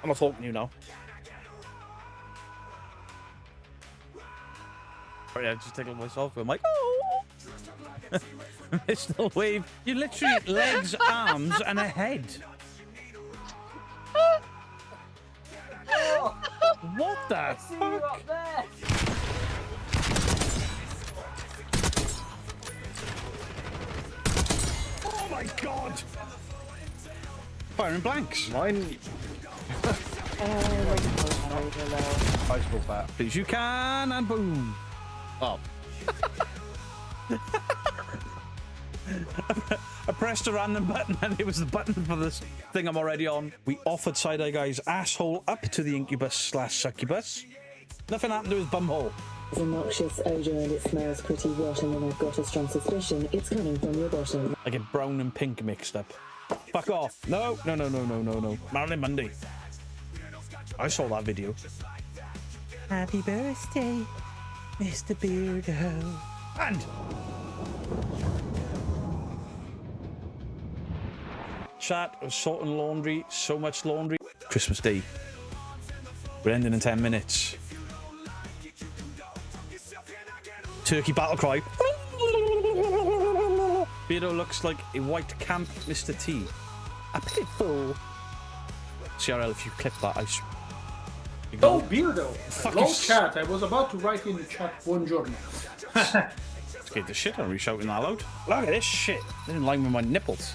I'm not talking to you now. Sorry, I just tickled myself. I'm like, oh! Mr. Wave, you literally legs, arms, and a head. What the fuck? Oh my god! Firing blanks. Mine. I spoke that. Please you can, and boom. Oh. I pressed a random button and it was the button for this thing I'm already on. We offered Side-Eye Guy's asshole up to the incubus/succubus. Nothing happened to his bumhole. It's a noxious odour and it smells pretty rotten, and I've got a strong suspicion it's coming from your bottom. I get brown and pink mixed up. Fuck off. No. Marilyn Monday. I saw that video. Happy birthday, Mr. Beardo. And chat of sorting laundry, so much laundry. Christmas Day. We're ending in 10 minutes. Turkey battle cry. Beardo looks like a white camp Mr. T. A pitbull. CRL, if you clip that, Oh, Beardo! Hello, you chat. I was about to write in the chat, buongiorno. Scared the shit out of me shouting that loud. Look at this shit. They're in line with my nipples.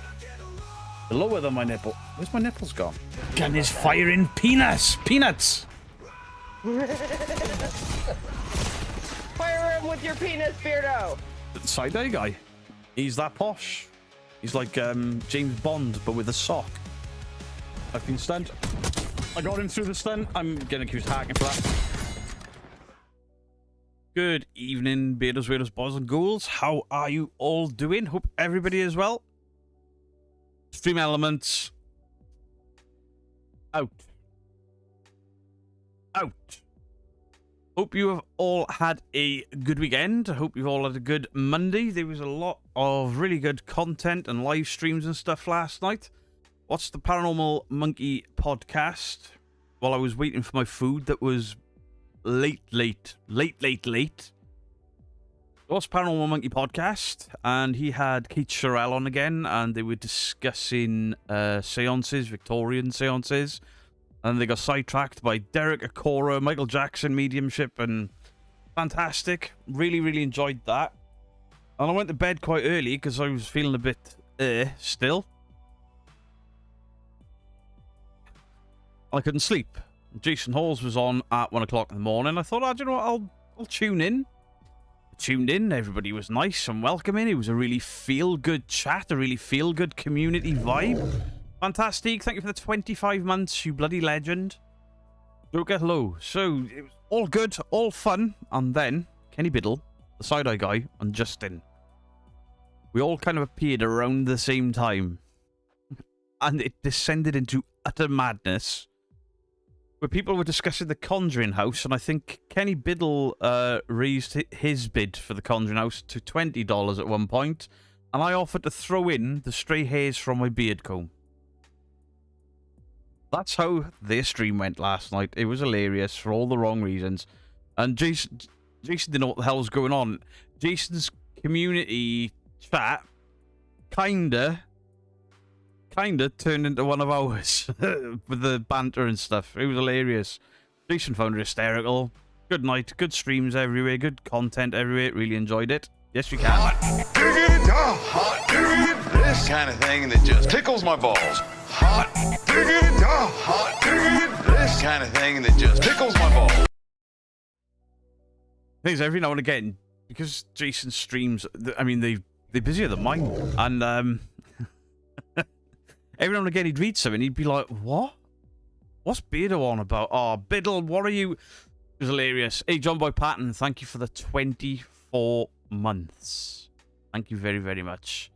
They're lower than my nipple. Where's my nipples gone? Gun is firing peanuts! Peanuts! Fire him with your penis, Beardo! Side-Eye Guy. He's that posh. He's like James Bond, but with a sock. I've been stunned. I got him through the stun. I'm getting accused of hacking for that. Good evening, Beardos, Weirdos, Boys and Ghouls. How are you all doing? Hope everybody is well. Stream Elements. Out. Hope you have all had a good weekend. I hope you've all had a good Monday. There was a lot of really good content and live streams and stuff last night. Watched the Paranormal Monkey podcast while I was waiting for my food that was late. Watched Paranormal Monkey podcast, and he had Keith Sherrill on again, and they were discussing seances, Victorian seances, and they got sidetracked by Derek Akora, Michael Jackson mediumship, and fantastic. Really enjoyed that. And I went to bed quite early because I was feeling a bit still. I couldn't sleep. Jason Halls was on at 1 o'clock in the morning. I thought, you know what, I'll tune in. I tuned in. Everybody was nice and welcoming. It was a really feel-good chat, a really feel-good community vibe. Fantastic. Thank you for the 25 months, you bloody legend. Joker, hello. So, it was all good, all fun. And then, Kenny Biddle, the Side-Eye Guy, and Justin. We all kind of appeared around the same time. And it descended into utter madness, where people were discussing the Conjuring House, and I think Kenny Biddle raised his bid for the Conjuring House to $20 at one point, and I offered to throw in the stray hairs from my beard comb. That's how their stream went last night. It was hilarious for all the wrong reasons. And Jason didn't know what the hell was going on. Jason's community chat kinda turned into one of ours with the banter and stuff. It was hilarious. Jason found it hysterical. Good night, good streams everywhere, good content everywhere. Really enjoyed it. Yes, you can. Hot diggity, this kind of thing that just tickles my balls. Hot diggity, this kind of thing that just tickles my balls. Things every now and again, because Jason's streams, I mean, they're busier than mine, and every now and again, he'd read something, he'd be like, what? What's Beardo on about? Oh, Biddle, what are you? It was hilarious. Hey, John Boy Patton, thank you for the 24 months. Thank you very, very much.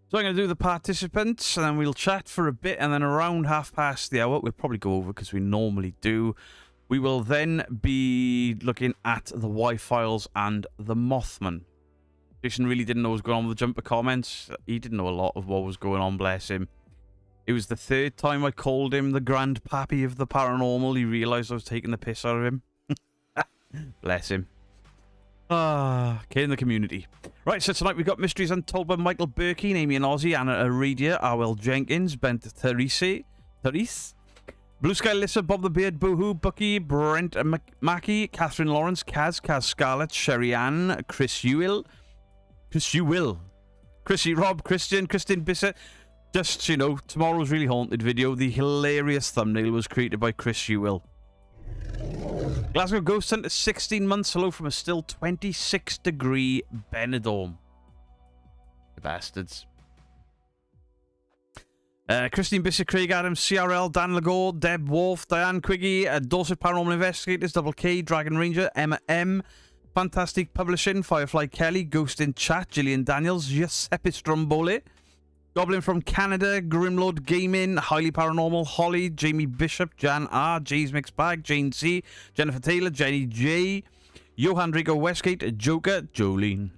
So I'm going to do the participants, and then we'll chat for a bit, and then around 5:30, we'll probably go over because we normally do. We will then be looking at the Y-Files and the Mothman. Jason really didn't know what was going on with the jumper comments. He didn't know a lot of what was going on, bless him. It was the third time I called him the grandpappy of the paranormal. He realised I was taking the piss out of him. Bless him. Kid in the community. Right, so tonight we've got Mysteries Untold by Michael Berkey, Amy and Ozzy, Anna Aridia, Arwell Jenkins, Bent Therese, Blue Sky Lissa, Bob the Beard, Boohoo, Bucky, Brent Mackie, Catherine Lawrence, Kaz Scarlett, Sherry Ann, Chris Ewell, Chrissy Rob, Christian Bissett. Just, you know, tomorrow's really haunted video. The hilarious thumbnail was created by Chris Ewell. Glasgow Ghost Hunter 16 months hello from a still 26-degree Benidorm. The bastards. Christine Bissett, Craig Adams, CRL, Dan Lagore, Deb Wolf, Diane Quiggy, Dorset Paranormal Investigators, Double K, Dragon Ranger, Emma M, Fantastic Publishing, Firefly Kelly, Ghost in Chat, Gillian Daniels, Giuseppe Stromboli, Goblin from Canada, Grimlord Gaming, Highly Paranormal, Holly, Jamie Bishop, Jan R, Jay's Mixed Bag, Jane C, Jennifer Taylor, Jenny J, Johan Rico Westgate, Joker, Jolene.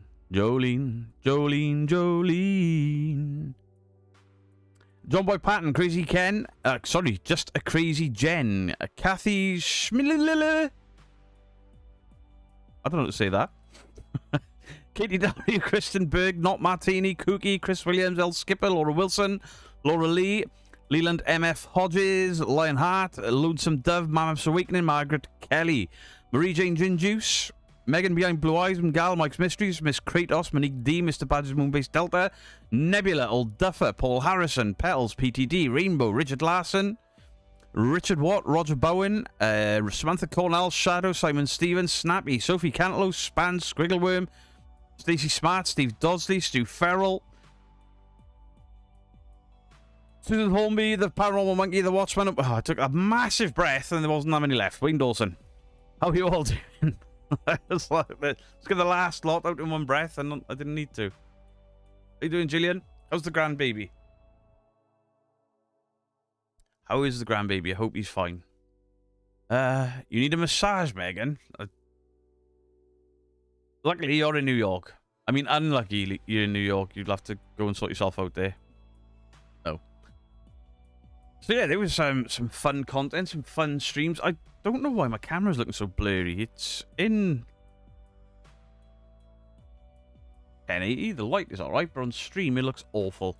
John Boy Patton, Crazy Ken, just a Crazy Jen, Kathy Schmililila. I don't know how to say that. Katie W, Kristen Berg, Not Martini, Kooky, Chris Williams, El Skipper, Laura Wilson, Laura Lee, Leland MF Hodges, Lionheart, Lonesome Dove, Mammoth's Awakening, Margaret Kelly, Marie Jane Gin Juice, Megan Behind Blue Eyes, Gal, Mike's Mysteries, Miss Kratos, Monique D, Mr. Badger's Moonbase Delta, Nebula, Old Duffer, Paul Harrison, Petals, PTD, Rainbow, Richard Larson, Richard Watt, Roger Bowen, Samantha Cornell, Shadow, Simon Stevens, Snappy, Sophie Cantlow, Span, Squiggleworm, Stacey Smart, Steve Dodsley, Stu Farrell, Susan Hornby, the Paranormal Monkey, the Watchman. I took a massive breath and there wasn't that many left. Wayne Dawson, how are you all doing? Let's get the last lot out in one breath and I didn't need to. How you doing, Gillian? How's the grandbaby? How is the grandbaby? I hope he's fine. You need a massage, Megan? Luckily, you're in New York. I mean, unlucky you're in New York. You'd have to go and sort yourself out there. No. So yeah, there was some fun content, some fun streams. I don't know why my camera's looking so blurry. It's in 1080. The light is alright, but on stream it looks awful.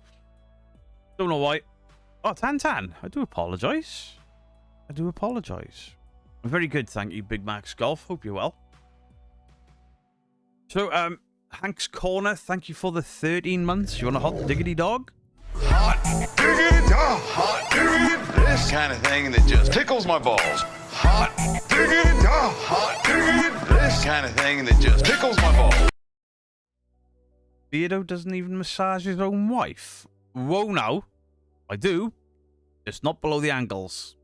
Don't know why. Oh, Tan. I do apologise. I'm very good, thank you, Big Max Golf. Hope you're well. So, Hank's Corner, thank you for the 13 months. You want a hot diggity dog? Hot diggity dog. Hot diggity. This kind of thing that just tickles my balls. Hot diggity dog. Hot diggity. This kind of thing that just tickles my balls. Beardo doesn't even massage his own wife. Whoa, now. I do. It's not below the ankles.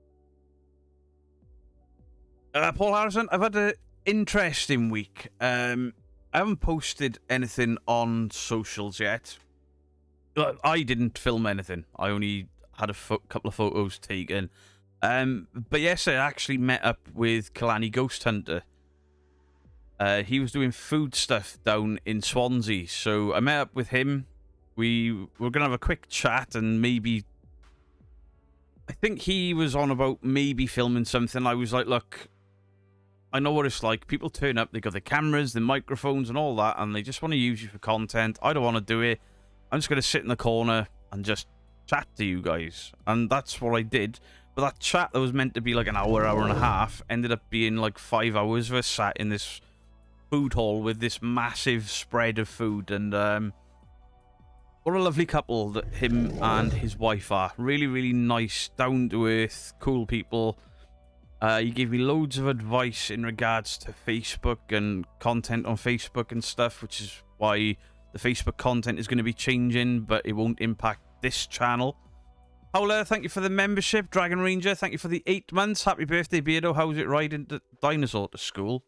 Paul Harrison, I've had an interesting week. I haven't posted anything on socials yet. I didn't film anything. I only had a couple of photos taken. But yes, I actually met up with Kalani Ghost Hunter. He was doing food stuff down in Swansea. So I met up with him. We were going to have a quick chat and maybe... I think he was on about maybe filming something. I was like, look... I know what it's like. People turn up, they got their cameras, their microphones and all that, and they just want to use you for content. I don't want to do it. I'm just going to sit in the corner and just chat to you guys. And that's what I did. But that chat that was meant to be like an hour and a half ended up being like 5 hours of us sat in this food hall with this massive spread of food. And what a lovely couple that him and his wife are. Really, really nice, down-to-earth, cool people. He gave me loads of advice in regards to Facebook and content on Facebook and stuff, which is why the Facebook content is going to be changing, but it won't impact this channel. Howler, thank you for the membership. Dragon Ranger, thank you for the 8 months. Happy birthday, Beardo. How's it riding the dinosaur to school?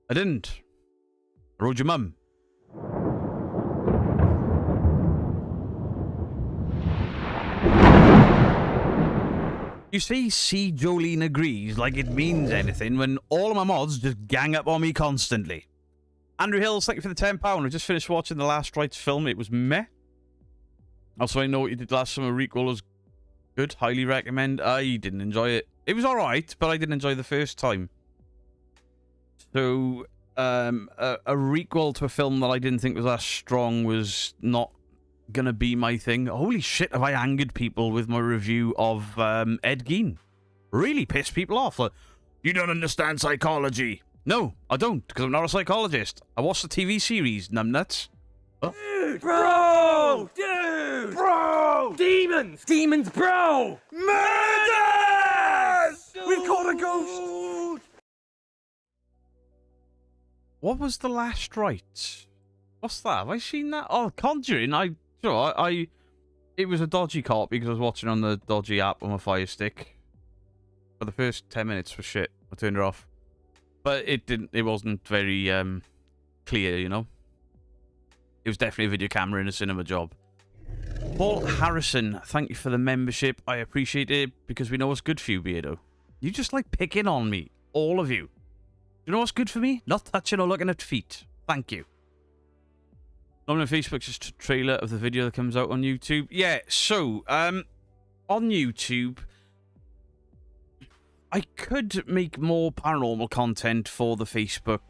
I didn't. I rode your mum. You see Jolene agrees like it means anything when all of my mods just gang up on me constantly. Andrew Hills, thank you for the £10. I just finished watching the Last Rites film. It was meh. Also, I know what you did last summer. Recall was Good, highly recommend. I didn't enjoy it. It was alright, but I didn't enjoy the first time. So, a requel to a film that I didn't think was that strong was not gonna be my thing. Holy shit, have I angered people with my review of Ed Gein. Really pissed people off. Like, you don't understand psychology. No, I don't, because I'm not a psychologist. I watched the TV series, numbnuts. Oh. Dude, bro! Dude! Bro! Demons! Demons, bro! Murders! We've caught a ghost! What was The Last Rite? What's that? Have I seen that? Oh, Conjuring. It was a dodgy copy because I was watching on the dodgy app on my Fire Stick. But the first 10 minutes was shit. I turned it off. But it wasn't very clear, you know. It was definitely a video camera in a cinema job. Paul Harrison, thank you for the membership. I appreciate it because we know what's good for you, Beardo. You just like picking on me. All of you. You know what's good for me? Not touching or looking at feet. Thank you. Normally on Facebook, just a trailer of the video that comes out on YouTube. Yeah, so, on YouTube, I could make more paranormal content for the Facebook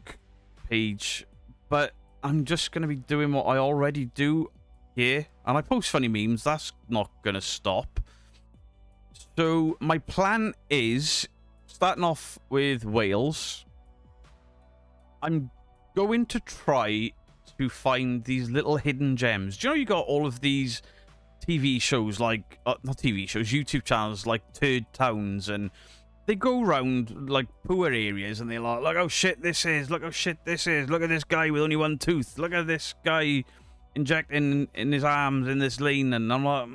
page, but I'm just going to be doing what I already do here. And I post funny memes. That's not going to stop. So my plan is, starting off with Wales, I'm going to try to find these little hidden gems. Do you know you got all of these TV shows like, not TV shows, YouTube channels like Turd Towns, and they go around like poor areas and they're like, look how shit this is, look how shit this is, look at this guy with only one tooth, look at this guy injecting in his arms in this lane, and I'm like,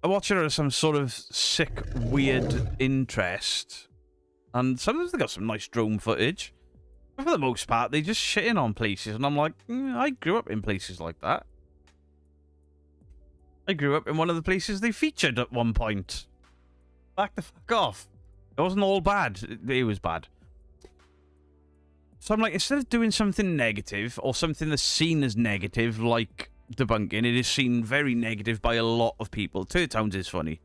I watch it as some sort of sick, weird interest, and sometimes they got some nice drone footage, but for the most part, they just shitting on places, and I'm like, I grew up in places like that. I grew up in one of the places they featured at one point. Back the fuck off. It wasn't all bad. It was bad. So I'm like, instead of doing something negative, or something that's seen as negative, like debunking, it is seen very negative by a lot of people. Turd Towns is funny.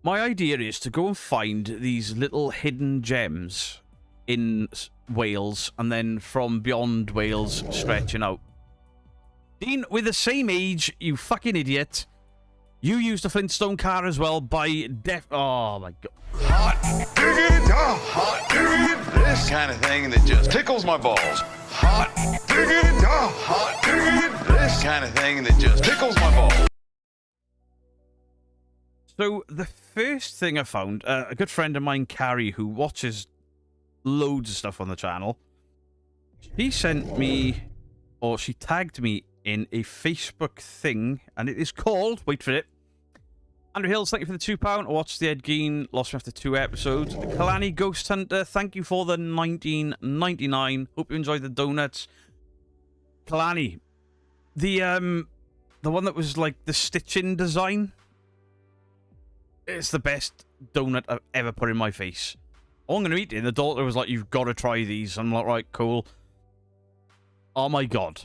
My idea is to go and find these little hidden gems in Wales, and then from beyond Wales, stretching out. Dean, we're the same age, you fucking idiot. You used a Flintstone car as well by oh my god. Hot diggity, hot diggity, this kind of thing that just tickles my balls. Hot diggity, hot diggity, this kind of thing that just tickles my balls. So the first thing I found, a good friend of mine, Carrie, who watches loads of stuff on the channel, she sent me, or she tagged me in a Facebook thing, and it is called, wait for it, Andrew Hills, thank you for the £2. I watched the Ed Gein, lost me after 2 episodes. Kalani Ghost Hunter, thank you for the $19.99. Hope you enjoyed the donuts. Kalani, the one that was like the stitching design, it's the best donut I've ever put in my face. Oh, I'm going to eat it. And the daughter was like, you've got to try these. I'm like, right, cool. Oh my god.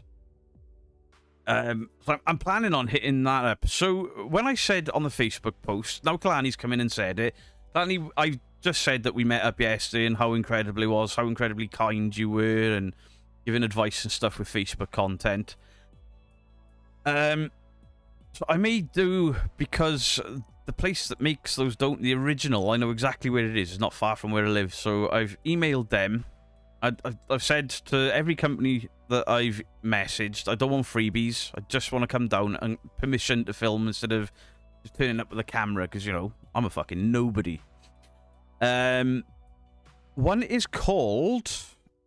So I'm planning on hitting that up. So when I said on the Facebook post, now Kalani's come in and said it. Kalani, I just said that we met up yesterday and how incredible it was, how incredibly kind you were, and giving advice and stuff with Facebook content. So I may do, because the place that makes those the original, I know exactly where it is. It's not far from where I live. So I've emailed them. I've said to every company that I've messaged, I don't want freebies. I just want to come down and permission to film instead of just turning up with a camera, because, you know, I'm a fucking nobody. One is called,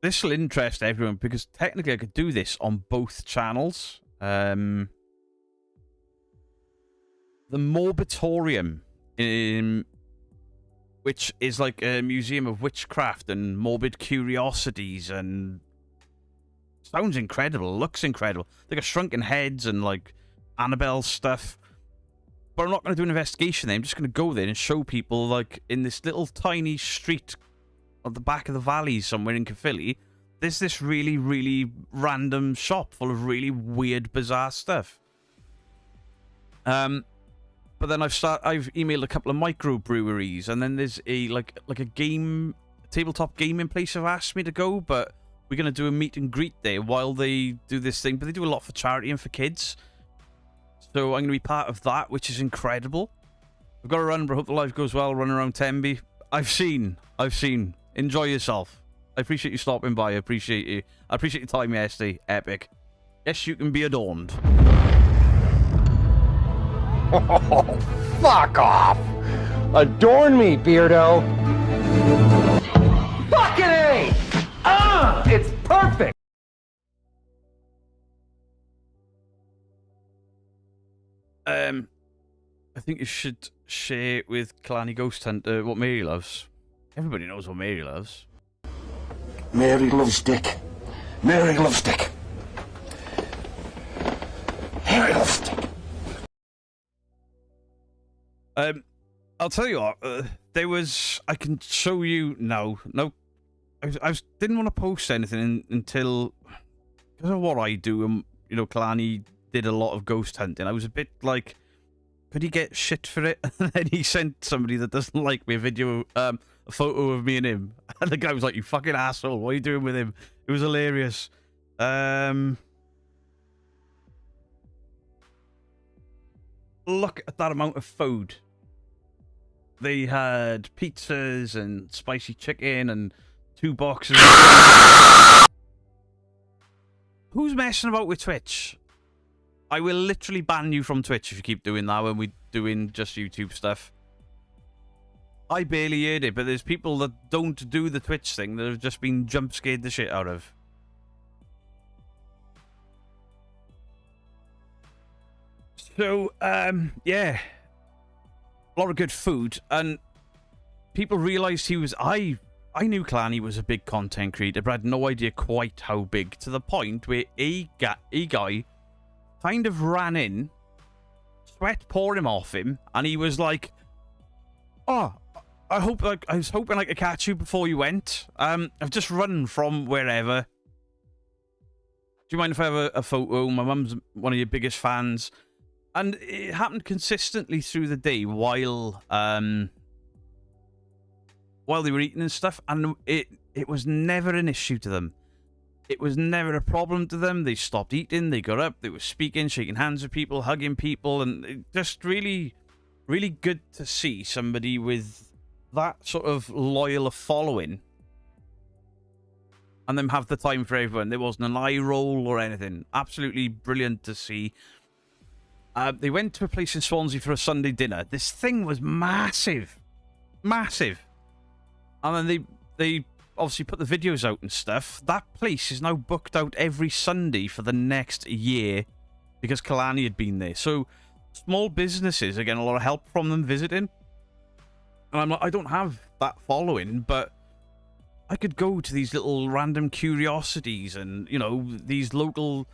this will interest everyone, because technically I could do this on both channels. The Morbitorium, which is like a museum of witchcraft and morbid curiosities, and sounds incredible, looks incredible. They got shrunken heads and like Annabelle stuff. But I'm not going to do an investigation there. I'm just going to go there and show people, like, in this little tiny street at the back of the valley somewhere in Caerphilly, there's this really, really random shop full of really weird, bizarre stuff. But then I've emailed a couple of microbreweries, and then there's a like a tabletop gaming place have asked me to go, but we're gonna do a meet and greet there while they do this thing. But they do a lot for charity and for kids, so I'm gonna be part of that, which is incredible. I've got to run, but I hope the live goes well. Run around Tenby. I've seen. Enjoy yourself. I appreciate you stopping by. I appreciate you. I appreciate your time yesterday. Epic. Yes, you can be adorned. Fuck off! Adorn me, Beardo! Fucking A! It's perfect! I think you should share with Kalani Ghost Hunter what Mary loves. Everybody knows what Mary loves. Mary loves dick. Mary loves dick. Mary loves dick. I'll tell you what. There was. I can show you now. No, I didn't want to post anything until because of what I do. And you know, Kalani did a lot of ghost hunting. I was a bit like, could he get shit for it? And then he sent somebody that doesn't like me a video, a photo of me and him. And the guy was like, "You fucking asshole! What are you doing with him?" It was hilarious. Look at that amount of food. They had pizzas and spicy chicken and 2 boxes. Who's messing about with Twitch? I will literally ban you from Twitch if you keep doing that when we're doing just YouTube stuff. I barely heard it, but there's people that don't do the Twitch thing that have just been jump scared the shit out of. So, yeah. A lot of good food, and people realised he was... I knew Kalani was a big content creator, but I had no idea quite how big, to the point where a guy kind of ran in, sweat pouring off him, and he was like, "Oh, I was hoping I could catch you before you went. I've just run from wherever. Do you mind if I have a photo? My mum's one of your biggest fans." And it happened consistently through the day while they were eating and stuff, and it was never an issue to them. It was never a problem to them. They stopped eating, they got up, they were speaking, shaking hands with people, hugging people, and it just really, really good to see somebody with that sort of loyal a following and them have the time for everyone. There wasn't an eye roll or anything. Absolutely brilliant to see. They went to a place in Swansea for a Sunday dinner. This thing was massive. Massive. And then they obviously put the videos out and stuff. That place is now booked out every Sunday for the next year because Kalani had been there. So small businesses are getting a lot of help from them visiting. And I'm like, I don't have that following, but I could go to these little random curiosities and, you know, these local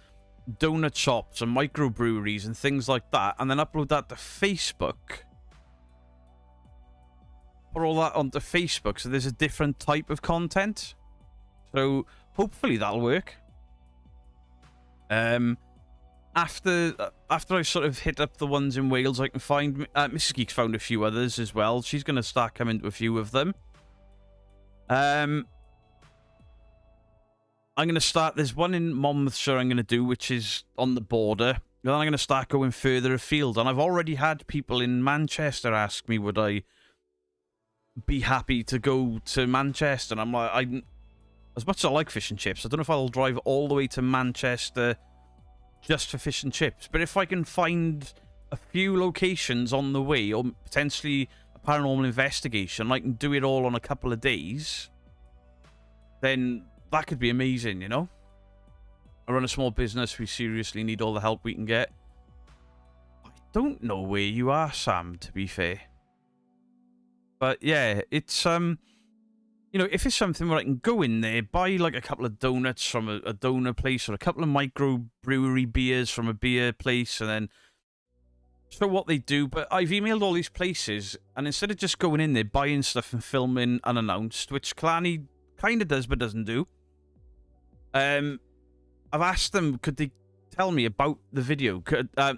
donut shops and microbreweries and things like that, and then upload that to Facebook. Put all that onto Facebook so there's a different type of content. So hopefully that'll work. After I sort of hit up the ones in Wales, I can find Mrs. Geek's found a few others as well. She's going to start coming to a few of them. I'm going to start... There's one in Monmouthshire I'm going to do, which is on the border. Then I'm going to start going further afield. And I've already had people in Manchester ask me, would I be happy to go to Manchester? And I'm like, as much as I like fish and chips, I don't know if I'll drive all the way to Manchester just for fish and chips. But if I can find a few locations on the way, or potentially a paranormal investigation, I can do it all on a couple of days, then... that could be amazing, you know? I run a small business. We seriously need all the help we can get. I don't know where you are, Sam, to be fair. But yeah, it's, you know, if it's something where I can go in there, buy like a couple of donuts from a donut place or a couple of microbrewery beers from a beer place and then show what they do. But I've emailed all these places, and instead of just going in there, buying stuff and filming unannounced, which Kalani kind of does but doesn't do, I've asked them, could they tell me about the video.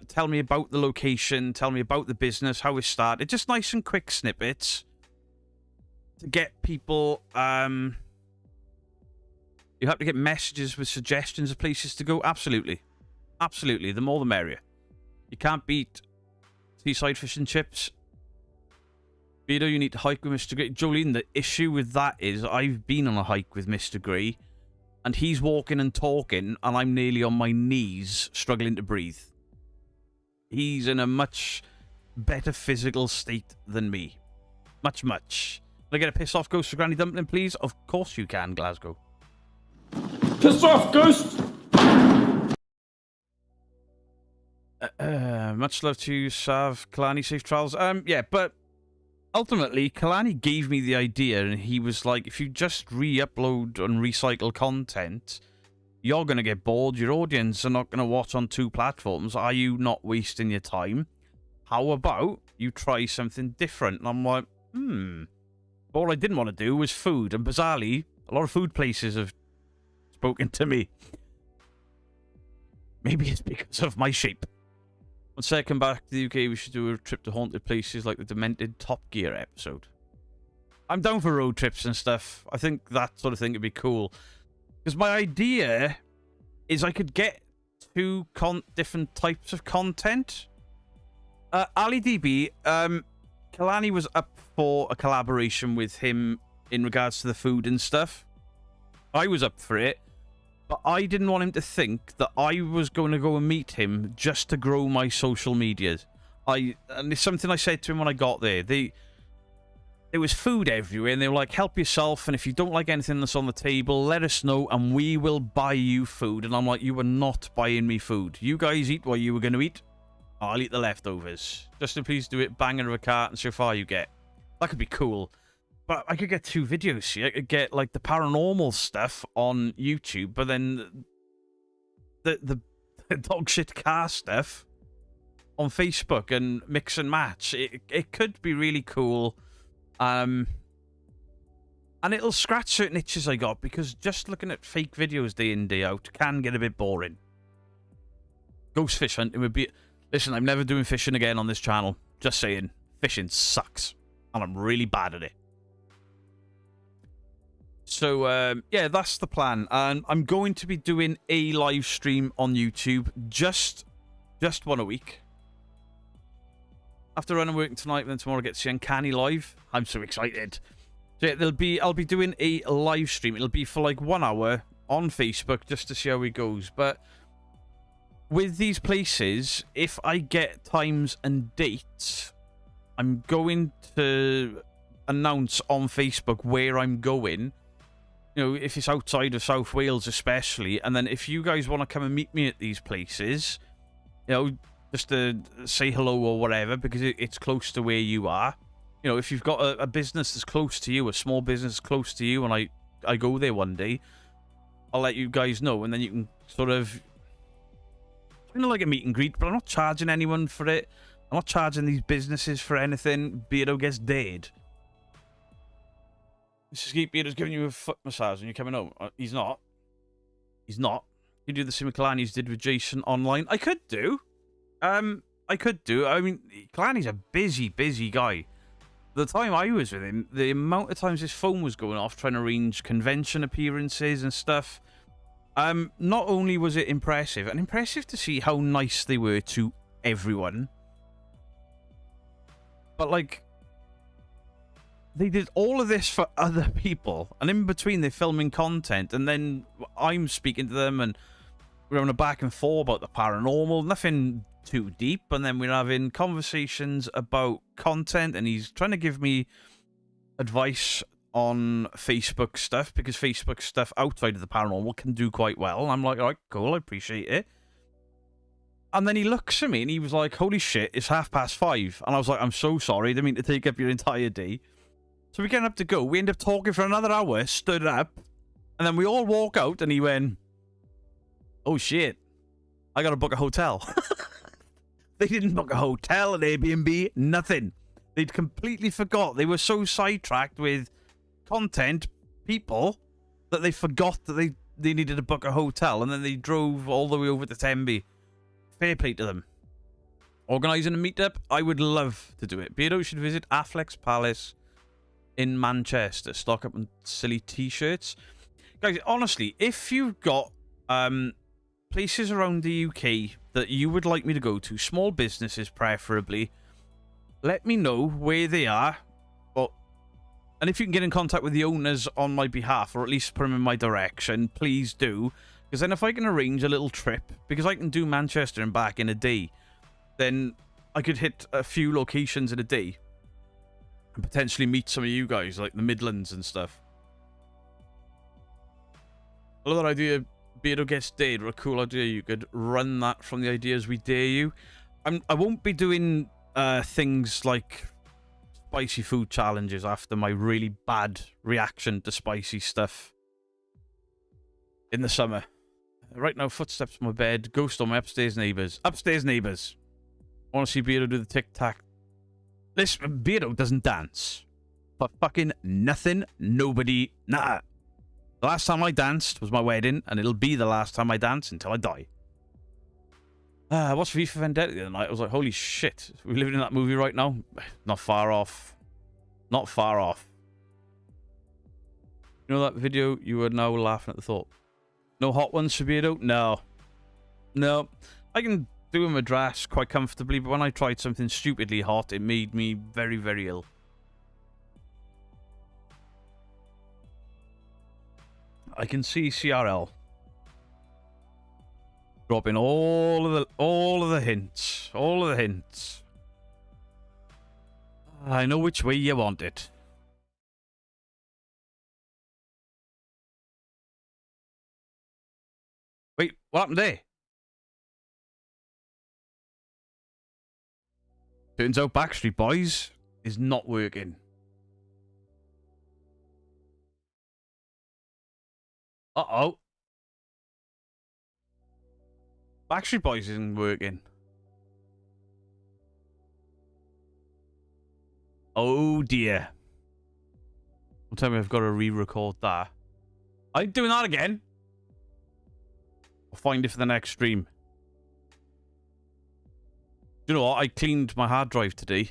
Tell me about the location. Tell me about the business, how it started. Just nice and quick snippets to get people. You have to get messages with suggestions of places to go. Absolutely. Absolutely. The more the merrier. You can't beat seaside fish and chips. Beardo, you need to hike with Mr. Grey. Jolene, the issue with that is I've been on a hike with Mr. Grey, and he's walking and talking, and I'm nearly on my knees struggling to breathe. He's in a much better physical state than me. Much, much. Can I get a piss off ghost for Granny Dumpling, please? Of course you can, Glasgow. Piss off, ghost! Much love to you, Sav. Kalani, safe travels. Yeah, but ultimately, Kalani gave me the idea, and he was like, if you just re-upload and recycle content, you're going to get bored. Your audience are not going to watch on 2 platforms. Are you not wasting your time? How about you try something different? And I'm like, All I didn't want to do was food. And bizarrely, a lot of food places have spoken to me. Maybe it's because of my shape. Once I come back to the UK, we should do a trip to haunted places like the Demented Top Gear episode. I'm down for road trips and stuff. I think that sort of thing would be cool. Because my idea is I could get 2 different types of content. Ali DB, Kalani was up for a collaboration with him in regards to the food and stuff. I was up for it. But I didn't want him to think that I was going to go and meet him just to grow my social medias. And it's something I said to him when I got there. There was food everywhere, and they were like, help yourself, and if you don't like anything that's on the table, let us know, and we will buy you food. And I'm like, you were not buying me food. You guys eat what you were going to eat. I'll eat the leftovers. Just to please do it, banging of a cart, and so far you get. That could be cool. But I could get 2 videos here. I could get, like, the paranormal stuff on YouTube, but then the dog shit car stuff on Facebook and mix and match. It could be really cool. And it'll scratch certain itches I got, because just looking at fake videos day in, day out can get a bit boring. Ghost fish hunting would be... Listen, I'm never doing fishing again on this channel. Just saying. Fishing sucks. And I'm really bad at it. So, yeah, that's the plan. And I'm going to be doing a live stream on YouTube just 1 a week. After running working tonight, then tomorrow I get to see Uncanny live. I'm so excited. So, yeah, I'll be doing a live stream. It'll be for like 1 hour on Facebook just to see how it goes. But with these places, if I get times and dates, I'm going to announce on Facebook where I'm going. You know, if it's outside of South Wales especially, and then if you guys want to come and meet me at these places, you know, just to say hello or whatever, because it's close to where you are. You know, if you've got a business that's close to you, a small business close to you, and I go there one day, I'll let you guys know, and then you can sort of, kind of like a meet and greet, but I'm not charging anyone for it. I'm not charging these businesses for anything. Beardo gets dead. Mrs. Geek Beardo's giving you a foot massage when you're coming home. He's not. He's not. You do the same Kalani's did with Jason online. I could do. I could do. I mean, Kalani's a busy guy. The time I was with him, the amount of times his phone was going off trying to arrange convention appearances and stuff. Not only was it impressive, and impressive to see how nice they were to everyone, but like, they did all of this for other people, and in between they're filming content, and then I'm speaking to them, and we're having a back and forth about the paranormal, nothing too deep, and then we're having conversations about content, and he's trying to give me advice on Facebook stuff, because Facebook stuff outside of the paranormal can do quite well, and I'm like, alright, cool, I appreciate it. And then he looks at me, and he was like, holy shit, it's 5:30, and I was like, I'm so sorry, I didn't mean to take up your entire day. So we get up to go. We end up talking for another hour, stood up, and then we all walk out, and he went, oh shit, I gotta book a hotel. They didn't book a hotel, an Airbnb, nothing. They'd completely forgot. They were so sidetracked with content, people, that they forgot that they they needed to book a hotel, and then they drove all the way over to Tenby. Fair play to them. Organising a meetup, I would love to do it. Beardo should visit Affleck's Palace in Manchester. Stock up on silly t-shirts. Guys, honestly, if you've got places around the UK that you would like me to go to, small businesses preferably, let me know where they are. And if you can get in contact with the owners on my behalf, or at least put them in my direction, please do. Because then if I can arrange a little trip, because I can do Manchester and back in a day, then I could hit a few locations in a day and potentially meet some of you guys, like the Midlands and stuff. I love that idea. Beardo gets dared. What a cool idea. You could run that from the ideas we dare you. I won't be doing things like spicy food challenges after my really bad reaction to spicy stuff in the summer. Right now, footsteps on my bed. Ghost on my upstairs neighbours. Upstairs neighbours. I want to see Beardo do the tic-tac. Listen, Beardo doesn't dance. For fucking nothing, nobody, nah. The last time I danced was my wedding, and it'll be the last time I dance until I die. I watched V for Vendetta the other night. I was like, holy shit. We're living in that movie right now? Not far off. Not far off. You know that video? You were now laughing at the thought. No hot ones for Beardo? No. No. I can do a madras quite comfortably, but when I tried something stupidly hot, it made me very, very ill. I can see CRL dropping all of the hints. All of the hints. I know which way you want it. Wait, what happened there? Turns out Backstreet Boys is not working. Uh-oh. Backstreet Boys isn't working. Oh dear. Don't tell me I've got to re-record that. I ain't doing that again. I'll find it for the next stream. You know what? I cleaned my hard drive today.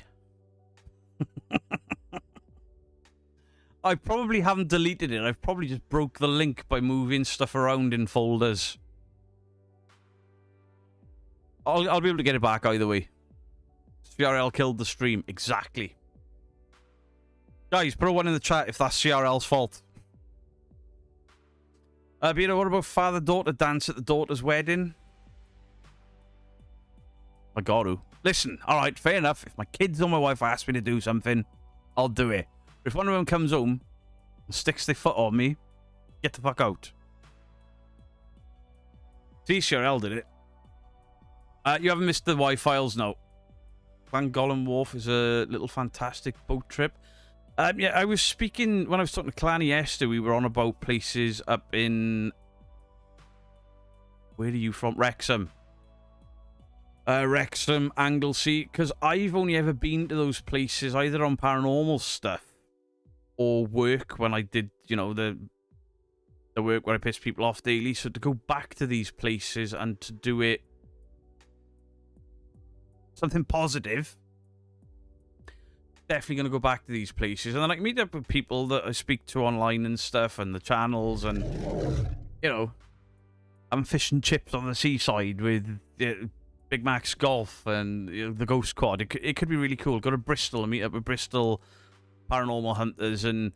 I probably haven't deleted it. I've probably just broke the link by moving stuff around in folders. I'll be able to get it back either way. CRL killed the stream. Exactly. Guys, put a 1 in the chat if that's CRL's fault. Beardo, what about father-daughter dance at the daughter's wedding? I got to. Listen, alright, fair enough. If my kids or my wife ask me to do something, I'll do it. But if one of them comes home and sticks their foot on me, get the fuck out. See, CRL did it. You haven't missed the Y-Files now. Llangollen Wharf is a little fantastic boat trip. Yeah, I was speaking, when I was talking to Clanny yesterday, we were on about places up in... Where are you from? Wrexham. Wrexham, Anglesey, because I've only ever been to those places either on paranormal stuff or work when I did, you know, the work where I piss people off daily. So to go back to these places and to do it something positive, definitely going to go back to these places. And then I can meet up with people that I speak to online and stuff, and the channels, and, you know, I'm fish and chips on the seaside with Big Mac's Golf and, you know, the Ghost Quad. It could be really cool. Go to Bristol and meet up with Bristol paranormal hunters, and,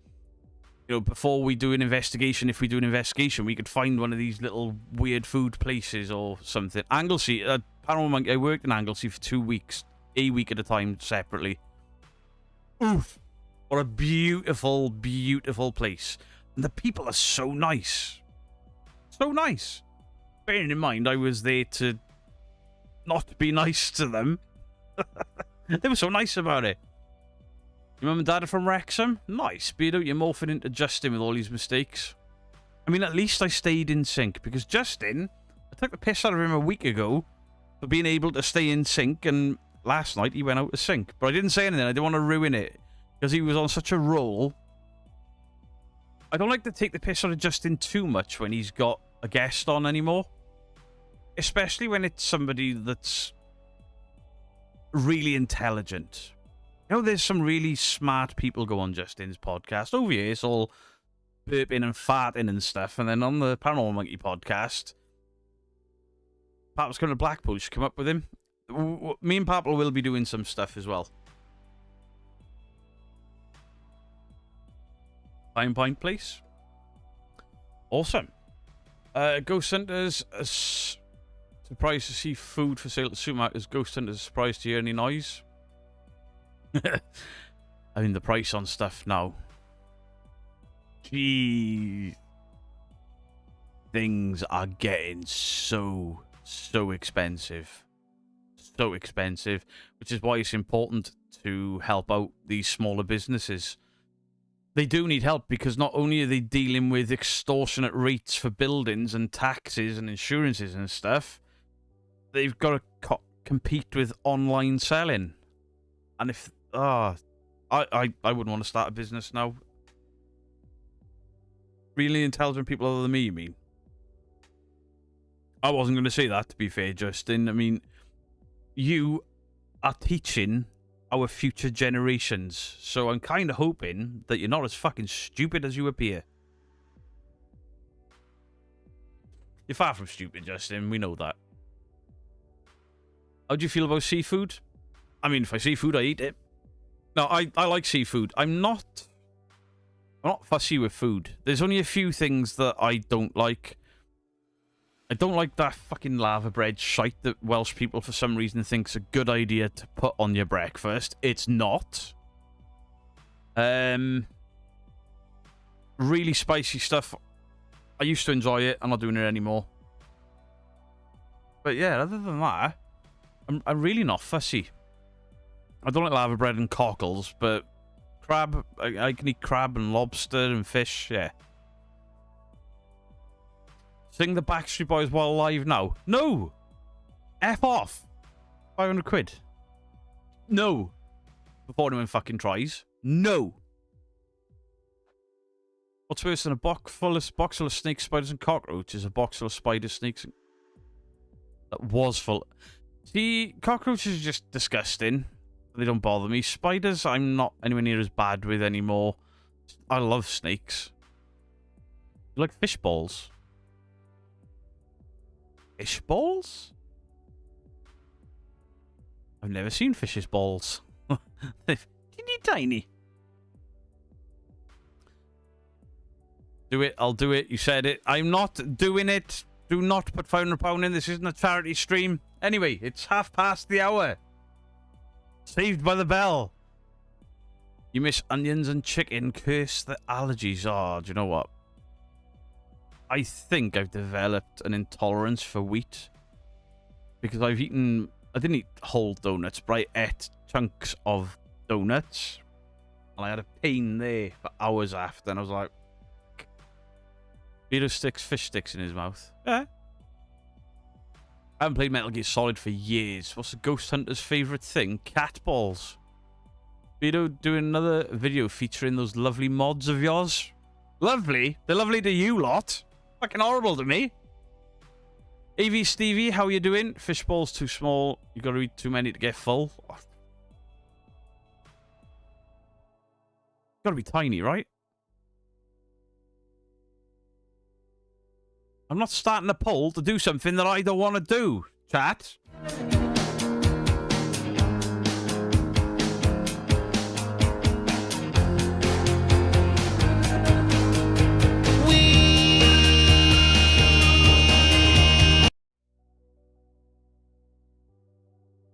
you know, before we do an investigation, if we do an investigation, we could find one of these little weird food places or something. Anglesey, paranormal monkey, I worked in Anglesey for 2 weeks, a week at a time, separately. Oof. What a beautiful, beautiful place. And the people are so nice. So nice. Bearing in mind, I was there to not be nice to them. They were so nice about it. Your mum and dad are from Wrexham? Nice. Beardo, you're morphing into Justin with all these mistakes. I mean, at least I stayed in sync, because Justin, I took the piss out of him a week ago for being able to stay in sync, and last night he went out of sync. But I didn't say anything. I didn't want to ruin it, because he was on such a roll. I don't like to take the piss out of Justin too much when he's got a guest on anymore. Especially when it's somebody that's really intelligent. You know, there's some really smart people go on Justin's podcast. Over here, it's all burping and farting and stuff. And then on the Paranormal Monkey podcast, Pap's coming to Blackpool. You should come up with him. Me and Papa will be doing some stuff as well. Pine Point Place. Awesome. Ghost Hunters. Surprised to see food for sale at supermarkets. Ghost Hunters. Surprised to hear any noise. I mean, the price on stuff now. Gee. Things are getting so expensive. So expensive. Which is why it's important to help out these smaller businesses. They do need help because not only are they dealing with extortionate rates for buildings and taxes and insurances and stuff, they've got to compete with online selling. And if... I wouldn't want to start a business now. Really intelligent people other than me, you mean? I wasn't going to say that, to be fair, Justin. I mean, you are teaching our future generations. So I'm kind of hoping that you're not as fucking stupid as you appear. You're far from stupid, Justin. We know that. How do you feel about seafood? I mean, if I see food, I eat it. No, I like seafood. I'm not fussy with food. There's only a few things that I don't like. I don't like that fucking lava bread shite that Welsh people for some reason think's a good idea to put on your breakfast. It's not. Really spicy stuff. I used to enjoy it. I'm not doing it anymore. But yeah, other than that, I'm really not fussy. I don't like lava bread and cockles, but crab, I can eat crab and lobster and fish, yeah. Sing the Backstreet Boys while live now. No! F off! 500 quid. No! Before anyone fucking tries. No! What's worse than a box full of snakes, spiders, and cockroaches? A box full of spiders, snakes, and... That was full... See, cockroaches are just disgusting. They don't bother me. Spiders, I'm not anywhere near as bad with anymore. I love snakes. You like fish balls? Fish balls? I've never seen fish's balls. They're teeny tiny. Do it, I'll do it. You said it. I'm not doing it. Do not put £500 in. This isn't a charity stream. Anyway, it's 1:30. Saved by the bell. You miss onions and chicken. Curse the allergies. Oh, do you know what? I think I've developed an intolerance for wheat. Because I didn't eat whole donuts, but I ate chunks of donuts. And I had a pain there for hours after. And I was like... Vito sticks fish sticks in his mouth. Yeah. I haven't played Metal Gear Solid for years. What's the Ghost Hunter's favourite thing? Cat balls. Vito doing another video featuring those lovely mods of yours. Lovely? They're lovely to you lot. Fucking horrible to me. AV Stevie, how you doing? Fish balls too small. You gotta eat too many to get full. Oh. Gotta be tiny, right? I'm not starting a poll to do something that I don't want to do, chat.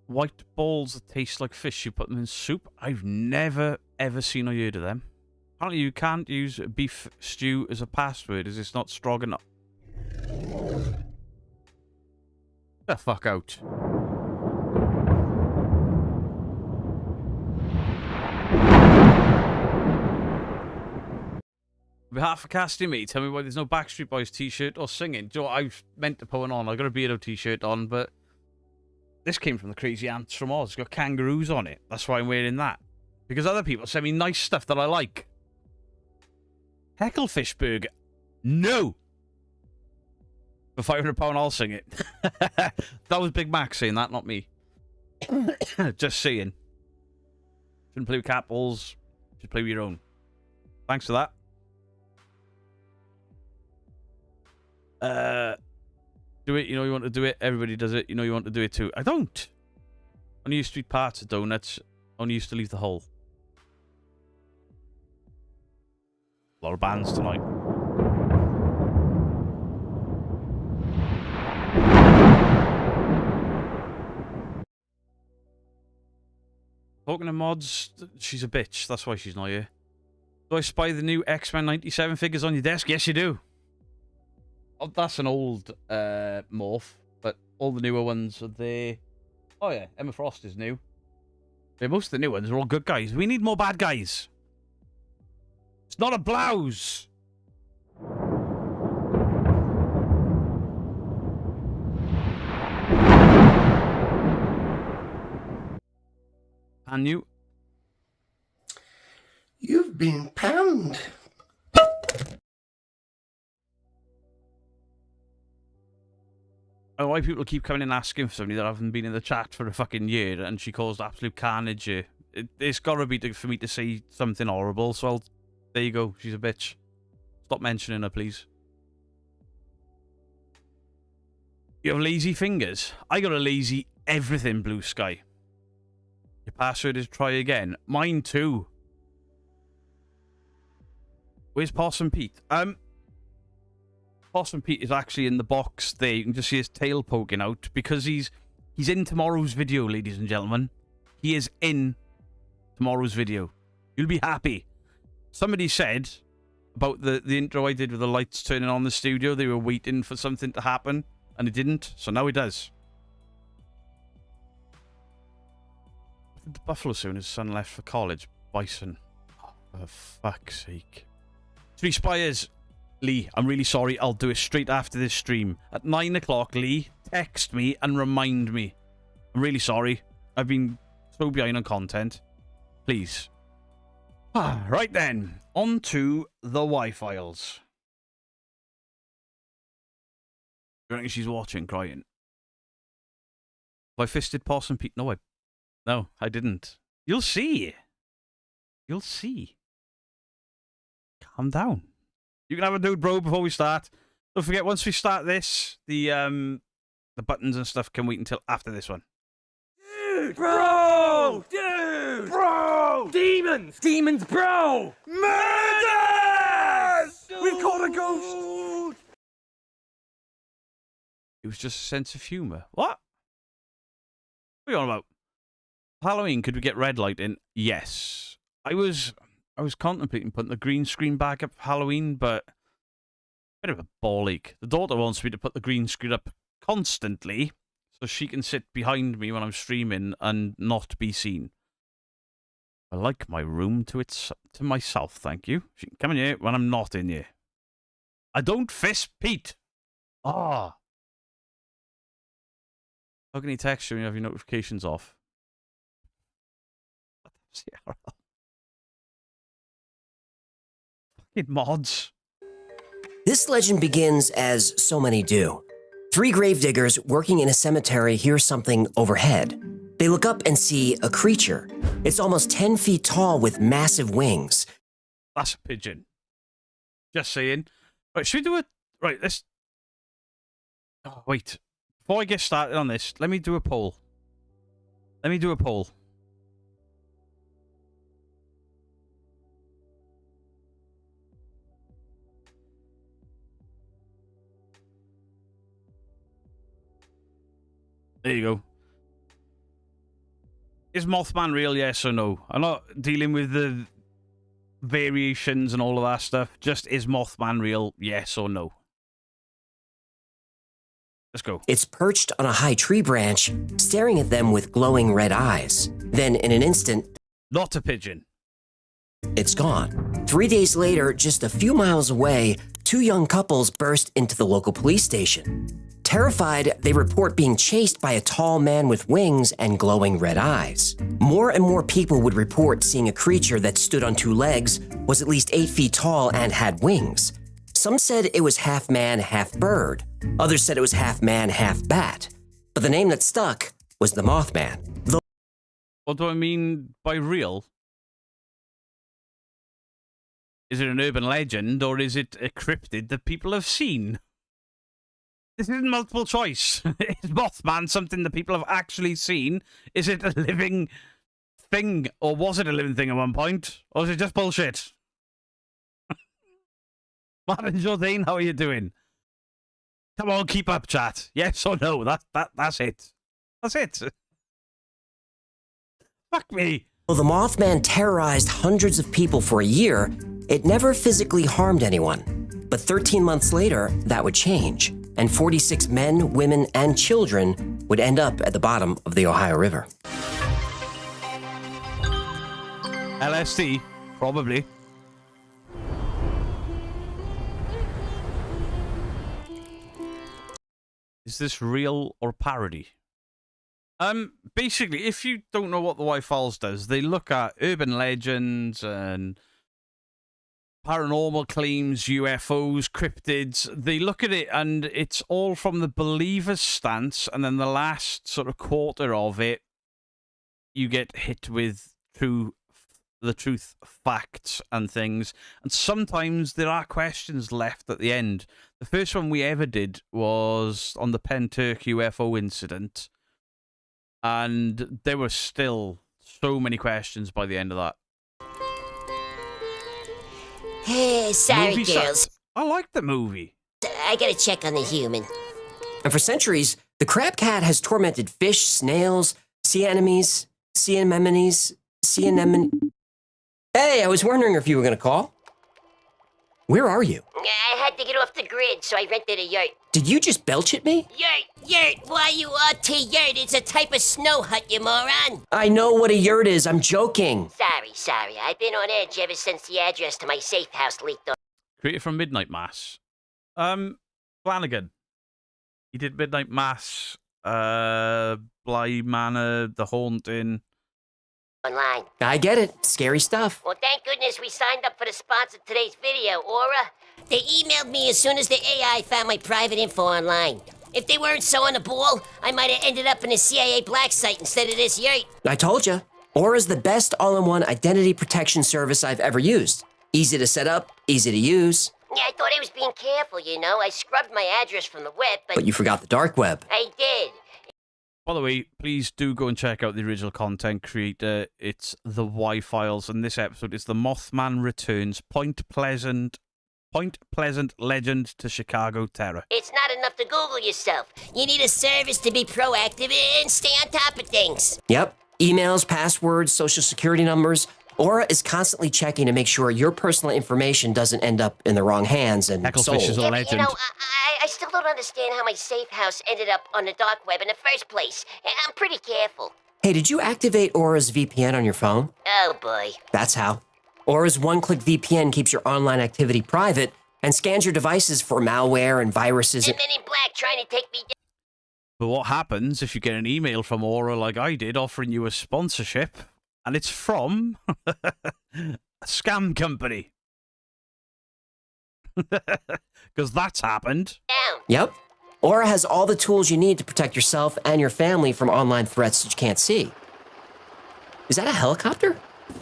White balls that taste like fish, you put them in soup? I've never, ever seen or heard of them. Apparently you can't use beef stew as a password as it's not strong enough. The fuck out. On behalf of Casty Me, tell me why there's no Backstreet Boys t-shirt or singing. Do you know what? I meant to put one on. I got a Beardo t-shirt on, but this came from the Crazy Ants from Oz. It's got kangaroos on it. That's why I'm wearing that. Because other people send me nice stuff that I like. Hecklefish burger. No. For £500, I'll sing it. That was Big Mac saying that, not me. Just saying. Shouldn't play with cat balls. Should play with your own. Thanks for that. Do it. You know you want to do it. Everybody does it. You know you want to do it too. I don't. Only use street parts of donuts. Only used to leave the hole. A lot of bands tonight. Talking to mods, she's a bitch. That's why she's not here. Do I spy the new X-Men 97 figures on your desk? Yes, you do. Oh, that's an old morph, but all the newer ones are there. Oh yeah, Emma Frost is new. Yeah, most of the new ones are all good guys. We need more bad guys. It's not a blouse. And you? You've been panned. Why people keep coming in asking for somebody that haven't been in the chat for a fucking year, and she caused absolute carnage here. It's gotta be for me to say something horrible, so there you go. She's a bitch. Stop mentioning her, please. You have lazy fingers. I got a lazy everything, Blue Sky. Your password is try again. Mine too. Where's Possum Pete? Possum Pete is actually in the box there. You can just see his tail poking out because he's in tomorrow's video, ladies and gentlemen. He is in tomorrow's video. You'll be happy. Somebody said about the intro I did with the lights turning on the studio, they were waiting for something to happen, and it didn't, so now it does. The Buffalo soon, his son left for college. Bison. Oh, for fuck's sake. 3 Spires. Lee, I'm really sorry. I'll do it straight after this stream. At 9 o'clock, Lee, text me and remind me. I'm really sorry. I've been so behind on content. Please. Right then. On to the Y-Files. You reckon she's watching, crying? Have I fisted Possum Pete? No, I didn't. You'll see. You'll see. Calm down. You can have a dude, bro, before we start. Don't forget, once we start this, the buttons and stuff can wait until after this one. Dude! Bro! Dude! Bro! Demons! Demons, bro! Murders! We've caught a ghost! It was just a sense of humour. What? What are you on about? Halloween, could we get red light in? Yes. I was contemplating putting the green screen back up for Halloween, but bit of a ball ache. The daughter wants me to put the green screen up constantly so she can sit behind me when I'm streaming and not be seen. I like my room to myself, thank you. She can come in here when I'm not in here. I don't fist Pete. Ah. How can he text you when you have your notifications off? Mods. This legend begins as so many do. 3 gravediggers working in a cemetery hear something overhead. They look up and see a creature. It's almost 10 feet tall with massive wings. That's a pigeon. Just saying. Right, should we do it? Right, let's... Oh, wait. Before I get started on this, let me do a poll. Let me do a poll. There you go. Is Mothman real, yes or no? I'm not dealing with the variations and all of that stuff. Just, is Mothman real, yes or no? Let's go. It's perched on a high tree branch, staring at them with glowing red eyes. Then, in an instant... Not a pigeon. It's gone. 3 days later, just a few miles away, 2 young couples burst into the local police station. Terrified, they report being chased by a tall man with wings and glowing red eyes. More and more people would report seeing a creature that stood on two legs, was at least 8 feet tall, and had wings. Some said it was half man, half bird. Others said it was half man, half bat. But the name that stuck was the Mothman. What do I mean by real? Is it an urban legend, or is it a cryptid that people have seen? This isn't multiple choice. Is Mothman something that people have actually seen? Is it a living thing, or was it a living thing at one point? Or is it just bullshit? Martin Jordan, how are you doing? Come on, keep up, chat. Yes or no? That's it. That's it. Fuck me. Though the Mothman terrorized hundreds of people for a year, it never physically harmed anyone. But 13 months later, that would change, and 46 men, women, and children would end up at the bottom of the Ohio River. LSD, probably. Is this real or parody? Basically, if you don't know what the Y-Files does, they look at urban legends and paranormal claims, UFOs, cryptids. They look at it and it's all from the believer's stance, and then the last sort of quarter of it, you get hit with the truth facts and things. And sometimes there are questions left at the end. The first one we ever did was on the Penturk UFO incident, and there were still so many questions by the end of that. Hey, sorry, Movie girls. sucks. I liked the movie. I gotta check on the human. And for centuries, the crab cat has tormented fish, snails, sea anemones, sea anemones, sea anemone. Hey, I was wondering if you were gonna call. Where are you? I had to get off the grid, so I rented a yurt. Did you just belch at me? Yurt, Y-U-R-T, yurt. It's a type of snow hut, you moron. I know what a yurt is. I'm joking. Sorry. I've been on edge ever since the address to my safe house leaked on. Created from Midnight Mass. Flanagan. He did Midnight Mass, Bly Manor, The Haunting. Online. I get it. Scary stuff. Well, thank goodness we signed up for the sponsor of today's video, Aura. They emailed me as soon as the AI found my private info online. If they weren't so on the ball, I might have ended up in a CIA black site instead of this yurt. I told you. Aura's the best all-in-one identity protection service I've ever used. Easy to set up, easy to use. Yeah, I thought I was being careful, you know. I scrubbed my address from the web, But you forgot the dark web. I did. By the way, please do go and check out the original content creator. It's the Y-Files, and this episode is The Mothman Returns, Point Pleasant Legend to Chicago Terror. It's not enough to Google yourself. You need a service to be proactive and stay on top of things. Yep. Emails, passwords, social security numbers. Aura is constantly checking to make sure your personal information doesn't end up in the wrong hands and sold. Hecklefish is a Yeah, legend. you know, I still don't understand how my safe house ended up on the dark web in the first place. I'm pretty careful. Hey, did you activate Aura's VPN on your phone? Oh, boy. That's how. Aura's one-click VPN keeps your online activity private and scans your devices for malware and viruses. And Men in Black trying to take me down. But what happens if you get an email from Aura like I did offering you a sponsorship, and it's from a scam company? Because that's happened. Yep. Aura has all the tools you need to protect yourself and your family from online threats that you can't see. Is that a helicopter?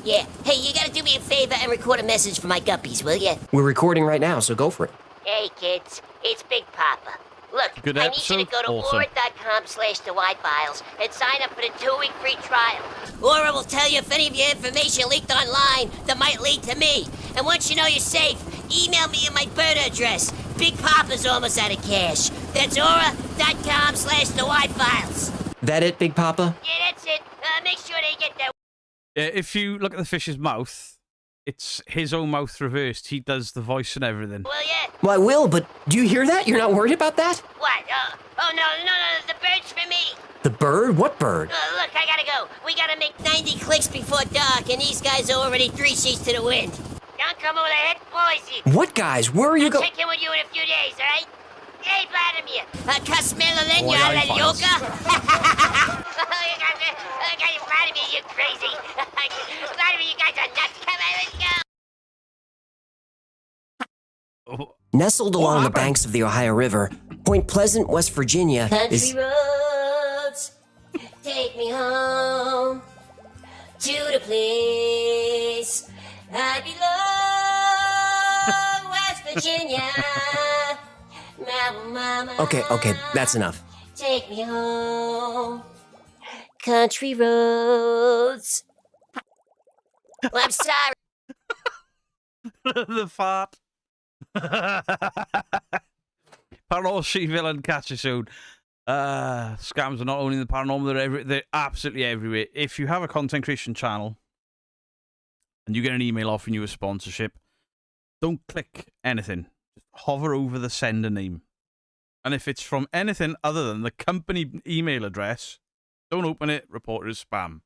Yeah. Hey, you gotta do me a favor and record a message for my guppies, will ya? We're recording right now, so go for it. Hey, kids. It's Big Papa. Look, Good I need you to episode. go to Awesome. Aura.com/thewhyfiles and sign up for the 2-week free trial. Aura will tell you if any of your information leaked online that might lead to me. And once you know you're safe, email me at my bird address. Big Papa's almost out of cash. That's Aura.com/thewhyfiles. That it, Big Papa? Yeah, that's it. Make sure they get that. If you look at the fish's mouth, it's his own mouth reversed. He does the voice and everything. Well, yeah. Well, I will, but do you hear that? You're not worried about that? What? Oh, no, the bird's for me. The bird? What bird? Look, I gotta go. We gotta make 90 clicks before dark, and these guys are already 3 sheets to the wind. Don't come over the head, boys. What guys? Where are you I'll going? check in with you in a few days, all right? Hey, Vladimir, Kasmela Oh, Lenya yeah, la files. yoga? Vladimir, you crazy. Vladimir, you guys are nuts. Come on, let's go. Oh, Nestled along the happened? banks of the Ohio River, Point Pleasant, West Virginia Country is... roads, take me home to the place I belong, West Virginia. Mama, Okay, that's enough. take me home, country roads. Well, I'm sorry. the fart. Paranormal She Villain, catch you soon. Scams are not only in the paranormal, they're absolutely everywhere. If you have a content creation channel and you get an email offering you a sponsorship, don't click anything. Just hover over the sender name. And if it's from anything other than the company email address, don't open it, report it as spam.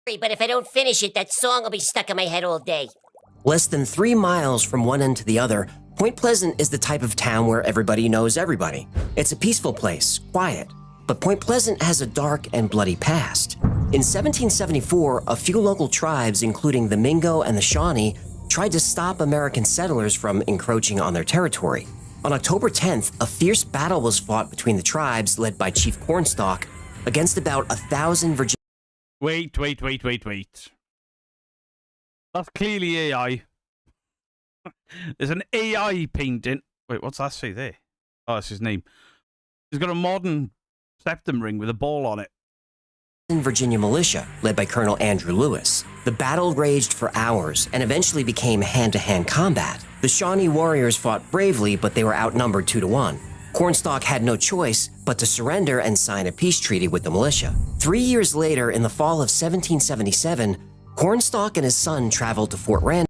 But if I don't finish it, that song will be stuck in my head all day. Less than 3 miles from one end to the other, Point Pleasant is the type of town where everybody knows everybody. It's a peaceful place, quiet. But Point Pleasant has a dark and bloody past. In 1774, a few local tribes, including the Mingo and the Shawnee, tried to stop American settlers from encroaching on their territory. On October 10th, a fierce battle was fought between the tribes, led by Chief Cornstalk, against about 1,000 Virginia... Wait. That's clearly AI. There's an AI painting. Wait, what's that say there? Oh, that's his name. He's got a modern septum ring with a ball on it. Virginia militia, led by Colonel Andrew Lewis. The battle raged for hours and eventually became hand-to-hand combat. The Shawnee warriors fought bravely, but they were outnumbered 2-1. Cornstalk had no choice but to surrender and sign a peace treaty with the militia. 3 years later, in the fall of 1777, Cornstalk and his son traveled to Fort Randall.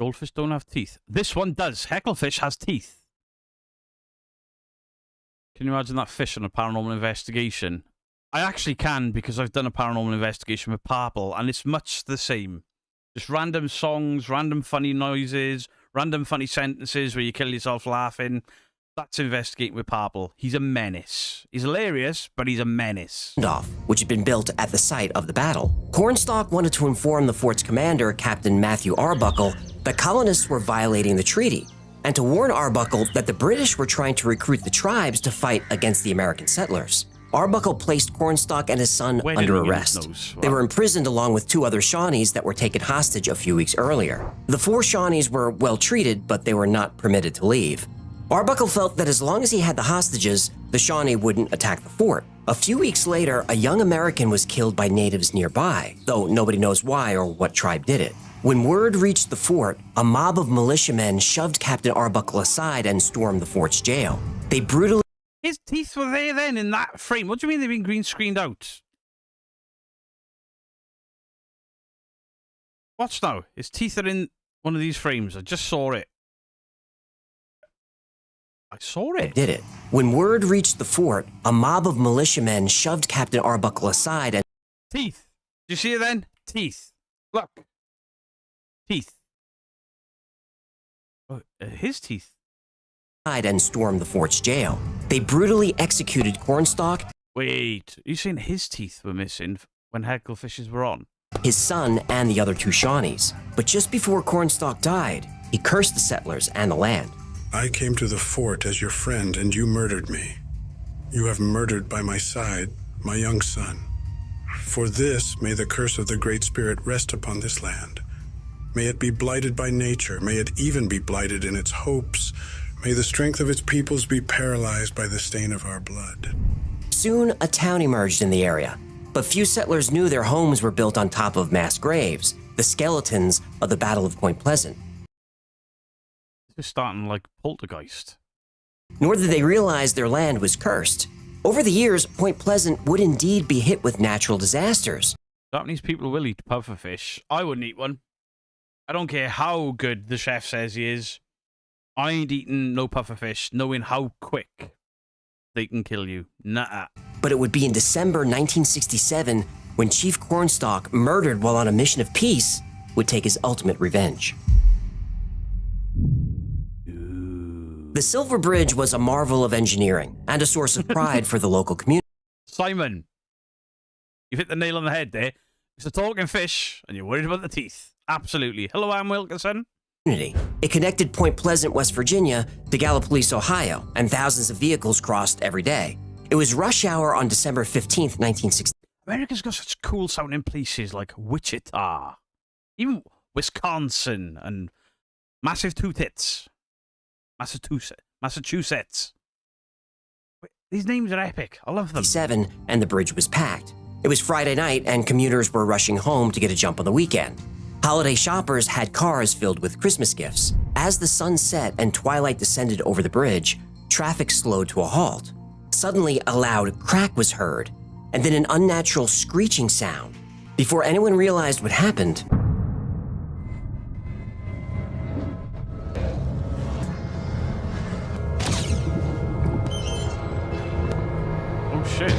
Goldfish don't have teeth. This one does. Hecklefish has teeth. Can you imagine that fish on a paranormal investigation? I actually can, because I've done a paranormal investigation with Purple, and it's much the same. Just random songs, random funny noises, random funny sentences where you kill yourself laughing. That's investigating with Purple. He's a menace. He's hilarious, but he's a menace. Which had been built at the site of the battle. Cornstalk wanted to inform the fort's commander, Captain Matthew Arbuckle, that colonists were violating the treaty, and to warn Arbuckle that the British were trying to recruit the tribes to fight against the American settlers. Arbuckle placed Cornstalk and his son under arrest. They were imprisoned along with 2 other Shawnees that were taken hostage a few weeks earlier. The 4 Shawnees were well treated, but they were not permitted to leave. Arbuckle felt that as long as he had the hostages, the Shawnee wouldn't attack the fort. A few weeks later, a young American was killed by natives nearby, though nobody knows why or what tribe did it. When word reached the fort, a mob of militiamen shoved Captain Arbuckle aside and stormed the fort's jail. They brutally... His teeth were there then in that frame. What do you mean they've been green screened out? Watch now. His teeth are in one of these frames. I just saw it. I saw it. Did it. When word reached the fort, a mob of militiamen shoved Captain Arbuckle aside and... Teeth. Do you see it then? Teeth. Look. Teeth. Oh, his teeth. And stormed the fort's jail. They brutally executed Cornstalk. Wait, are you saying his teeth were missing when Hecklefish were on? His son and the other 2 Shawnees. But just before Cornstalk died, he cursed the settlers and the land. I came to the fort as your friend, and you murdered me. You have murdered by my side my young son. For this, may the curse of the Great Spirit rest upon this land. May it be blighted by nature. May it even be blighted in its hopes. May the strength of its peoples be paralyzed by the stain of our blood. Soon, a town emerged in the area, but few settlers knew their homes were built on top of mass graves, the skeletons of the Battle of Point Pleasant. This is starting like Poltergeist. Nor did they realize their land was cursed. Over the years, Point Pleasant would indeed be hit with natural disasters. Japanese people will eat pufferfish. I wouldn't eat one. I don't care how good the chef says he is. I ain't eating no pufferfish, knowing how quick they can kill you. Nah. But it would be in December 1967 when Chief Cornstalk, murdered while on a mission of peace, would take his ultimate revenge. The The Silver Bridge was a marvel of engineering and a source of pride for the local community. Simon, you've hit the nail on the head there. It's a talking fish, and you're worried about the teeth. Absolutely. Hello, Ann Wilkinson. It connected Point Pleasant, West Virginia to Gallipolis, Ohio, and thousands of vehicles crossed every day. It was rush hour on December 15th, 1960. America's got such cool sounding places like Wichita, even Wisconsin, and Massive Two Tits. Massachusetts. These names are epic. I love them. And the bridge was packed. It was Friday night, and commuters were rushing home to get a jump on the weekend. Holiday shoppers had cars filled with Christmas gifts. As the sun set and twilight descended over the bridge, traffic slowed to a halt. Suddenly, a loud crack was heard, and then an unnatural screeching sound. Before anyone realized what happened, oh shit.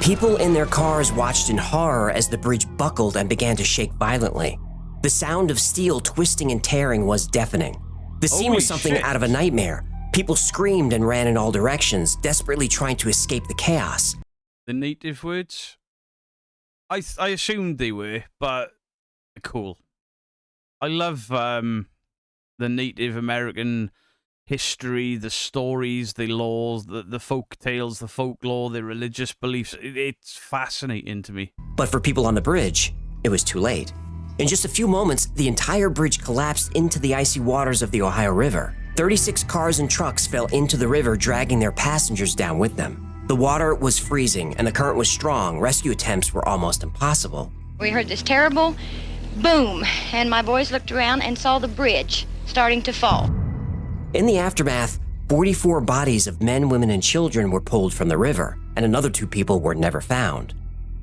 People in their cars watched in horror as the bridge buckled and began to shake violently. The sound of steel twisting and tearing was deafening. The scene was something out of a nightmare. People screamed and ran in all directions, desperately trying to escape the chaos. The native words? I assumed they were, but cool. I love the Native American history, the stories, the laws, the folk tales, the folklore, the religious beliefs. It's fascinating to me. But for people on the bridge, it was too late. In just a few moments, the entire bridge collapsed into the icy waters of the Ohio River. 36 cars and trucks fell into the river, dragging their passengers down with them. The water was freezing and the current was strong. Rescue attempts were almost impossible. We heard this terrible boom, and my boys looked around and saw the bridge starting to fall. In the aftermath, 44 bodies of men, women, and children were pulled from the river, and another 2 people were never found.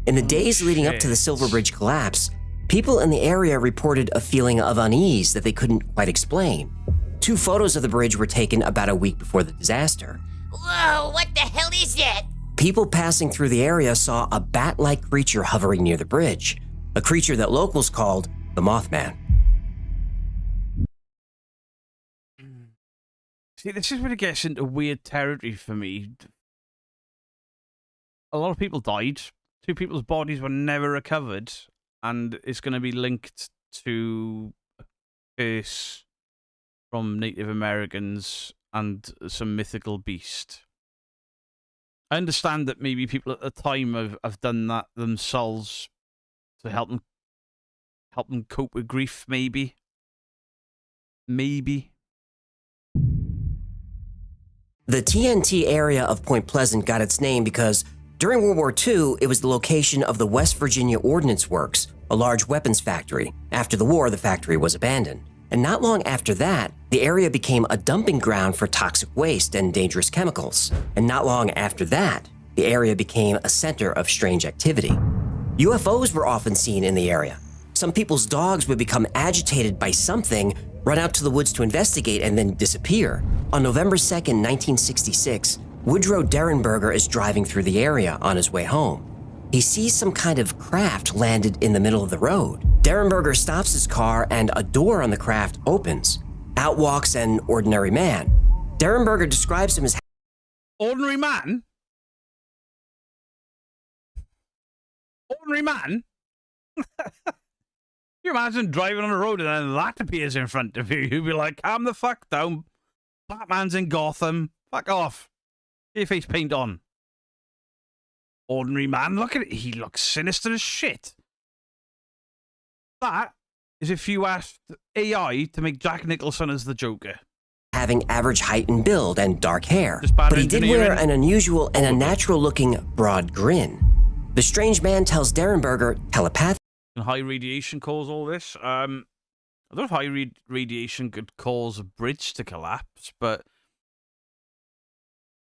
In the days leading up to the Silver Bridge collapse, people in the area reported a feeling of unease that they couldn't quite explain. 2 photos of the bridge were taken about a week before the disaster. Whoa, what the hell is that? People passing through the area saw a bat-like creature hovering near the bridge, a creature that locals called the Mothman. See, this is where it gets into weird territory for me. A lot of people died. 2 people's bodies were never recovered, and it's going to be linked to a curse from Native Americans and some mythical beast. I understand that maybe people at the time have done that themselves to help them cope with grief, maybe. The TNT area of Point Pleasant got its name because during World War II, it was the location of the West Virginia Ordnance Works, a large weapons factory. After the war, the factory was abandoned. And not long after that, the area became a dumping ground for toxic waste and dangerous chemicals. And not long after that, the area became a center of strange activity. UFOs were often seen in the area. Some people's dogs would become agitated by something, run out to the woods to investigate, and then disappear. On November 2nd, 1966, Woodrow Derenberger is driving through the area on his way home. He sees some kind of craft landed in the middle of the road. Derenberger stops his car and a door on the craft opens. Out walks an ordinary man. Derenberger describes him as... Ordinary man? Ordinary man? Can you imagine driving on the road and then that appears in front of you? You'd be like, calm the fuck down. Batman's in Gotham. Fuck off. Get your face paint on. Ordinary man. Look at it. He looks sinister as shit. That is if you asked AI to make Jack Nicholson as the Joker. Having average height and build and dark hair. But he did wear an unusual and unnatural-looking broad grin. The strange man tells Derenberger telepathy. And high radiation cause all this. I don't know if high radiation could cause a bridge to collapse, but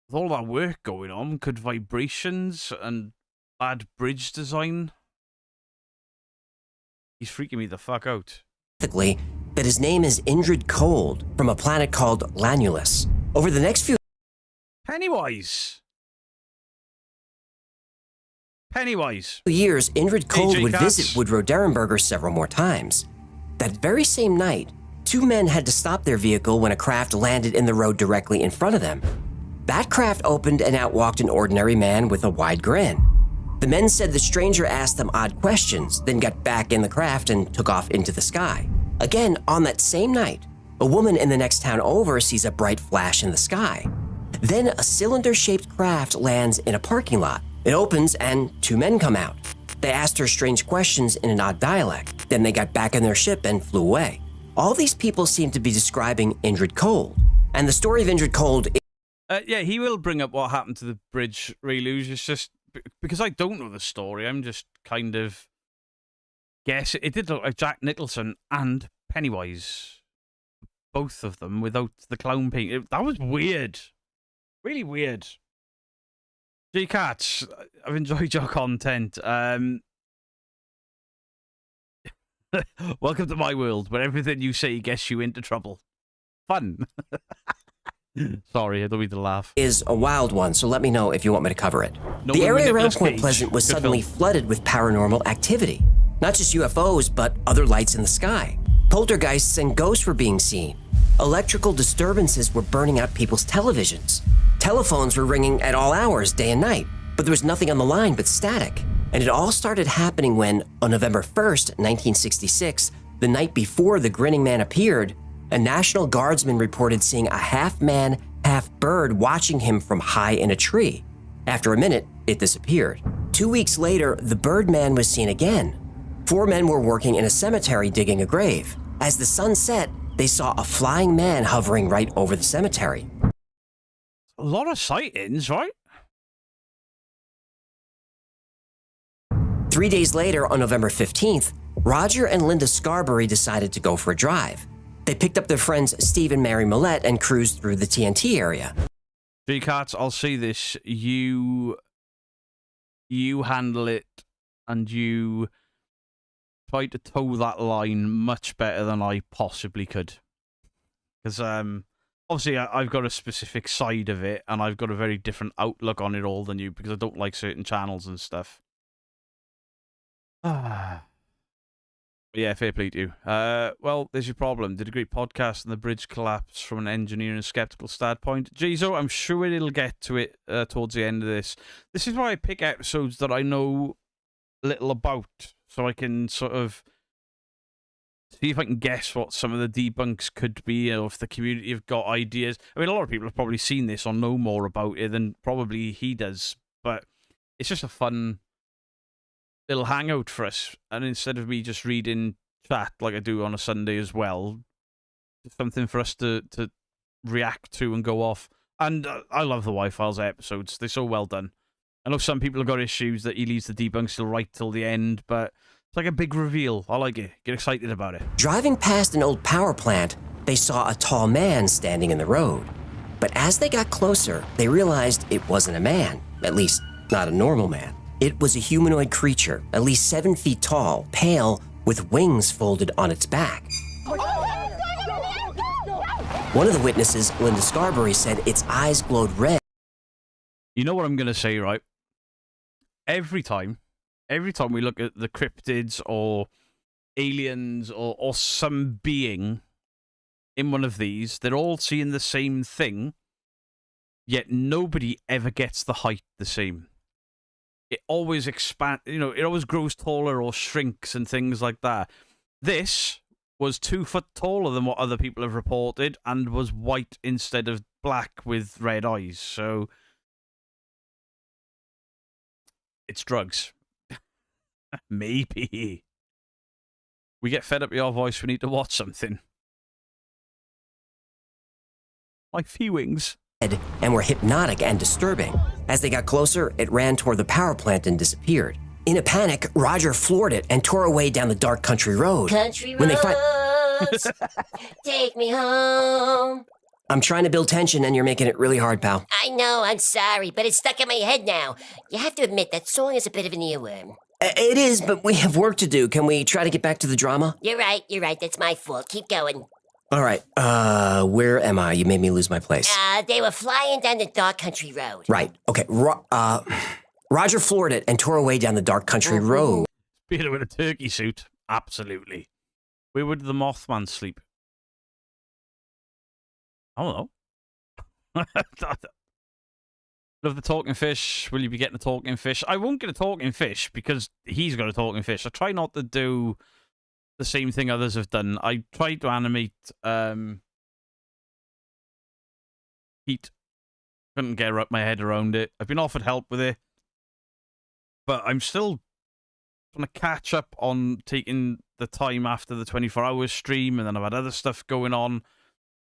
with all that work going on, could vibrations and bad bridge design? He's freaking me the fuck out. That his name is Indrid Cold from a planet called Lanulus. Over the next few Pennywise years, Indrid Cold would visit Woodrow Derenberger several more times. That very same night, 2 men had to stop their vehicle when a craft landed in the road directly in front of them. That craft opened and out walked an ordinary man with a wide grin. The men said the stranger asked them odd questions, then got back in the craft and took off into the sky. Again, on that same night, a woman in the next town over sees a bright flash in the sky. Then a cylinder-shaped craft lands in a parking lot. It opens and 2 men come out. They asked her strange questions in an odd dialect. Then they got back in their ship and flew away. All these people seem to be describing Indrid Cold. And the story of Indrid Cold... Yeah, he will bring up what happened to the bridge reluge. It's just... Because I don't know the story, I'm just kind of... guess it did look like Jack Nicholson and Pennywise. Both of them without the clown paint. That was weird. Really weird. G-Cats, I've enjoyed your content. Welcome to my world, where everything you say gets you into trouble. Fun. Sorry, I don't mean to laugh. Is a wild one, so let me know if you want me to cover it. No, the area around Nicolas Point Cage. Pleasant was Good suddenly film. flooded with paranormal activity. Not just UFOs, but other lights in the sky. Poltergeists and ghosts were being seen. Electrical disturbances were burning out people's televisions. Telephones were ringing at all hours, day and night, but there was nothing on the line but static. And it all started happening when, on November 1st, 1966, the night before the grinning man appeared, a National Guardsman reported seeing a half-man, half-bird watching him from high in a tree. After a minute, it disappeared. 2 weeks later, the Birdman was seen again. 4 men were working in a cemetery digging a grave. As the sun set, they saw a flying man hovering right over the cemetery. A lot of sightings, right? 3 days later, on November 15th, Roger and Linda Scarberry decided to go for a drive. They picked up their friends Steve and Mary Millette and cruised through the TNT area. G-Cats, I'll say this. You handle it, and you try to toe that line much better than I possibly could. Because, obviously, I've got a specific side of it, and I've got a very different outlook on it all than you, because I don't like certain channels and stuff. Yeah, fair play to you. Well, there's your problem. Did a great podcast and the bridge collapse from an engineer and skeptical standpoint. Jizo, I'm sure it'll get to it towards the end of this. This is why I pick episodes that I know little about, so I can sort of see if I can guess what some of the debunks could be, or if the community have got ideas. I mean, a lot of people have probably seen this or know more about it than probably he does, but it's just a fun little hangout for us. And instead of me just reading chat like I do on a Sunday as well, it's something for us to react to and go off. And I love the Y-Files episodes. They're so well done. I know some people have got issues that he leaves the debunks till right till the end, but it's like a big reveal. I like it. Get excited about it. Driving past an old power plant, they saw a tall man standing in the road. But as they got closer, they realized it wasn't a man, at least not a normal man. It was a humanoid creature, at least 7 feet tall, pale, with wings folded on its back. One of the witnesses, Linda Scarberry, said its eyes glowed red. You know what I'm going to say, right? Every time we look at the cryptids or aliens or some being in one of these, they're all seeing the same thing, yet nobody ever gets the height the same. It always expands, it always grows taller or shrinks and things like that. This was 2 foot taller than what other people have reported and was white instead of black with red eyes. So it's drugs. Maybe. We get fed up with your voice, we need to watch something. My feelings. And were hypnotic and disturbing. As they got closer, it ran toward the power plant and disappeared. In a panic, Roger floored it and tore away down the dark country road. Country When they roads, take me home. I'm trying to build tension and you're making it really hard, pal. I know, I'm sorry, but it's stuck in my head now. You have to admit, that song is a bit of an earworm. It is, but we have work to do. Can we try to get back to the drama? You're right, that's my fault. Keep going. All right, where am I? You made me lose my place. They were flying down the dark country road. Right, okay, Roger floored it and tore away down the dark country road. Peter with a turkey suit, absolutely. Where would the Mothman sleep? I don't know. Love the talking fish. Will you be getting a talking fish? I won't get a talking fish because he's got a talking fish. I try not to do the same thing others have done. I tried to animate Heat. Couldn't get my head around it. I've been offered help with it, but I'm still trying to catch up on taking the time after the 24-hour stream, and then I've had other stuff going on.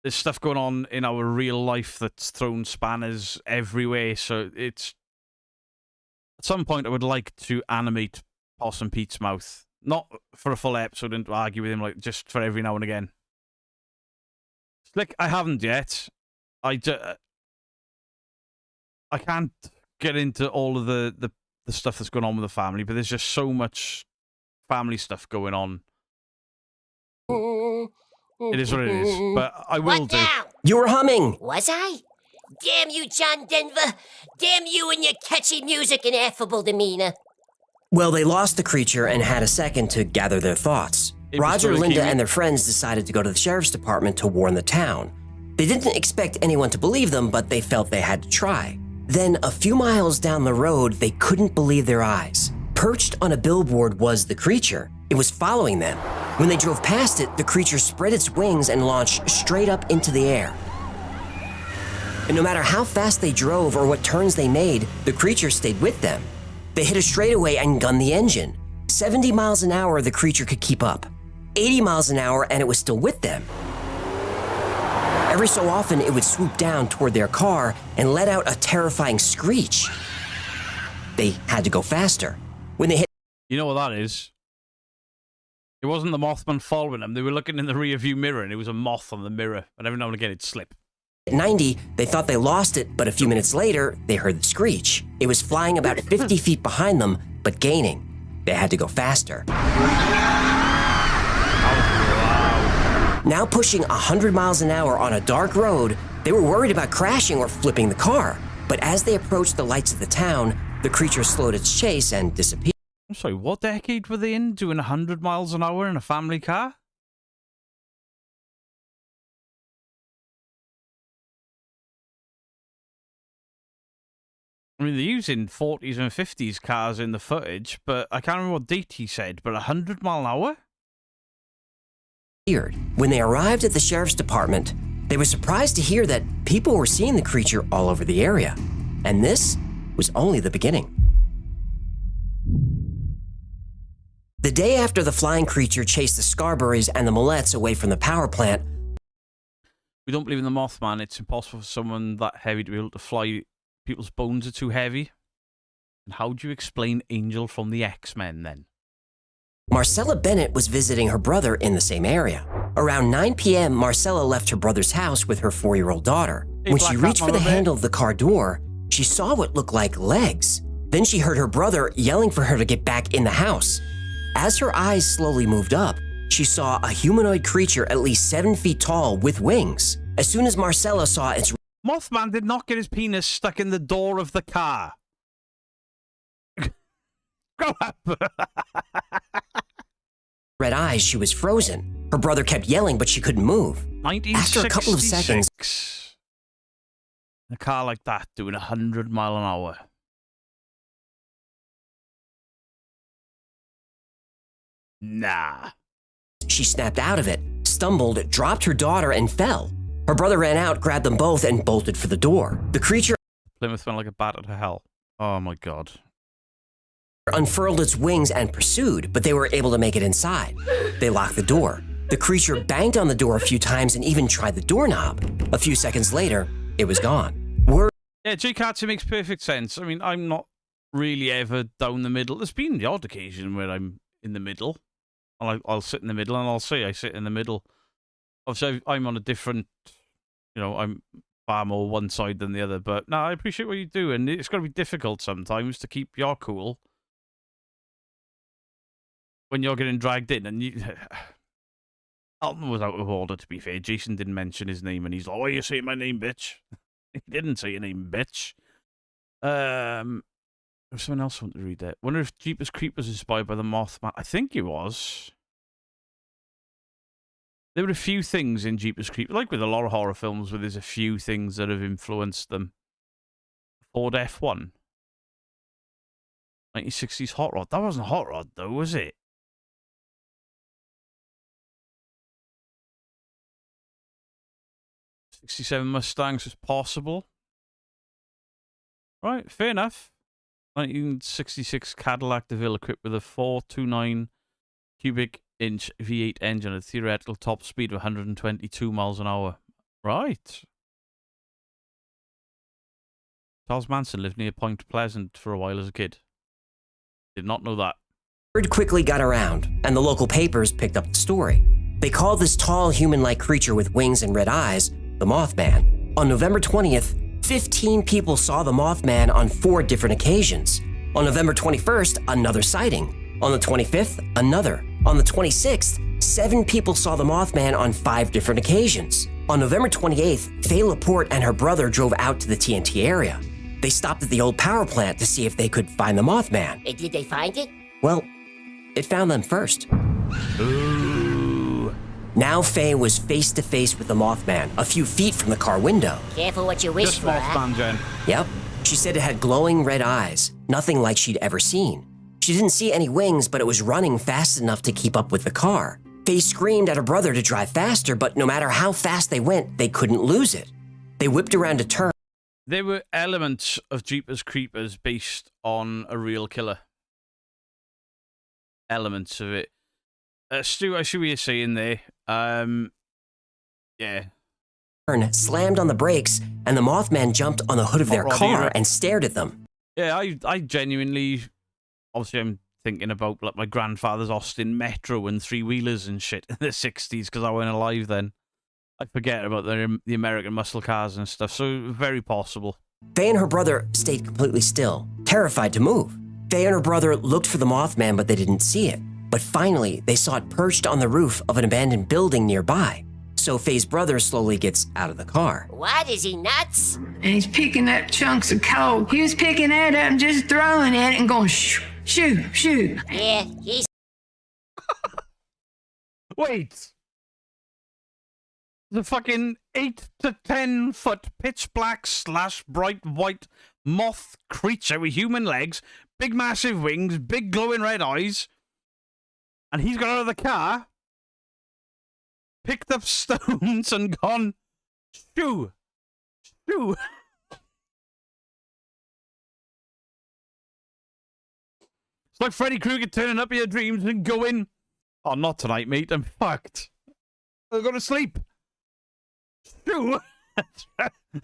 There's stuff going on in our real life that's thrown spanners everywhere, so it's... At some point, I would like to animate Possum Pete's mouth. Not for a full episode and to argue with him, like, just for every now and again. Like, I haven't yet. I can't get into all of the stuff that's going on with the family, but there's just so much family stuff going on. It is what it is, but I will What do. now? You were humming. Was I? Damn you, John Denver. Damn you and your catchy music and affable demeanor. Well, they lost the creature and had a second to gather their thoughts. It was Roger, really Linda, cute. and their friends decided to go to the sheriff's department to warn the town. They didn't expect anyone to believe them, but they felt they had to try. Then, a few miles down the road, they couldn't believe their eyes. Perched on a billboard was the creature. It was following them. When they drove past it, the creature spread its wings and launched straight up into the air. And no matter how fast they drove or what turns they made, the creature stayed with them. They hit a straightaway and gunned the engine. 70 miles an hour, the creature could keep up. 80 miles an hour, and it was still with them. Every so often, it would swoop down toward their car and let out a terrifying screech. They had to go faster. When they hit... You know what that is? It wasn't the Mothman following them. They were looking in the rearview mirror, and it was a moth on the mirror. And every now and again, it'd slip. At 90, they thought they lost it, but a few minutes later, they heard the screech. It was flying about 50 feet behind them, but gaining. They had to go faster. Now pushing 100 miles an hour on a dark road, they were worried about crashing or flipping the car. But as they approached the lights of the town, the creature slowed its chase and disappeared. I'm sorry, what decade were they in, doing 100 miles an hour in a family car? I mean, they're using 40s and 50s cars in the footage, but I can't remember what date he said, but 100 mile an hour? When they arrived at the sheriff's department, they were surprised to hear that people were seeing the creature all over the area. And this was only the beginning. The day after the flying creature chased the Scarberries and the Millettes away from the power plant, We don't believe in the Mothman. It's impossible for someone that heavy to be able to fly. People's bones are too heavy. And how do you explain Angel from the X-Men, then? Marcella Bennett was visiting her brother in the same area. Around 9 p.m., Marcella left her brother's house with her 4-year-old daughter. Hey, When Black she Cat, reached for the Mama Bear. handle of the car door, she saw what looked like legs. Then she heard her brother yelling for her to get back in the house. As her eyes slowly moved up, she saw a humanoid creature at least 7 feet tall with wings. As soon as Marcella saw its Mothman did not get his penis stuck in the door of the car. Grow up. red eyes, she was frozen. Her brother kept yelling, but she couldn't move. 1966. After a couple of seconds, a car like that doing 100 mile an hour. Nah. she snapped out of it, stumbled, dropped her daughter, and fell. Her brother ran out, grabbed them both, and bolted for the door. The creature Plymouth went like a bat out of hell. Oh my god. unfurled its wings and pursued, but they were able to make it inside. They locked the door. The creature banged on the door a few times and even tried the doorknob. A few seconds later, it was gone. Yeah, J. Katsu makes perfect sense. I mean, I'm not really ever down the middle. There's been the odd occasion where I'm in the middle. I'll sit in the middle and I'll say I sit in the middle. Obviously, I'm on a different, I'm far more one side than the other. But no, I appreciate what you do. And it's got to be difficult sometimes to keep your cool when you're getting dragged in. And you... Alton was out of order, to be fair. Jason didn't mention his name, and he's like, "Why are you saying my name, bitch?" He didn't say your name, bitch. There's someone else wanted to read that. Wonder if Jeepers Creepers is inspired by the Mothman. I think he was. There were a few things in Jeepers Creepers, like with a lot of horror films, where there's a few things that have influenced them. Ford F1. 1960s Hot Rod. That wasn't Hot Rod, though, was it? '67 Mustangs was possible. Right, fair enough. 1966 Cadillac DeVille equipped with a 429 cubic inch V8 engine at a theoretical top speed of 122 miles an hour. Right. Charles Manson lived near Point Pleasant for a while as a kid. Did not know that. Word quickly got around, and the local papers picked up the story. They called this tall human-like creature with wings and red eyes the Mothman. On November 20th, 15 people saw the Mothman on 4 different occasions. On November 21st, another sighting. On the 25th, another. On the 26th, 7 people saw the Mothman on 5 different occasions. On November 28th, Faye Laporte and her brother drove out to the TNT area. They stopped at the old power plant to see if they could find the Mothman. Did they find it? Well, it found them first. Ooh. Now Faye was face to face with the Mothman, a few feet from the car window. Careful what you wish Just for, Mothman, Jen. Yep. She said it had glowing red eyes, nothing like she'd ever seen. She didn't see any wings, but it was running fast enough to keep up with the car. Faye screamed at her brother to drive faster, but no matter how fast they went, they couldn't lose it. They whipped around a turn. There were elements of Jeepers Creepers based on a real killer. Elements of it. Stu, I see what you're saying there. Yeah. Slammed on the brakes, and the Mothman jumped on the hood of their car and stared at them. Yeah, I genuinely... Obviously, I'm thinking about like my grandfather's Austin Metro and three-wheelers and shit in the 60s, because I wasn't alive then. I forget about the American muscle cars and stuff, so very possible. Faye and her brother stayed completely still, terrified to move. Faye and her brother looked for the Mothman, but they didn't see it. But finally, they saw it perched on the roof of an abandoned building nearby. So Faye's brother slowly gets out of the car. What, is he nuts? And he's picking up chunks of coal. He was picking that up and just throwing it and going shoo, shoo, shoo. Yeah, he's... Wait! The fucking 8 to 10 foot pitch black / bright white moth creature with human legs, big massive wings, big glowing red eyes, and he's got out of the car, picked up stones and gone, shoo, shoo. It's like Freddy Krueger turning up in your dreams and going, oh, not tonight, mate, I'm fucked. I've got to sleep. Shoo.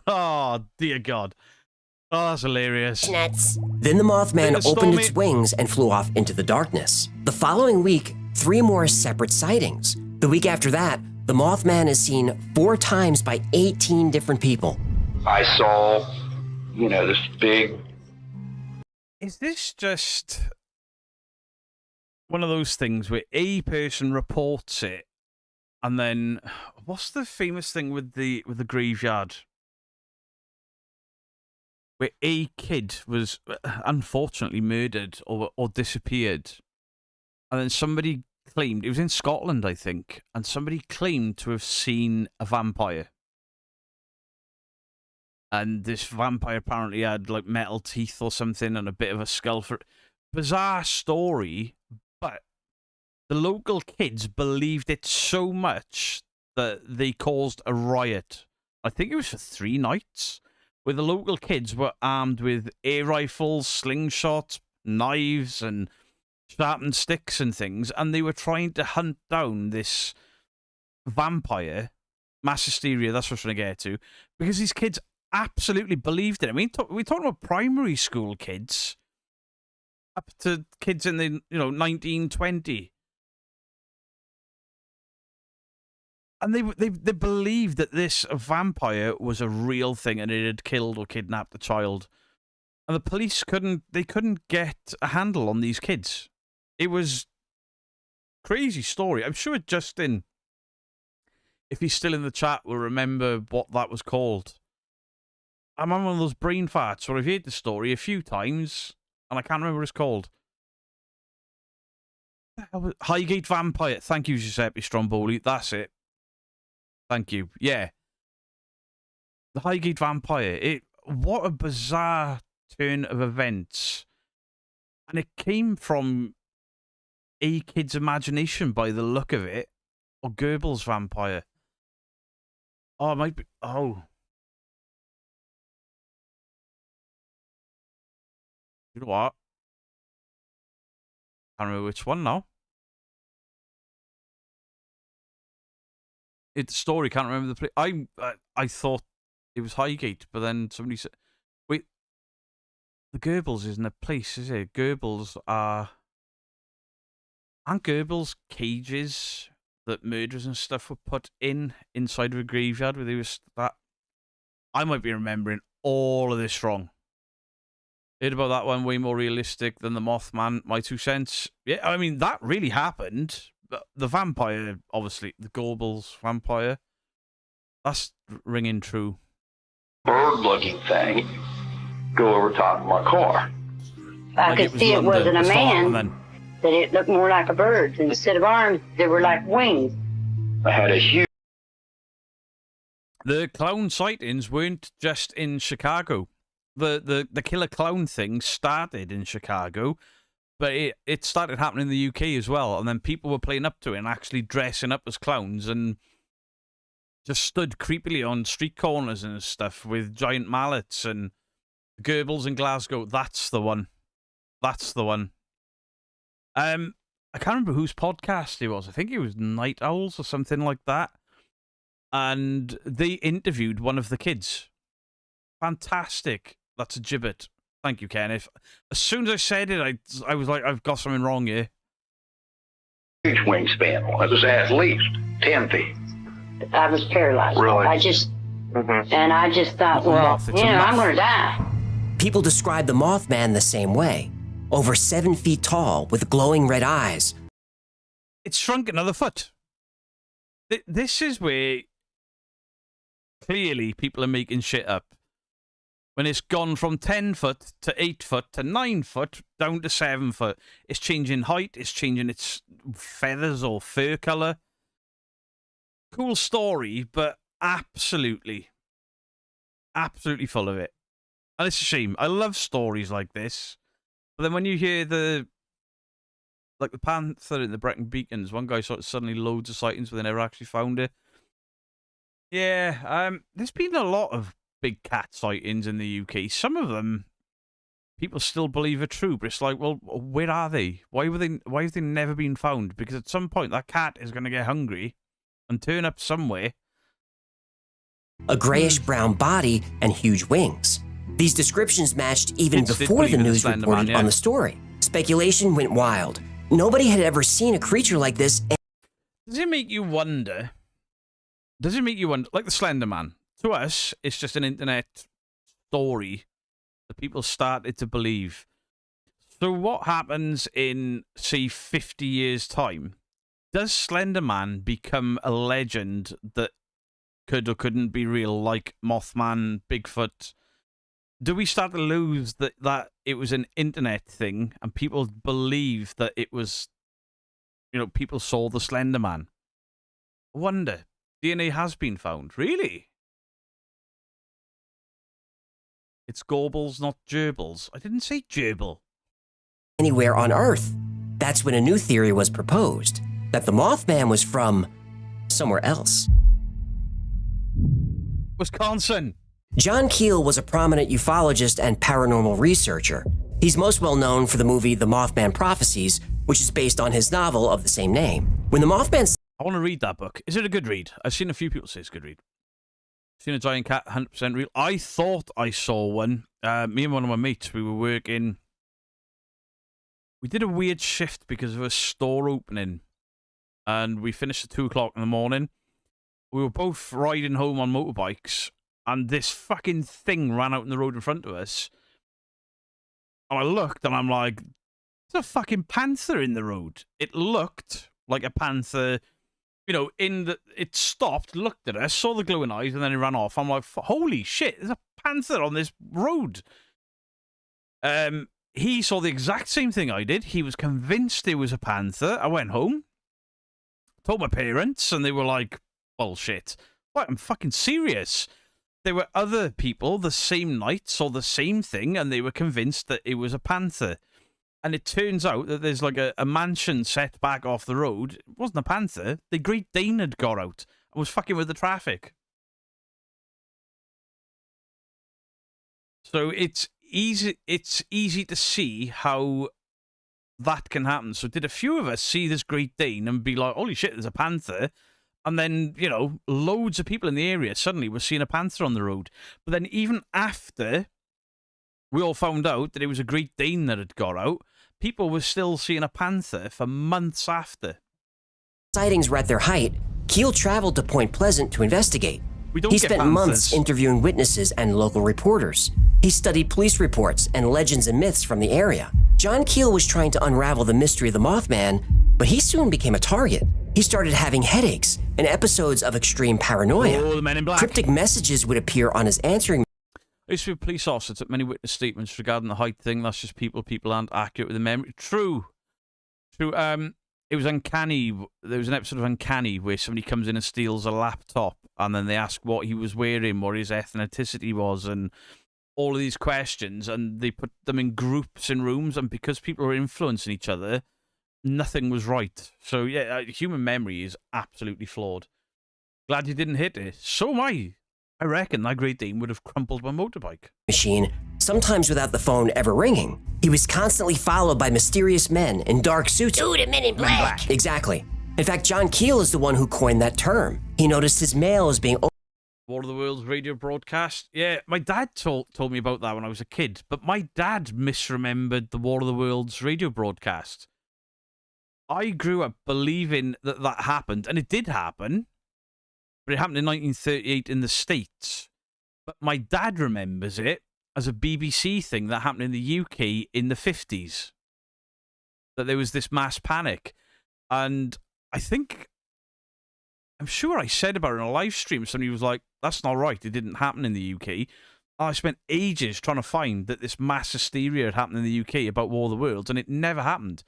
Oh, dear God. Oh, that's hilarious. Nuts. Then the Mothman opened its wings and flew off into the darkness. The following week, 3 more separate sightings. The week after that, the Mothman is seen 4 times by 18 different people. I saw, this big... Is this just one of those things where a person reports it, and then what's the famous thing with the graveyard? Where a kid was unfortunately murdered or disappeared, and then somebody claimed, it was in Scotland, I think, and somebody claimed to have seen a vampire. And this vampire apparently had like metal teeth or something and a bit of a skull for it. Bizarre story, but the local kids believed it so much that they caused a riot. I think it was for 3 nights, where the local kids were armed with air rifles, slingshots, knives, and sharpened sticks and things, and they were trying to hunt down this vampire, mass hysteria, that's what I'm trying to get to, because these kids absolutely believed it. I mean, we're talking about primary school kids, up to kids in the, 1920. And they believed that this vampire was a real thing and it had killed or kidnapped a child. And the police couldn't get a handle on these kids. It was a crazy story. I'm sure Justin, if he's still in the chat, will remember what that was called. I'm on one of those brain farts where I've heard the story a few times and I can't remember what it's called. Highgate Vampire. Thank you, Giuseppe Stromboli. That's it. Thank you. Yeah. The Highgate Vampire. What a bizarre turn of events. And it came from a kid's imagination by the look of it. Or Goebbels' vampire. Oh, it might be... Oh. You know what? I can't remember which one now. It's the story, can't remember the place. I thought it was Highgate, but then somebody said... Wait. The Goebbels isn't a place, is it? Goebbels are... Aren't Goebbels cages that murderers and stuff were put inside of a graveyard where they was that? I might be remembering all of this wrong. Heard about that one, way more realistic than the Mothman, my 2 cents. Yeah, I mean, that really happened. The vampire, obviously, the Goebbels vampire, that's ringing true. Bird-looking thing go over top of my car. I could see it wasn't a man. That it looked more like a bird. Instead of arms, they were like wings. I had a huge... The clown sightings weren't just in Chicago. The killer clown thing started in Chicago, but it started happening in the UK as well. And then people were playing up to it and actually dressing up as clowns and just stood creepily on street corners and stuff with giant mallets. And Goebbels in Glasgow, that's the one. That's the one. I can't remember whose podcast it was. I think it was Night Owls or something like that. And they interviewed one of the kids. Fantastic. That's a gibbet. Thank you, Kenneth. As soon as I said it, I was like, I've got something wrong here. Huge wingspan. It was at least 10 feet. I was paralyzed. Really? I just thought, well, I'm going to die. People describe the Mothman the same way. Over 7 feet tall, with glowing red eyes. It's shrunk another foot. This is where clearly people are making shit up. When it's gone from 10 foot to 8 foot to 9 foot down to 7 foot. It's changing height. It's changing its feathers or fur color. Cool story, but absolutely full of it. And it's a shame. I love stories like this. But then when you hear the Panther in the Brecon Beacons, one guy sort of suddenly loads of sightings but they never actually found it. Yeah, there's been a lot of big cat sightings in the UK. Some of them people still believe are true, but it's like, well, where are they? Why have they never been found? Because at some point that cat is going to get hungry and turn up somewhere. A grayish-brown body and huge wings. These descriptions matched even before the news reported on the story. Speculation went wild. Nobody had ever seen a creature like this. Does it make you wonder? Like the Slender Man. To us, it's just an internet story that people started to believe. So what happens in, say, 50 years' time? Does Slender Man become a legend that could or couldn't be real, like Mothman, Bigfoot? Do we start to lose that it was an internet thing and people believe that it was, people saw the Slender Man? I wonder. DNA has been found. Really? It's Goebbels, not Gerbils. I didn't say gerbil. Anywhere on Earth. That's when a new theory was proposed, that the Mothman was from somewhere else. Wisconsin. John Keel was a prominent ufologist and paranormal researcher. He's most well known for the movie The Mothman Prophecies, which is based on his novel of the same name. When the Mothman... I want to read that book. Is it a good read? I've seen a few people say it's a good read. I've seen a giant cat, 100% real. I thought I saw one. Me and one of my mates, we were working... We did a weird shift because of a store opening. And we finished at 2 o'clock in the morning. We were both riding home on motorbikes. And this fucking thing ran out in the road in front of us. And I looked and I'm like, there's a fucking panther in the road. It looked like a panther, it stopped, looked at us, saw the glowing eyes, and then it ran off. I'm like, holy shit, there's a panther on this road. He saw the exact same thing I did. He was convinced it was a panther. I went home, told my parents, and they were like, bullshit. What? I'm fucking serious. There were other people the same night saw the same thing, and they were convinced that it was a panther. And it turns out that there's like a mansion set back off the road. It wasn't a panther. The Great Dane had got out and was fucking with the traffic. So it's easy to see how that can happen. So did a few of us see this Great Dane and be like, holy shit, there's a panther? And then, you know, loads of people in the area suddenly were seeing a panther on the road. But then even after we all found out that it was a Great Dane that had got out, people were still seeing a panther for months after. Sightings were at their height. Keel traveled to Point Pleasant to investigate. He spent panthers. months interviewing witnesses and local reporters. He studied police reports and legends and myths from the area. John Keel was trying to unravel the mystery of the Mothman, but he soon became a target. He started having headaches and episodes of extreme paranoia. Oh, the Men in Black. Cryptic messages would appear on his answering. I used to be a police officer, took many witness statements regarding the height thing. That's just people aren't accurate with the memory. True. It was Uncanny. There was an episode of Uncanny where somebody comes in and steals a laptop, and then they ask what he was wearing, what his ethnicity was, and all of these questions, and they put them in groups in rooms, and because people were influencing each other, nothing was right. So, yeah, human memory is absolutely flawed. Glad you didn't hit it. So am I. I reckon that Great Dane would have crumpled my motorbike. Machine, sometimes without the phone ever ringing. He was constantly followed by mysterious men in dark suits. Ooh, the Men in Black. Exactly. In fact, John Keel is the one who coined that term. He noticed his mail as being... War of the Worlds radio broadcast. Yeah, my dad told me about that when I was a kid, but my dad misremembered the War of the Worlds radio broadcast. I grew up believing that happened, and it did happen, but it happened in 1938 in the States. But my dad remembers it as a BBC thing that happened in the UK in the 50s. That there was this mass panic. And I'm sure I said about it in a live stream. Somebody was like, that's not right. It didn't happen in the UK. And I spent ages trying to find that this mass hysteria had happened in the UK about War of the Worlds, and it never happened.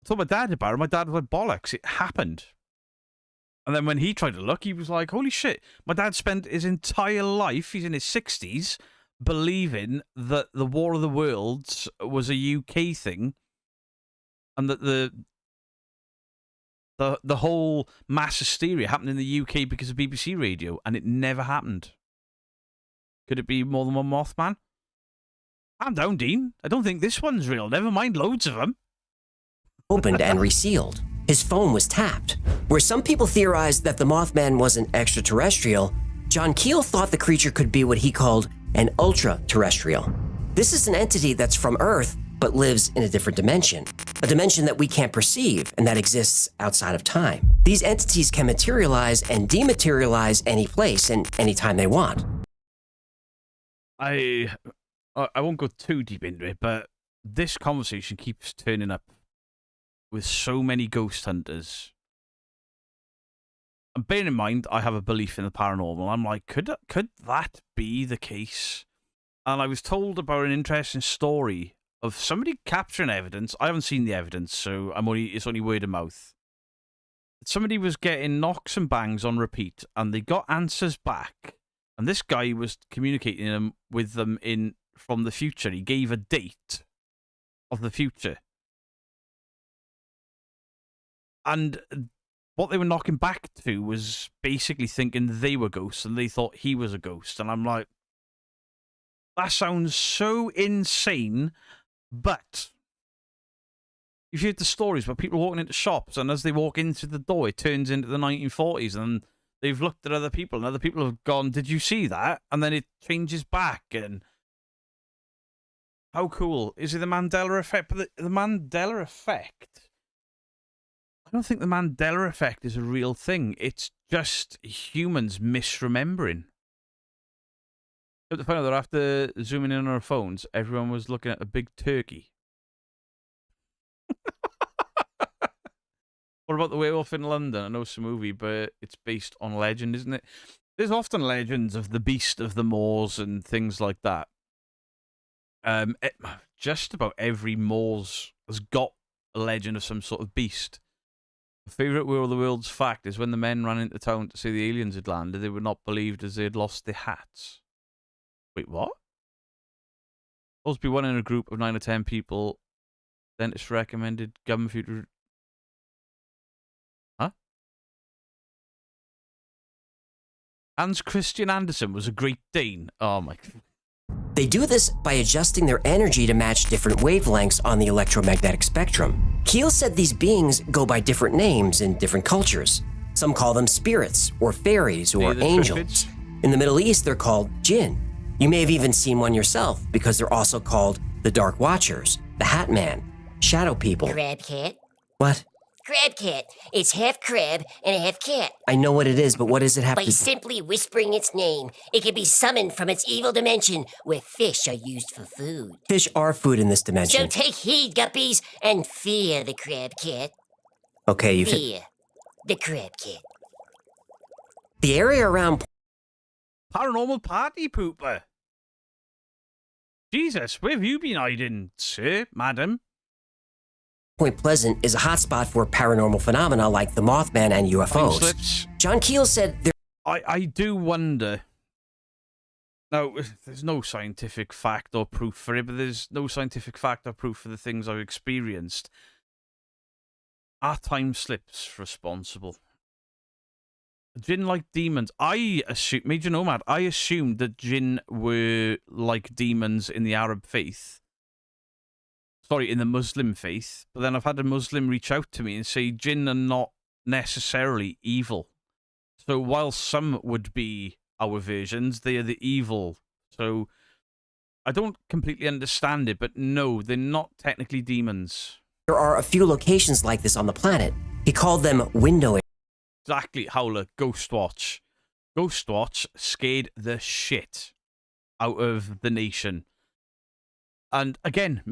I told my dad about it. My dad was like, bollocks, it happened. And then when he tried to look, he was like, holy shit. My dad spent his entire life, he's in his 60s, believing that the War of the Worlds was a UK thing, and that the whole mass hysteria happened in the UK because of BBC radio, and it never happened. Could it be more than one Mothman? Calm down, Dean. I don't think this one's real. Never mind loads of them. Opened and resealed. His phone was tapped. Where some people theorized that the Mothman wasn't extraterrestrial, John Keel thought the creature could be what he called an ultra-terrestrial. This is an entity that's from Earth, but lives in a different dimension. A dimension that we can't perceive and that exists outside of time. These entities can materialize and dematerialize any place and anytime they want. I won't go too deep into it, but this conversation keeps turning up with so many ghost hunters. And bearing in mind, I have a belief in the paranormal. I'm like, could that be the case? And I was told about an interesting story of somebody capturing evidence. I haven't seen the evidence, so it's only word of mouth. Somebody was getting knocks and bangs on repeat, and they got answers back. And this guy was communicating with them from the future. He gave a date of the future. And what they were knocking back to was basically thinking they were ghosts, and they thought he was a ghost. And I'm like, that sounds so insane, but you've heard the stories about people walking into shops, and as they walk into the door, it turns into the 1940s, and they've looked at other people, and other people have gone, did you see that? And then it changes back, and how cool. Is it the Mandela effect? But the Mandela effect, I don't think the Mandela effect is a real thing. It's just humans misremembering. To find out that after zooming in on our phones, everyone was looking at a big turkey. What about the werewolf in London? I know it's a movie, but it's based on legend, isn't it? There's often legends of the beast of the moors and things like that. Just about every moors has got a legend of some sort of beast. Favourite War of the World's fact is when the men ran into town to say the aliens had landed, they were not believed as they had lost their hats. Wait, what? Supposed to be one in a group of 9 or 10 people. Dentist recommended gum for you to... Huh? Hans Christian Andersen was a Great Dane. Oh my... They do this by adjusting their energy to match different wavelengths on the electromagnetic spectrum. Keel said these beings go by different names in different cultures. Some call them spirits, or fairies, or angels. In the Middle East, they're called jinn. You may have even seen one yourself, because they're also called the Dark Watchers, the Hat Man, Shadow People. Crab cat? What? Crab cat. It's half crab and half cat. I know what it is, but what does it have By to do? simply whispering its name, it can be summoned from its evil dimension where fish are used for food. Fish are food in this dimension. So take heed, guppies, and fear the crab cat. Okay, you fear the crab cat. The area around Paranormal Party Pooper. Jesus, where have you been hiding, sir, madam? Point Pleasant is a hotspot for paranormal phenomena like the Mothman and UFOs. John Keel said there... I do wonder... Now, there's no scientific fact or proof for it, but there's no scientific fact or proof for the things I've experienced. Are time slips responsible? Jinn like demons. I assume, made you know, Matt, I assumed that jinn were like demons in the Arab faith. Sorry, in the Muslim faith. But then I've had a Muslim reach out to me and say jinn are not necessarily evil. So while some would be our versions, they are the evil. So I don't completely understand it, but no, they're not technically demons. There are a few locations like this on the planet. He called them window areas. Exactly, Howler, Ghostwatch. Ghostwatch scared the shit out of the nation. And again,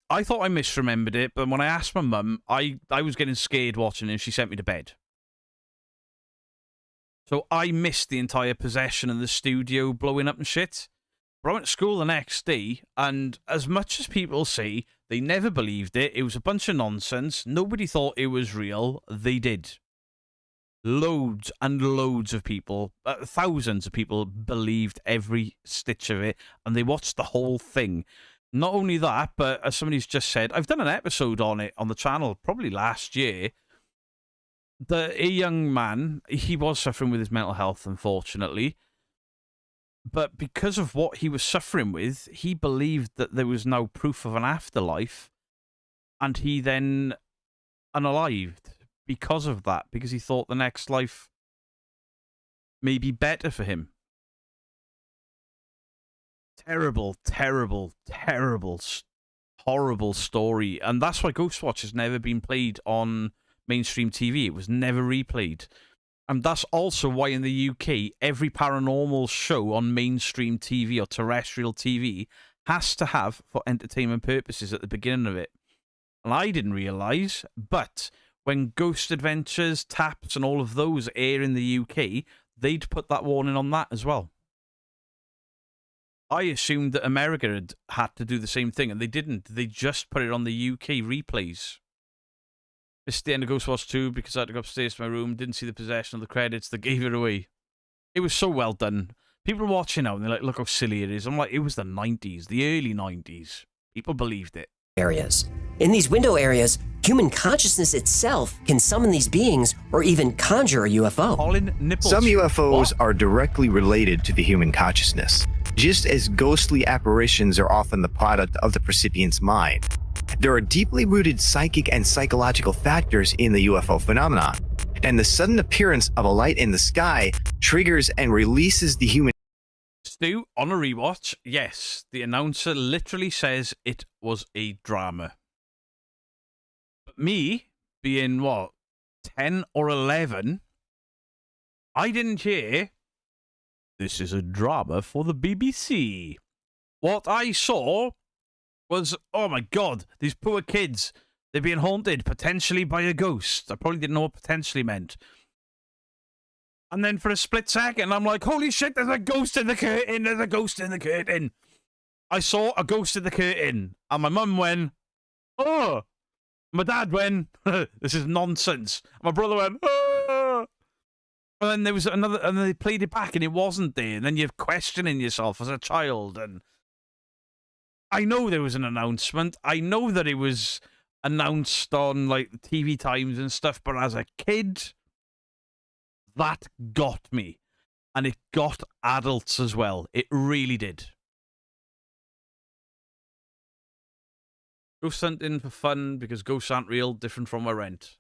I thought I misremembered it, but when I asked my mum, I was getting scared watching it and she sent me to bed. So I missed the entire possession of the studio blowing up and shit. But I went to school the next day, and as much as people say they never believed it, it was a bunch of nonsense, nobody thought it was real, they did. Loads and loads of people, thousands of people believed every stitch of it, and they watched the whole thing. Not only that, but as somebody's just said, I've done an episode on it on the channel, probably last year. A young man, he was suffering with his mental health, unfortunately. But because of what he was suffering with, he believed that there was no proof of an afterlife. And he then unalived because of that, because he thought the next life may be better for him. Terrible, terrible, terrible, horrible story. And that's why Ghostwatch has never been played on mainstream TV. It was never replayed. And that's also why in the UK, every paranormal show on mainstream TV or terrestrial TV has to have, for entertainment purposes, at the beginning of it. And I didn't realise, but when Ghost Adventures, Taps, and all of those air in the UK, they'd put that warning on that as well. I assumed that America had to do the same thing, and they didn't. They just put it on the UK replays. Missed the end of Ghostwatch 2 because I had to go upstairs to my room, didn't see the possession of the credits that gave it away. It was so well done. People are watching now and they're like, look how silly it is. I'm like, it was the 90s, the early 90s. People believed it. Areas. In these window areas, human consciousness itself can summon these beings or even conjure a UFO. Some UFOs are directly related to the human consciousness, just as ghostly apparitions are often the product of the recipient's mind. There are deeply rooted psychic and psychological factors in the UFO phenomenon, and the sudden appearance of a light in the sky triggers and releases the human... Stu, on a rewatch, yes, the announcer literally says it was a drama. But me, being, 10 or 11, I didn't hear, this is a drama for the BBC. What I saw was, oh my God, these poor kids, they're being haunted, potentially by a ghost. I probably didn't know what potentially meant. And then for a split second, I'm like, holy shit, there's a ghost in the curtain, there's a ghost in the curtain. I saw a ghost in the curtain, and my mum went, oh. My dad went, this is nonsense. My brother went, ah! And then there was another, and they played it back and it wasn't there. And then you're questioning yourself as a child. And I know there was an announcement. I know that it was announced on like TV times and stuff. But as a kid, that got me. And it got adults as well. It really did. Ghost hunting for fun because ghosts aren't real, different from a rent.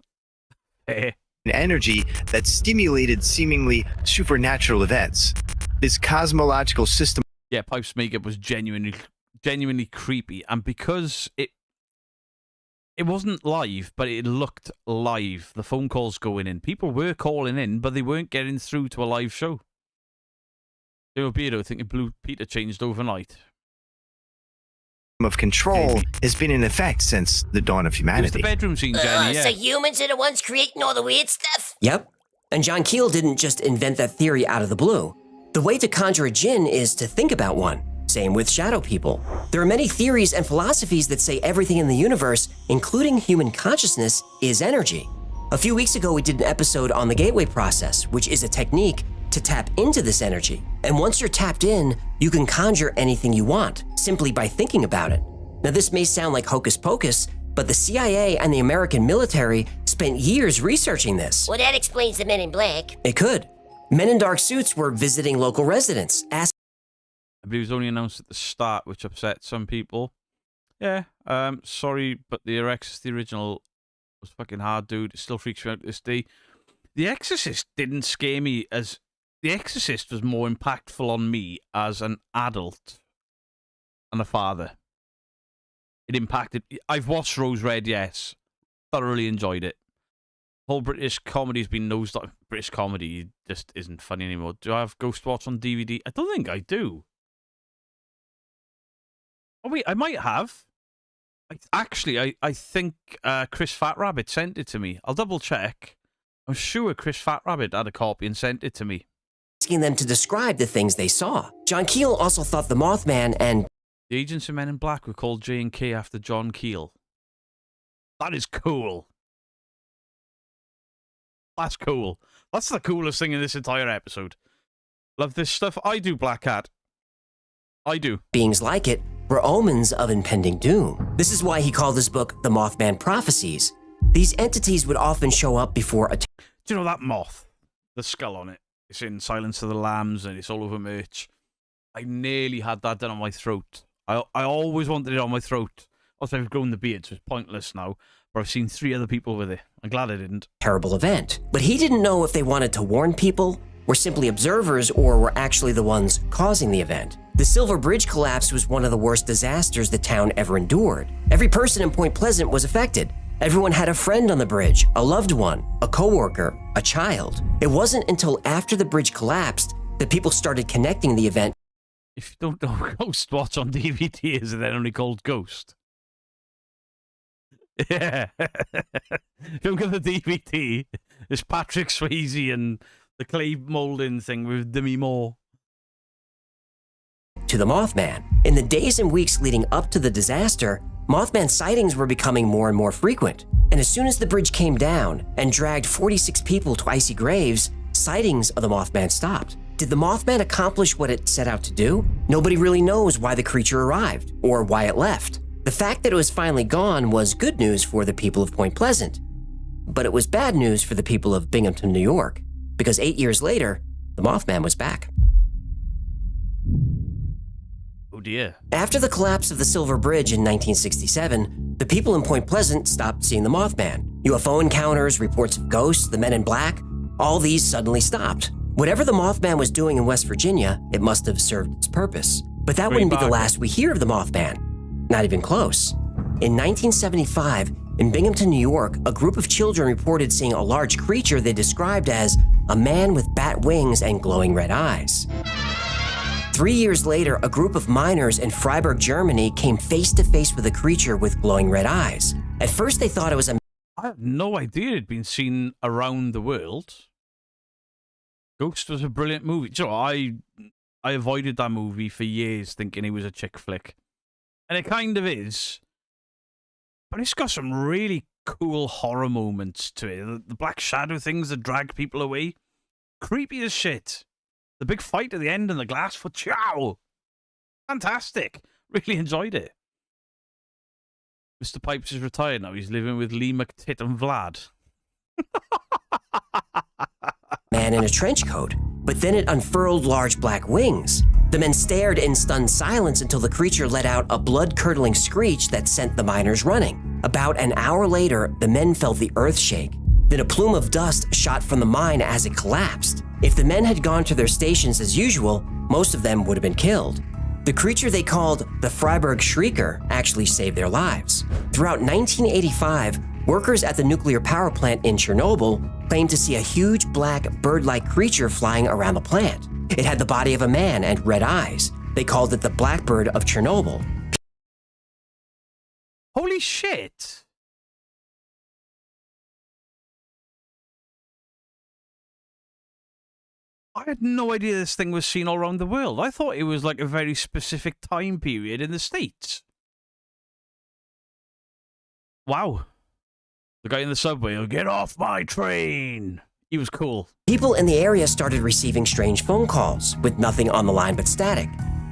Energy that stimulated seemingly supernatural events. This cosmological system. Yeah, Pipe's makeup was genuinely creepy, and because it wasn't live, but it looked live. The phone calls going in. People were calling in, but they weren't getting through to a live show. Joe Beardo thinking Blue Peter changed overnight. Of control has been in effect since the dawn of humanity. It was the bedroom scene, Jenny, yeah. So humans are the ones creating all the weird stuff? Yep. And John Keel didn't just invent that theory out of the blue. The way to conjure a djinn is to think about one. Same with shadow people. There are many theories and philosophies that say everything in the universe, including human consciousness, is energy. A few weeks ago, we did an episode on the gateway process, which is a technique to tap into this energy. And once you're tapped in, you can conjure anything you want, simply by thinking about it. Now, this may sound like hocus pocus, but the CIA and the American military spent years researching this. Well, that explains the Men in Black. It could. Men in dark suits were visiting local residents, asking. But it was only announced at the start, which upset some people. Yeah, sorry, but The Exorcist, the original, was fucking hard, dude. It still freaks me out to this day. The Exorcist didn't scare me as... The Exorcist was more impactful on me as an adult and a father. It impacted... I've watched Rose Red, yes. Thoroughly enjoyed it. Whole British comedy's been nosed up. British comedy just isn't funny anymore. Do I have Ghost Watch on DVD? I don't think I do. Oh, wait, I might have. I think Chris Fat Rabbit sent it to me. I'll double check. I'm sure Chris Fat Rabbit had a copy and sent it to me. Asking them to describe the things they saw. John Keel also thought the Mothman and... The agents of Men in Black were called J and K after John Keel. That is cool. That's cool. That's the coolest thing in this entire episode. Love this stuff. I do, Black Cat. I do. Beings like it were omens of impending doom. This is why he called his book The Mothman Prophecies. These entities would often show up before a... Do you know that moth? The skull on it. It's in Silence of the Lambs and it's all over merch. I nearly had that done on my throat. I always wanted it on my throat. Also, I've grown the beard, so it's pointless now. But I've seen 3 other people with it. I'm glad I didn't. Terrible event. But he didn't know if they wanted to warn people, were simply observers, or were actually the ones causing the event. The Silver Bridge collapse was one of the worst disasters the town ever endured. Every person in Point Pleasant was affected. Everyone had a friend on the bridge, a loved one, a coworker, a child. It wasn't until after the bridge collapsed that people started connecting the event. If you don't know, Ghost Watch on DVD is then only called Ghost. Yeah. If you look at the DVD, it's Patrick Swayze and the clay molding thing with Demi Moore. To the Mothman. In the days and weeks leading up to the disaster, Mothman sightings were becoming more and more frequent. And as soon as the bridge came down and dragged 46 people to icy graves, sightings of the Mothman stopped. Did the Mothman accomplish what it set out to do? Nobody really knows why the creature arrived or why it left. The fact that it was finally gone was good news for the people of Point Pleasant. But it was bad news for the people of Binghamton, New York, because 8 years later, the Mothman was back. Oh dear. After the collapse of the Silver Bridge in 1967, the people in Point Pleasant stopped seeing the Mothman. UFO encounters, reports of ghosts, the Men in Black, all these suddenly stopped. Whatever the Mothman was doing in West Virginia, it must have served its purpose. But that wouldn't be the last we hear of the Mothman. Not even close. In 1975, in Binghamton, New York, a group of children reported seeing a large creature they described as a man with bat wings and glowing red eyes. 3 years later, a group of miners in Freiburg, Germany came face to face with a creature with glowing red eyes. At first, they thought it was a... I had no idea it'd been seen around the world. Ghost was a brilliant movie. You know, I avoided that movie for years thinking it was a chick flick. And it kind of is. But it's got some really cool horror moments to it. The black shadow things that drag people away. Creepy as shit. The big fight at the end and the glass for chow. Fantastic. Really enjoyed it. Mr. Pipes is retired now. He's living with Lee McTit and Vlad. Man in a trench coat, but then it unfurled large black wings. The men stared in stunned silence until the creature let out a blood-curdling screech that sent the miners running. About an hour later, the men felt the earth shake. Then a plume of dust shot from the mine as it collapsed. If the men had gone to their stations as usual, most of them would have been killed. The creature they called the Freiburg Shrieker actually saved their lives. Throughout 1985, workers at the nuclear power plant in Chernobyl claimed to see a huge black bird-like creature flying around the plant. It had the body of a man and red eyes. They called it the Blackbird of Chernobyl. Holy shit! I had no idea this thing was seen all around the world. I thought it was like a very specific time period in the States. Wow. The guy in the subway will get off my train. He was cool. People in the area started receiving strange phone calls with nothing on the line but static.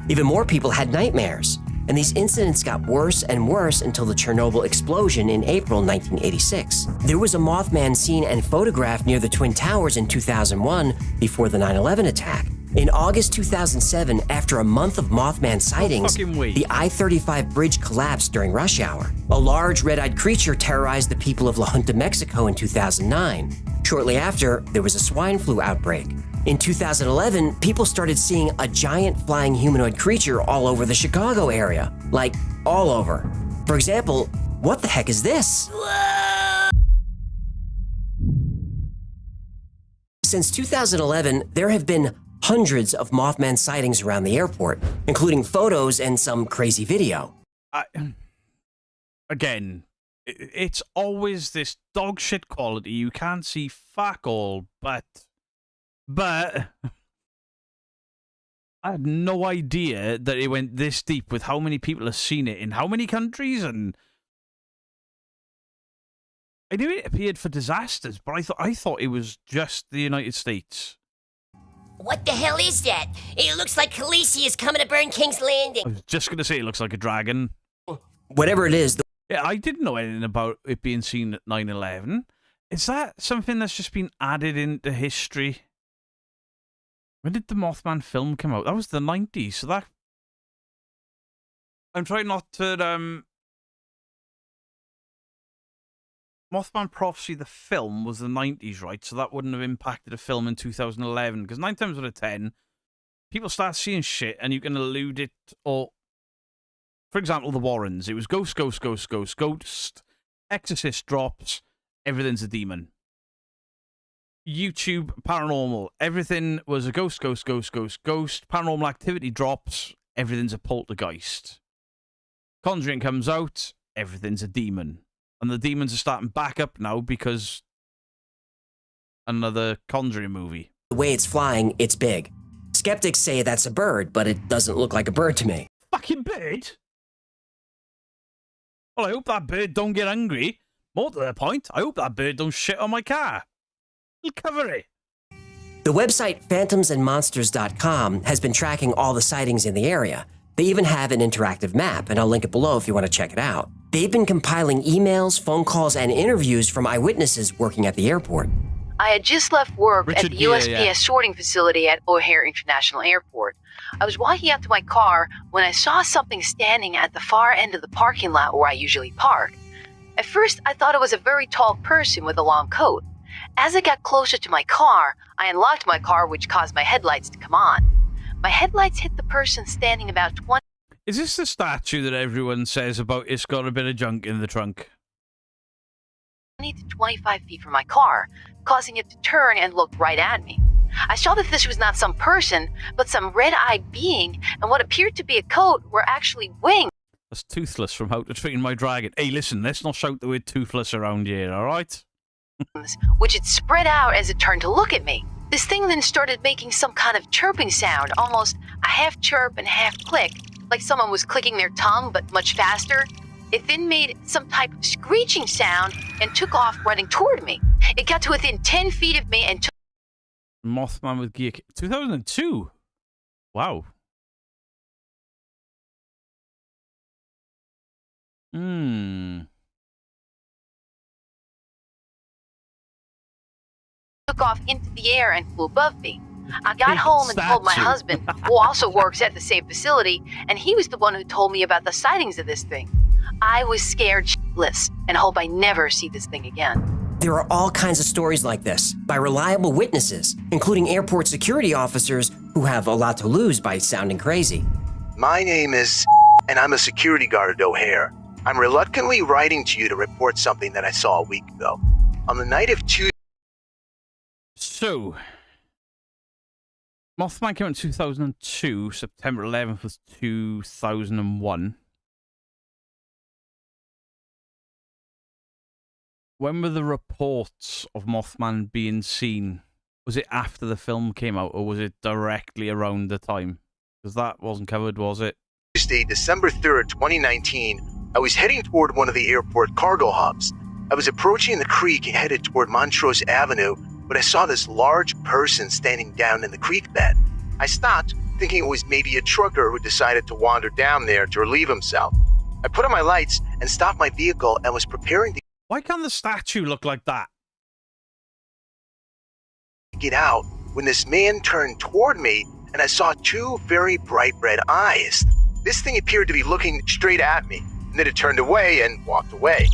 Even more people had nightmares, and these incidents got worse and worse until the Chernobyl explosion in April 1986. There was a Mothman seen and photographed near the Twin Towers in 2001 before the 9/11 attack. In August 2007, after a month of Mothman sightings, the I-35 bridge collapsed during rush hour. A large red-eyed creature terrorized the people of La Junta, Mexico in 2009. Shortly after, there was a swine flu outbreak. In 2011, people started seeing a giant flying humanoid creature all over the Chicago area. Like, all over. For example, what the heck is this? Since 2011, there have been hundreds of Mothman sightings around the airport, including photos and some crazy video. Again, it's always this dog shit quality. You can't see fuck all, but I had no idea that it went this deep with how many people have seen it in how many countries, and I knew it appeared for disasters, but I thought it was just the United States. What the hell is that? It looks like Khaleesi is coming to burn King's Landing. I was just going to say it looks like a dragon. Whatever it is. Yeah, I didn't know anything about it being seen at 9/11. Is that something that's just been added into history? When did the Mothman film come out? That was the 90s, so that... I'm trying not to... Mothman Prophecy, the film, was the 90s, right? So that wouldn't have impacted a film in 2011. Because 9 times out of 10, people start seeing shit and you can elude it. Or, for example, the Warrens. It was ghost, ghost, ghost, ghost, ghost. Exorcist drops. Everything's a demon. YouTube paranormal. Everything was a ghost, ghost, ghost, ghost, ghost. Paranormal Activity drops. Everything's a poltergeist. Conjuring comes out. Everything's a demon. And the demons are starting back up now because another Conjuring movie. The way it's flying, it's big. Skeptics say that's a bird, but it doesn't look like a bird to me. Fucking bird? Well, I hope that bird don't get hungry. More to the point, I hope that bird don't shit on my car. I'll cover it. The website phantomsandmonsters.com has been tracking all the sightings in the area. They even have an interactive map, and I'll link it below if you want to check it out. They've been compiling emails, phone calls, and interviews from eyewitnesses working at the airport. I had just left work at the USPS sorting facility at O'Hare International Airport. I was walking out to my car when I saw something standing at the far end of the parking lot where I usually park. At first, I thought it was a very tall person with a long coat. As I got closer to my car, I unlocked my car, which caused my headlights to come on. My headlights hit the person standing about 20... Is this the statue that everyone says about it's got a bit of junk in the trunk? 20 to 25 feet from my car, causing it to turn and look right at me. I saw that this was not some person, but some red-eyed being, and what appeared to be a coat were actually wings. That's Toothless from How to Train My Dragon. Hey, listen, let's not shout the word Toothless around here, alright? Which had spread out as it turned to look at me. This thing then started making some kind of chirping sound, almost a half chirp and half click, like someone was clicking their tongue, but much faster. It then made some type of screeching sound, and took off running toward me. It got to within 10 feet of me and took... Mothman with gear. 2002. Wow. Took off into the air and flew above me. I got home and told my husband, who also works at the same facility, and he was the one who told me about the sightings of this thing. I was scared shitless and hope I never see this thing again. There are all kinds of stories like this by reliable witnesses, including airport security officers who have a lot to lose by sounding crazy. My name is, and I'm a security guard at O'Hare. I'm reluctantly writing to you to report something that I saw a week ago. On the night of Tuesday... So, Mothman came out in 2002, September 11th was 2001. When were the reports of Mothman being seen? Was it after the film came out, or was it directly around the time? Because that wasn't covered, was it? Tuesday, December 3rd, 2019, I was heading toward one of the airport cargo hubs. I was approaching the creek headed toward Montrose Avenue, but I saw this large person standing down in the creek bed. I stopped, thinking it was maybe a trucker who decided to wander down there to relieve himself. I put on my lights and stopped my vehicle and was preparing to... Why can't the statue look like that? ...get out when this man turned toward me and I saw two very bright red eyes. This thing appeared to be looking straight at me, and then it turned away and walked away.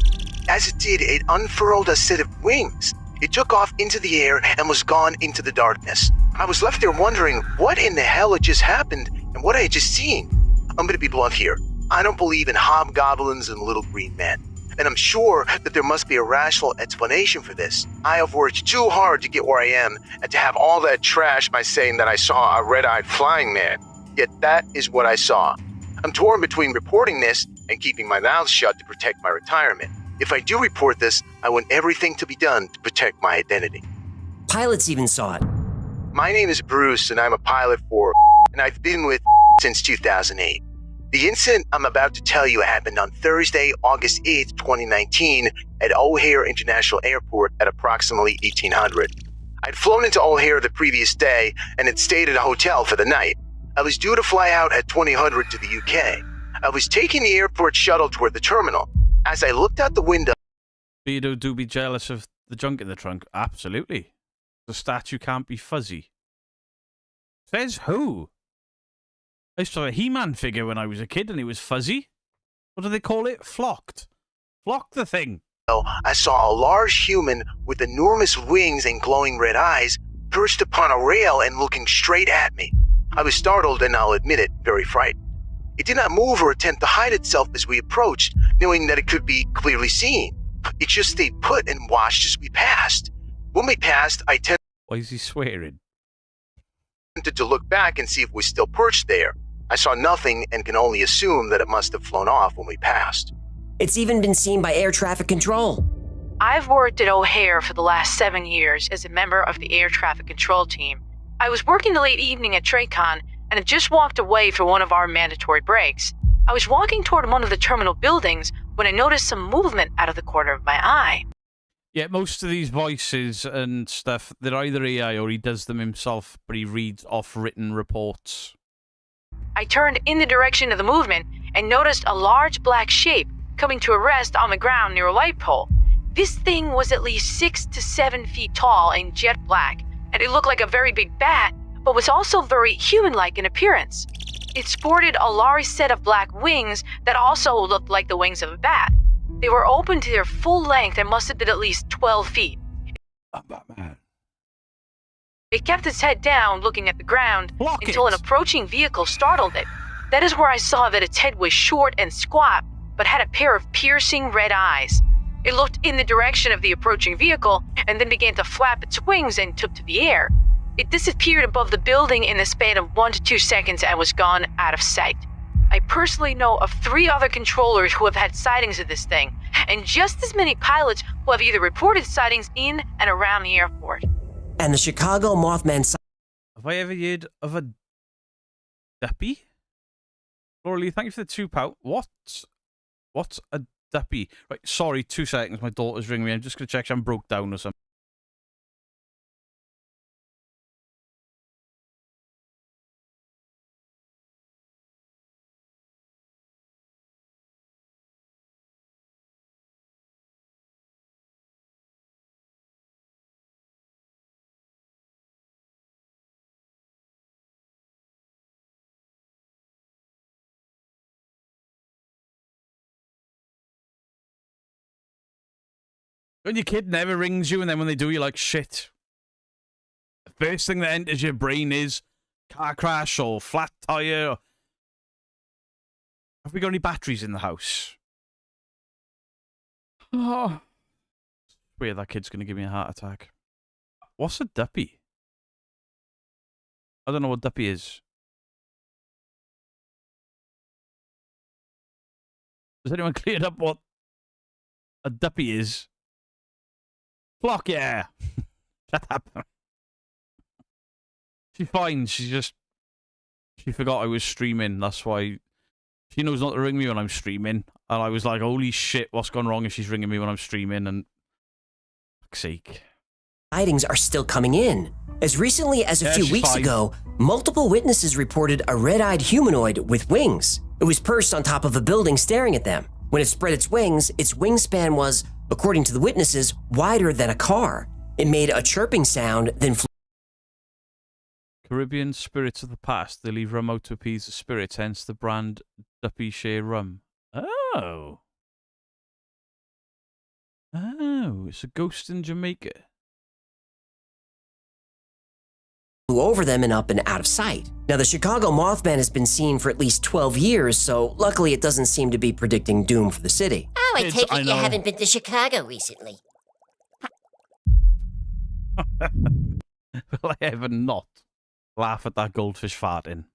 As it did, it unfurled a set of wings. It took off into the air and was gone into the darkness. I was left there wondering what in the hell had just happened and what I had just seen. I'm going to be blunt here. I don't believe in hobgoblins and little green men. And I'm sure that there must be a rational explanation for this. I have worked too hard to get where I am and to have all that trash by saying that I saw a red-eyed flying man. Yet that is what I saw. I'm torn between reporting this and keeping my mouth shut to protect my retirement. If I do report this, I want everything to be done to protect my identity. Pilots even saw it. My name is Bruce, and I'm a pilot for and I've been with since 2008. The incident I'm about to tell you happened on Thursday, August 8th, 2019, at O'Hare International Airport at approximately 1800. I'd flown into O'Hare the previous day and had stayed at a hotel for the night. I was due to fly out at 2000 to the UK. I was taking the airport shuttle toward the terminal. As I looked out the window... Beardo do be jealous of the junk in the trunk? Absolutely. The statue can't be fuzzy. Says who? I used to have a He-Man figure when I was a kid and it was fuzzy. What do they call it? Flocked. Flock the thing. I saw a large human with enormous wings and glowing red eyes perched upon a rail and looking straight at me. I was startled and, I'll admit it, very frightened. It did not move or attempt to hide itself as we approached, knowing that it could be clearly seen. It just stayed put and watched as we passed. When we passed, I tended... Why is he swearing? ...to look back and see if it was still perched there. I saw nothing and can only assume that it must have flown off when we passed. It's even been seen by air traffic control. I've worked at O'Hare for the last 7 years as a member of the air traffic control team. I was working the late evening at TRACON and had just walked away for one of our mandatory breaks. I was walking toward one of the terminal buildings when I noticed some movement out of the corner of my eye. Yeah, most of these voices and stuff, they're either AI or he does them himself, but he reads off written reports. I turned in the direction of the movement and noticed a large black shape coming to a rest on the ground near a light pole. This thing was at least 6 to 7 feet tall and jet black, and it looked like a very big bat, but was also very human-like in appearance. It sported a large set of black wings that also looked like the wings of a bat. They were open to their full length and must have been at least 12 feet. Batman. It kept its head down, looking at the ground, until an approaching vehicle startled it. That is where I saw that its head was short and squat, but had a pair of piercing red eyes. It looked in the direction of the approaching vehicle, and then began to flap its wings and took to the air. It disappeared above the building in the span of 1 to 2 seconds and was gone out of sight. I personally know of 3 other controllers who have had sightings of this thing, and just as many pilots who have either reported sightings in and around the airport. And the Chicago Mothman... Have I ever heard of a duppy? Laura Lee, thank you for the £2. What's a duppy? Right, sorry, 2 seconds. My daughter's ringing me. I'm just going to check she broke down or something. When your kid never rings you, and then when they do, you're like, shit. The first thing that enters your brain is car crash or flat tire. Have we got any batteries in the house? Oh. It's weird, that kid's going to give me a heart attack. What's a duppy? I don't know what duppy is. Has anyone cleared up what a duppy is? Flock, yeah. Shut up. She's fine. She forgot I was streaming. That's why she knows not to ring me when I'm streaming. And I was like, holy shit, what's gone wrong if she's ringing me when I'm streaming? And fuck's sake. Sightings are still coming in. As recently as a few weeks ago, multiple witnesses reported a red-eyed humanoid with wings. It was perched on top of a building staring at them. When it spread its wingspan was, according to the witnesses, wider than a car. It made a chirping sound, then flew. Caribbean spirits of the past. They leave rum out to appease the spirits, hence the brand Duppy Share Rum. Oh. Oh, it's a ghost in Jamaica. Flew over them and up and out of sight. Now, the Chicago Mothman has been seen for at least 12 years, so luckily it doesn't seem to be predicting doom for the city. Oh, I take it you haven't been to Chicago recently. Will I ever not laugh at that goldfish farting?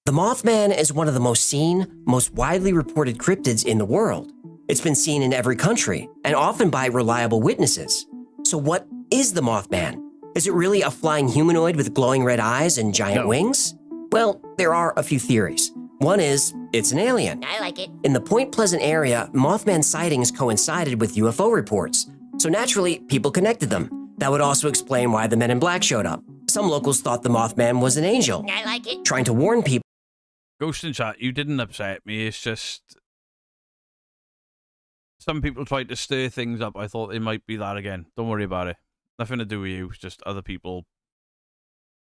The Mothman is one of the most seen, most widely reported cryptids in the world. It's been seen in every country, and often by reliable witnesses. So what is the Mothman? Is it really a flying humanoid with glowing red eyes and giant wings? Well, there are a few theories. One is, it's an alien. I like it. In the Point Pleasant area, Mothman sightings coincided with UFO reports. So naturally, people connected them. That would also explain why the Men in Black showed up. Some locals thought the Mothman was an angel. I like it. Trying to warn people. Ghost in chat, you didn't upset me. It's just some people tried to stir things up. I thought it might be that again. Don't worry about it. Nothing to do with you. It's just other people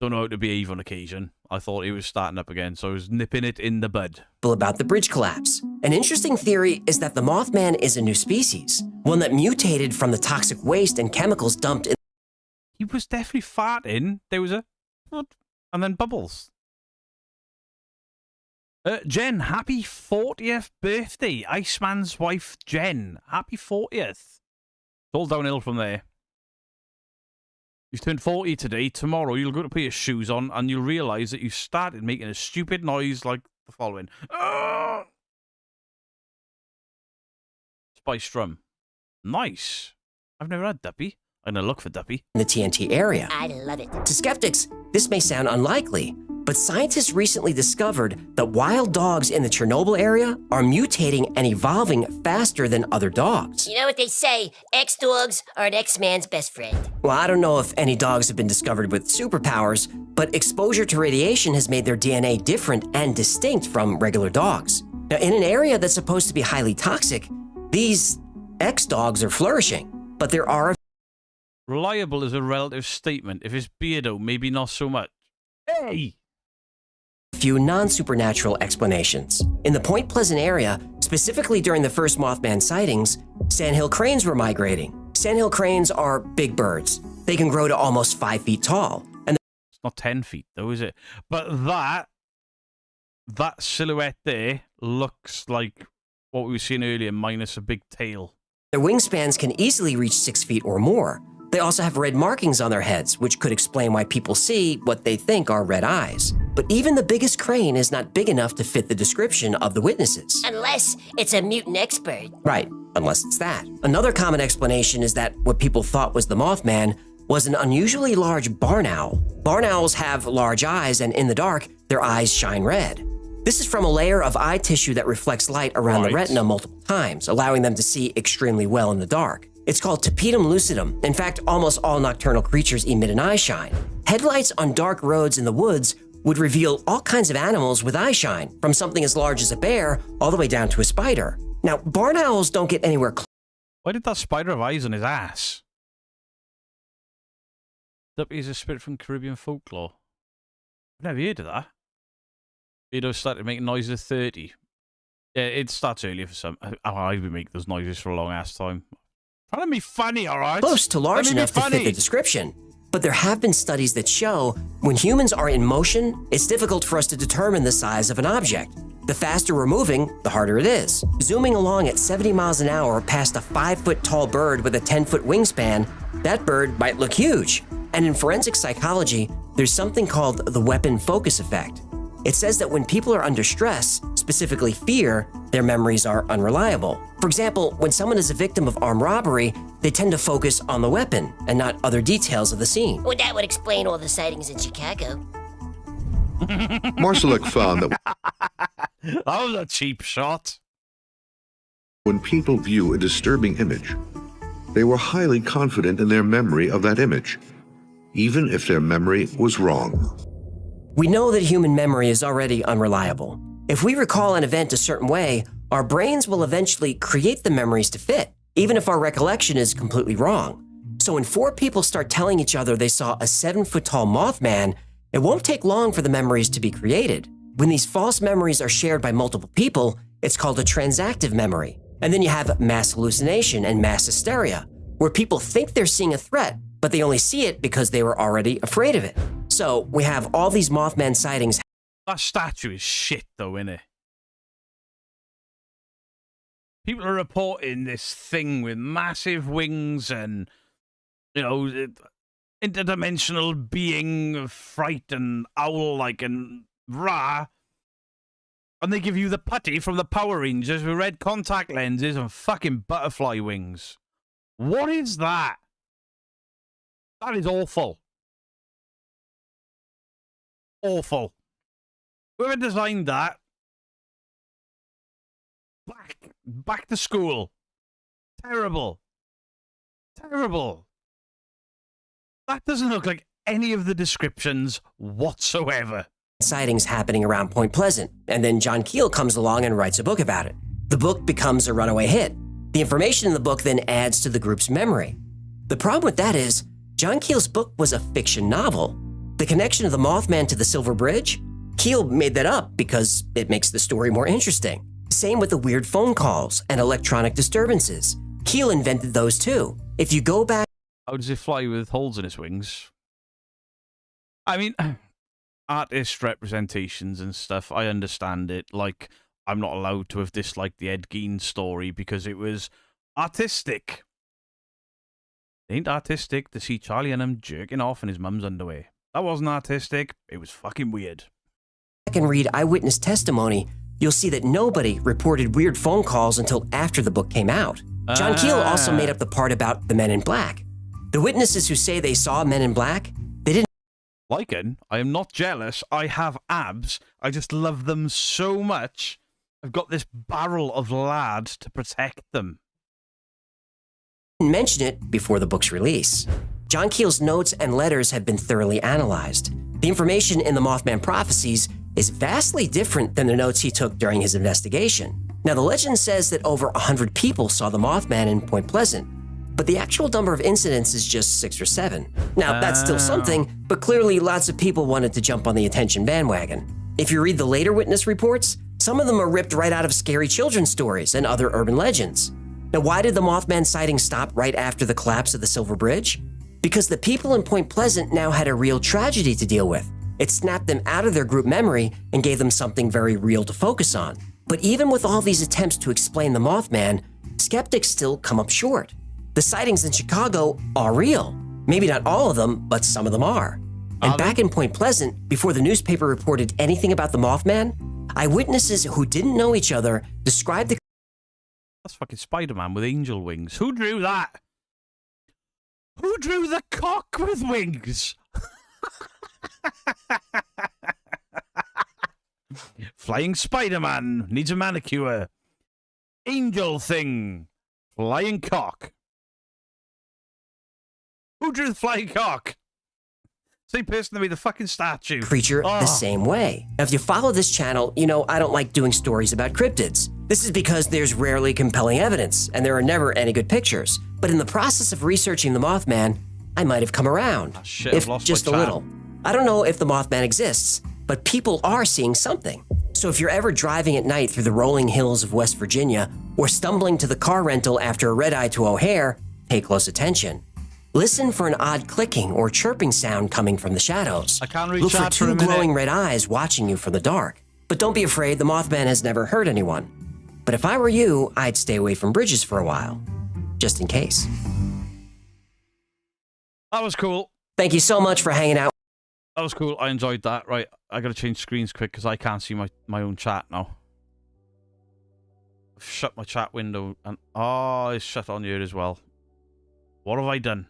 don't know how to behave on occasion. I thought he was starting up again, so I was nipping it in the bud. About the bridge collapse. An interesting theory is that the Mothman is a new species, one that mutated from the toxic waste and chemicals dumped in. He was definitely farting. There was a and then bubbles. Jen, happy 40th birthday. Iceman's wife, Jen. Happy 40th. It's all downhill from there. You've turned 40 today. Tomorrow, you'll go to put your shoes on and you'll realise that you started making a stupid noise like the following. Spice drum. Nice. I've never had Duppy. I'm going to look for Duppy. In the TNT area. I love it. To skeptics, this may sound unlikely, but scientists recently discovered that wild dogs in the Chernobyl area are mutating and evolving faster than other dogs. You know what they say, ex-dogs are an ex-man's best friend. Well, I don't know if any dogs have been discovered with superpowers, but exposure to radiation has made their DNA different and distinct from regular dogs. Now, in an area that's supposed to be highly toxic, these ex-dogs are flourishing, but there are... Reliable is a relative statement. If it's beardo, maybe not so much. Hey! Few non-supernatural explanations. In the Point Pleasant area, specifically during the first Mothman sightings, sandhill cranes were migrating. Sandhill cranes are big birds. They can grow to almost 5 feet tall. And it's not 10 feet though, is it? But that silhouette there looks like what we were seeing earlier, minus a big tail. Their wingspans can easily reach 6 feet or more. They also have red markings on their heads, which could explain why people see what they think are red eyes. But even the biggest crane is not big enough to fit the description of the witnesses. Unless it's a mutant expert. Right, unless it's that. Another common explanation is that what people thought was the Mothman was an unusually large barn owl. Barn owls have large eyes, and in the dark, their eyes shine red. This is from a layer of eye tissue that reflects light around the retina multiple times, allowing them to see extremely well in the dark. It's called tapetum lucidum. In fact, almost all nocturnal creatures emit an eye shine. Headlights on dark roads in the woods would reveal all kinds of animals with eye shine, from something as large as a bear all the way down to a spider. Now, barn owls don't get anywhere close. Why did that spider have eyes on his ass? Duppy is a spirit from Caribbean folklore. I've never heard of that. Vito started making noises at 30. Yeah, it starts earlier for some. I've been making those noises for a long ass time. Trying to be funny, alright? Close to large enough to fit the description. But there have been studies that show when humans are in motion, it's difficult for us to determine the size of an object. The faster we're moving, the harder it is. Zooming along at 70 miles an hour past a 5-foot tall bird with a 10-foot wingspan, that bird might look huge. And in forensic psychology, there's something called the weapon focus effect. It says that when people are under stress, specifically fear, their memories are unreliable. For example, when someone is a victim of armed robbery, they tend to focus on the weapon and not other details of the scene. Well, that would explain all the sightings in Chicago. Marsalek found that that was a cheap shot. When people view a disturbing image, they were highly confident in their memory of that image, even if their memory was wrong. We know that human memory is already unreliable. If we recall an event a certain way, our brains will eventually create the memories to fit, even if our recollection is completely wrong. So when 4 people start telling each other they saw a 7-foot-tall Mothman, it won't take long for the memories to be created. When these false memories are shared by multiple people, it's called a transactive memory. And then you have mass hallucination and mass hysteria, where people think they're seeing a threat, but they only see it because they were already afraid of it. So we have all these Mothman sightings. That statue is shit, though, innit? People are reporting this thing with massive wings and, you know, interdimensional being of fright and owl-like and rah. And they give you the putty from the Power Rangers with red contact lenses and fucking butterfly wings. What is that? That is awful. Awful. Whoever designed that, back to school. Terrible. Terrible. That doesn't look like any of the descriptions whatsoever. Sightings happening around Point Pleasant, and then John Keel comes along and writes a book about it. The book becomes a runaway hit. The information in the book then adds to the group's memory. The problem with that is, John Keel's book was a fiction novel. The connection of the Mothman to the Silver Bridge? Keel made that up because it makes the story more interesting. Same with the weird phone calls and electronic disturbances. Keel invented those too. If you go back... How does it fly with holes in its wings? I mean, artist representations and stuff, I understand it. Like, I'm not allowed to have disliked the Ed Gein story because it was artistic. It ain't artistic to see Charlie Hunnam jerking off in his mum's underwear. That wasn't artistic. It was fucking weird. And read eyewitness testimony, you'll see that nobody reported weird phone calls until after the book came out. John Keel also made up the part about the Men in Black. The witnesses who say they saw Men in Black, they didn't... Lycan, I am not jealous. I have abs. I just love them so much. I've got this barrel of lard to protect them. Mention it before the book's release. John Keel's notes and letters have been thoroughly analyzed. The information in the Mothman prophecies is vastly different than the notes he took during his investigation. Now, the legend says that over 100 people saw the Mothman in Point Pleasant, but the actual number of incidents is just 6 or 7. Now, that's still something, but clearly lots of people wanted to jump on the attention bandwagon. If you read the later witness reports, some of them are ripped right out of scary children's stories and other urban legends. Now, why did the Mothman sighting stop right after the collapse of the Silver Bridge? Because the people in Point Pleasant now had a real tragedy to deal with. It snapped them out of their group memory and gave them something very real to focus on. But even with all these attempts to explain the Mothman, skeptics still come up short. The sightings in Chicago are real. Maybe not all of them, but some of them are. And back in Point Pleasant, before the newspaper reported anything about the Mothman, eyewitnesses who didn't know each other described the... That's fucking Spider-Man with angel wings. Who drew that? Who drew the cock with wings? Flying Spider-Man needs a manicure. Angel thing. Flying cock. Who drew the flying cock? Same person that made the fucking statue. Creature the same way. Now, if you follow this channel, you know I don't like doing stories about cryptids. This is because there's rarely compelling evidence, and there are never any good pictures. But in the process of researching the Mothman, I might have come around. Shit, if I've lost just my a chat. little. I don't know if the Mothman exists, but people are seeing something. So if you're ever driving at night through the rolling hills of West Virginia, or stumbling to the car rental after a red-eye to O'Hare, pay close attention. Listen for an odd clicking or chirping sound coming from the shadows. I can't read Look for chat for a two minute. glowing red eyes watching you from the dark. But don't be afraid, the Mothman has never hurt anyone. But if I were you, I'd stay away from bridges for a while. Just in case. That was cool. Thank you so much for hanging out. That was cool. I enjoyed that. Right, I gotta change screens quick because I can't see my own chat now. I've shut my chat window and it's shut on here as well. What have I done?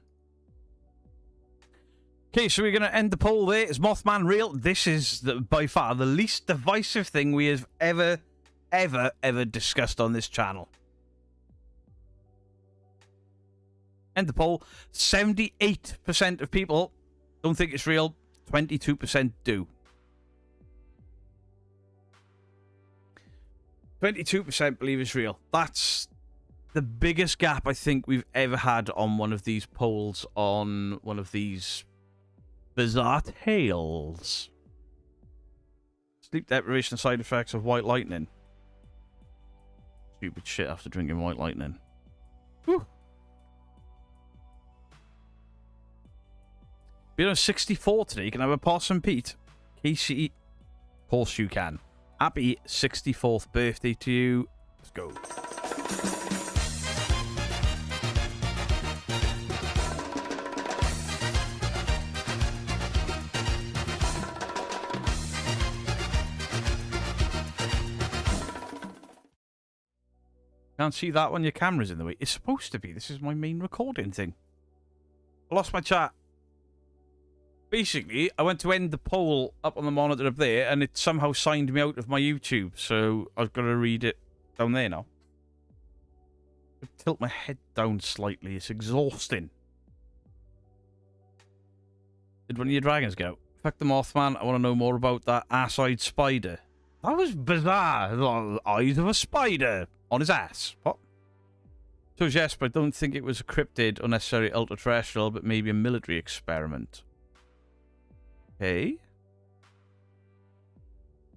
Okay, so we're gonna end the poll there. Is Mothman real? This is by far the least divisive thing we have ever discussed on this channel. End the poll. 78% of people don't think it's real. 22% do. 22% believe it's real. That's the biggest gap I think we've ever had on one of these polls, on one of these bizarre tales. Sleep deprivation side effects of white lightning. Stupid shit after drinking white lightning. Whew. Being on 64 today, you can have a Possum Pete. Casey, of course you can. Happy 64th birthday to you. Let's go. Can't see that when your camera's in the way. It's supposed to be. This is my main recording thing. I lost my chat. Basically, I went to end the poll up on the monitor up there, and it somehow signed me out of my YouTube, so I've got to read it down there now. I tilt my head down slightly. It's exhausting. Did one of your dragons go? Fuck the Mothman. I want to know more about that ass-eyed spider. That was bizarre. The eyes of a spider on his ass. What? So yes, but I don't think it was a cryptid or necessarily ultra-terrestrial, but maybe a military experiment. Okay.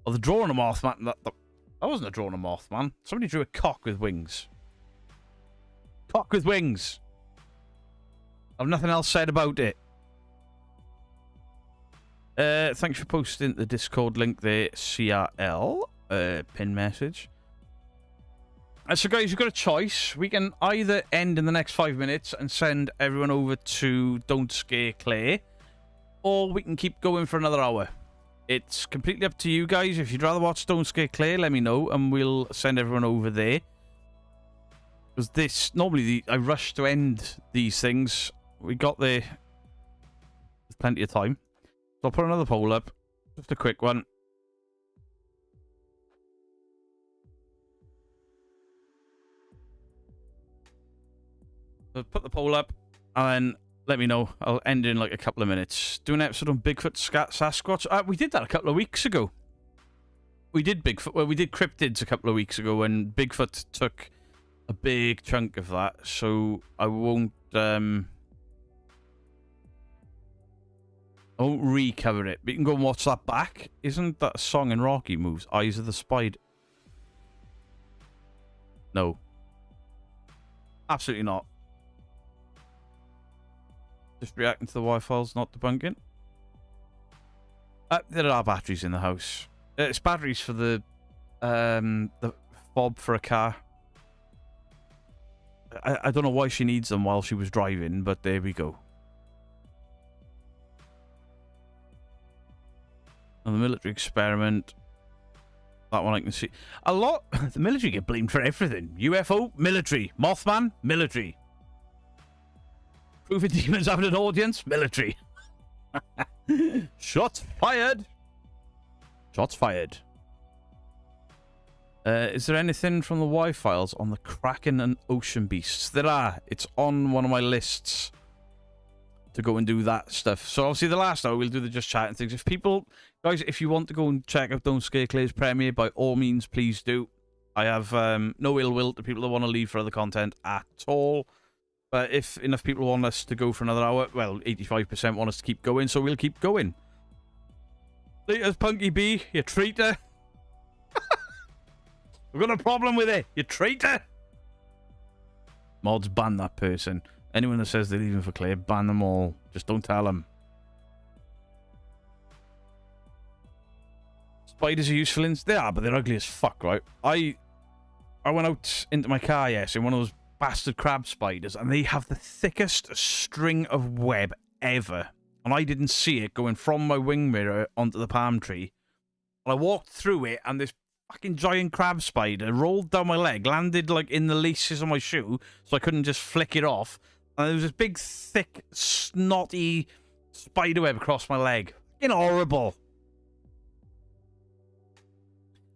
Oh, the drawing of Mothman. That wasn't a drawing of Mothman. Somebody drew a cock with wings. Cock with wings. I've nothing else said about it. Thanks for posting the Discord link there, CRL. Pin message. So guys, you've got a choice. We can either end in the next 5 minutes and send everyone over to Don't Scare Claire, or we can keep going for another hour. It's completely up to you guys. If you'd rather watch Don't Scare Claire, let me know, and we'll send everyone over there. Because this, normally I rush to end these things. We got there with plenty of time. So I'll put another poll up. Just a quick one. So put the poll up, and then let me know. I'll end in like a couple of minutes. Do an episode on Bigfoot, Sasquatch. We did that a couple of weeks ago. We did Bigfoot. Well, we did cryptids a couple of weeks ago when Bigfoot took a big chunk of that. So I won't recover it. But you can go and watch that back. Isn't that a song in Rocky Moves? Eyes of the Spider. No. Absolutely not. Just reacting to the Wi-Fi's, not debunking. There are batteries in the house. It's batteries for the fob for a car. I don't know why she needs them while she was driving, but there we go. And the military experiment. That one I can see. A lot. The military get blamed for everything. UFO, military. Mothman, military. Proving demons having an audience, military. Shots fired. Shots fired. Is there anything from the Y-Files on the Kraken and Ocean Beasts? There are. It's on one of my lists to go and do that stuff. So obviously the last hour we'll do the just chatting things. If people, guys, if you want to go and check out Don't Scare Clay's premiere, by all means, please do. I have no ill will to people that want to leave for other content at all. But if enough people want us to go for another hour, well, 85% want us to keep going, so we'll keep going. Laters, Punky B, you traitor. We've got a problem with it, you traitor. Mods, ban that person. Anyone that says they're leaving for Clay, ban them all. Just don't tell them. Spiders are useful in... They are, but they're ugly as fuck, right? I went out into my car, yes, in one of those bastard crab spiders, and they have the thickest string of web ever. And I didn't see it going from my wing mirror onto the palm tree. And I walked through it, and this fucking giant crab spider rolled down my leg, landed like in the laces of my shoe, so I couldn't just flick it off. And there was this big, thick, snotty spider web across my leg. Fucking horrible.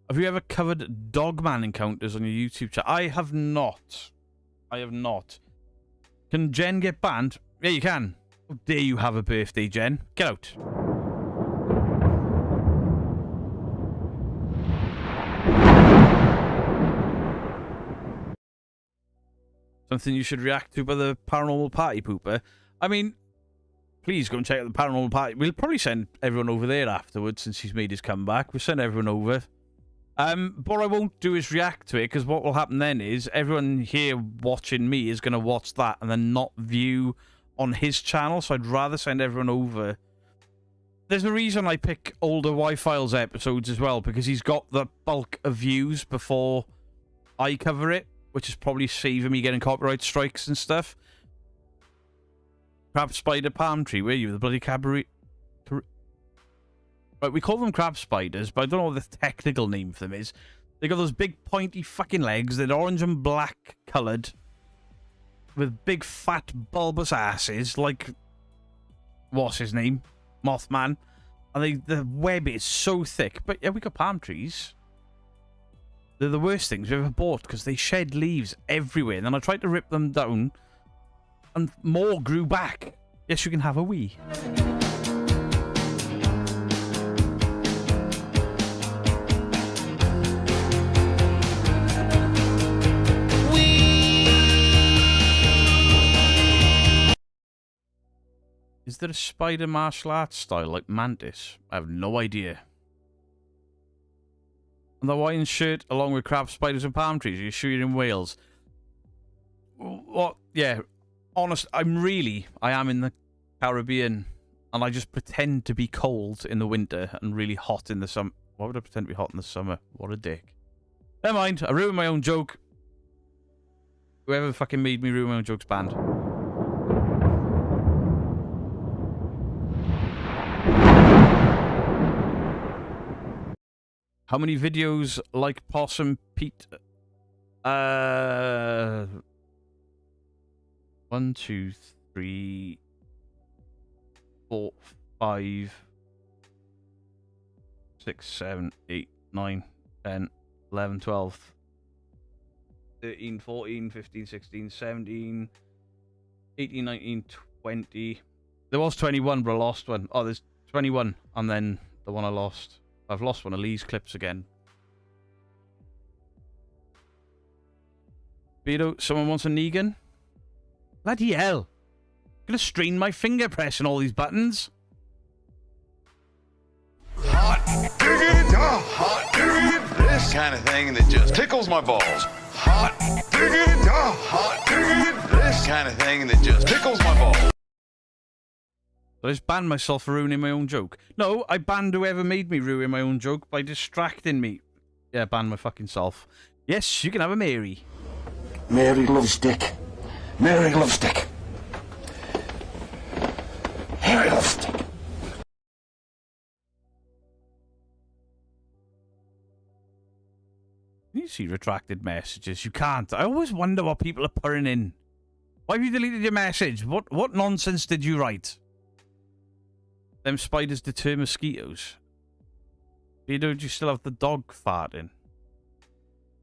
Have you ever covered Dogman encounters on your YouTube channel? I have not. I have not. Can Jen get banned? Yeah, you can. How dare you have a birthday, Jen? Get out. Something you should react to by the Paranormal Party Pooper. I mean, please go and check out the Paranormal Party. We'll probably send everyone over there afterwards since he's made his comeback. We'll send everyone over. But what I won't do is react to it, because what will happen then is everyone here watching me is going to watch that and then not view on his channel. So I'd rather send everyone over. There's a reason I pick older Y-Files episodes as well, because he's got the bulk of views before I cover it, which is probably saving me getting copyright strikes and stuff. Crab spider palm tree, where are you? The bloody cabaret. Right, we call them crab spiders, but I don't know what the technical name for them is. They got those big pointy fucking legs. They're orange and black coloured, with big fat bulbous asses, like what's his name, Mothman. And the web is so thick. But yeah, we got palm trees. They're the worst things we've ever bought because they shed leaves everywhere. And then I tried to rip them down, and more grew back. Yes, you can have a wee. Is there a spider martial arts style like Mantis? I have no idea. And the Hawaiian shirt along with crab spiders and palm trees. Are you sure you're in Wales? What? Yeah. Honest, I am in the Caribbean, and I just pretend to be cold in the winter and really hot in the summer. Why would I pretend to be hot in the summer? What a dick. Never mind. I ruined my own joke. Whoever fucking made me ruin my own joke's banned. How many videos like Possum Pete? 1, 2, 3, 4, 5, 6, 7, 8, 9, 10, 11, 12, 13, 14, 15, 16, 17, 18, 19, 20. There was 21, but I lost one. Oh, there's 21, and then the one I lost. I've lost one of Lee's clips again. Beto, someone wants a Negan? Bloody hell. I'm gonna strain my finger pressing all these buttons. Hot diggity, hot diggity. This kind of thing that just tickles my balls. Hot diggity, hot diggity. This kind of thing that just tickles my balls. I just banned myself for ruining my own joke. No, I banned whoever made me ruin my own joke by distracting me. Yeah, ban my fucking self. Yes, you can have a Mary. Mary loves Dick. Mary loves Dick. Mary loves Dick. You see retracted messages. You can't. I always wonder what people are putting in. Why have you deleted your message? What nonsense did you write? Them spiders deter mosquitoes. You don't you still have the dog farting?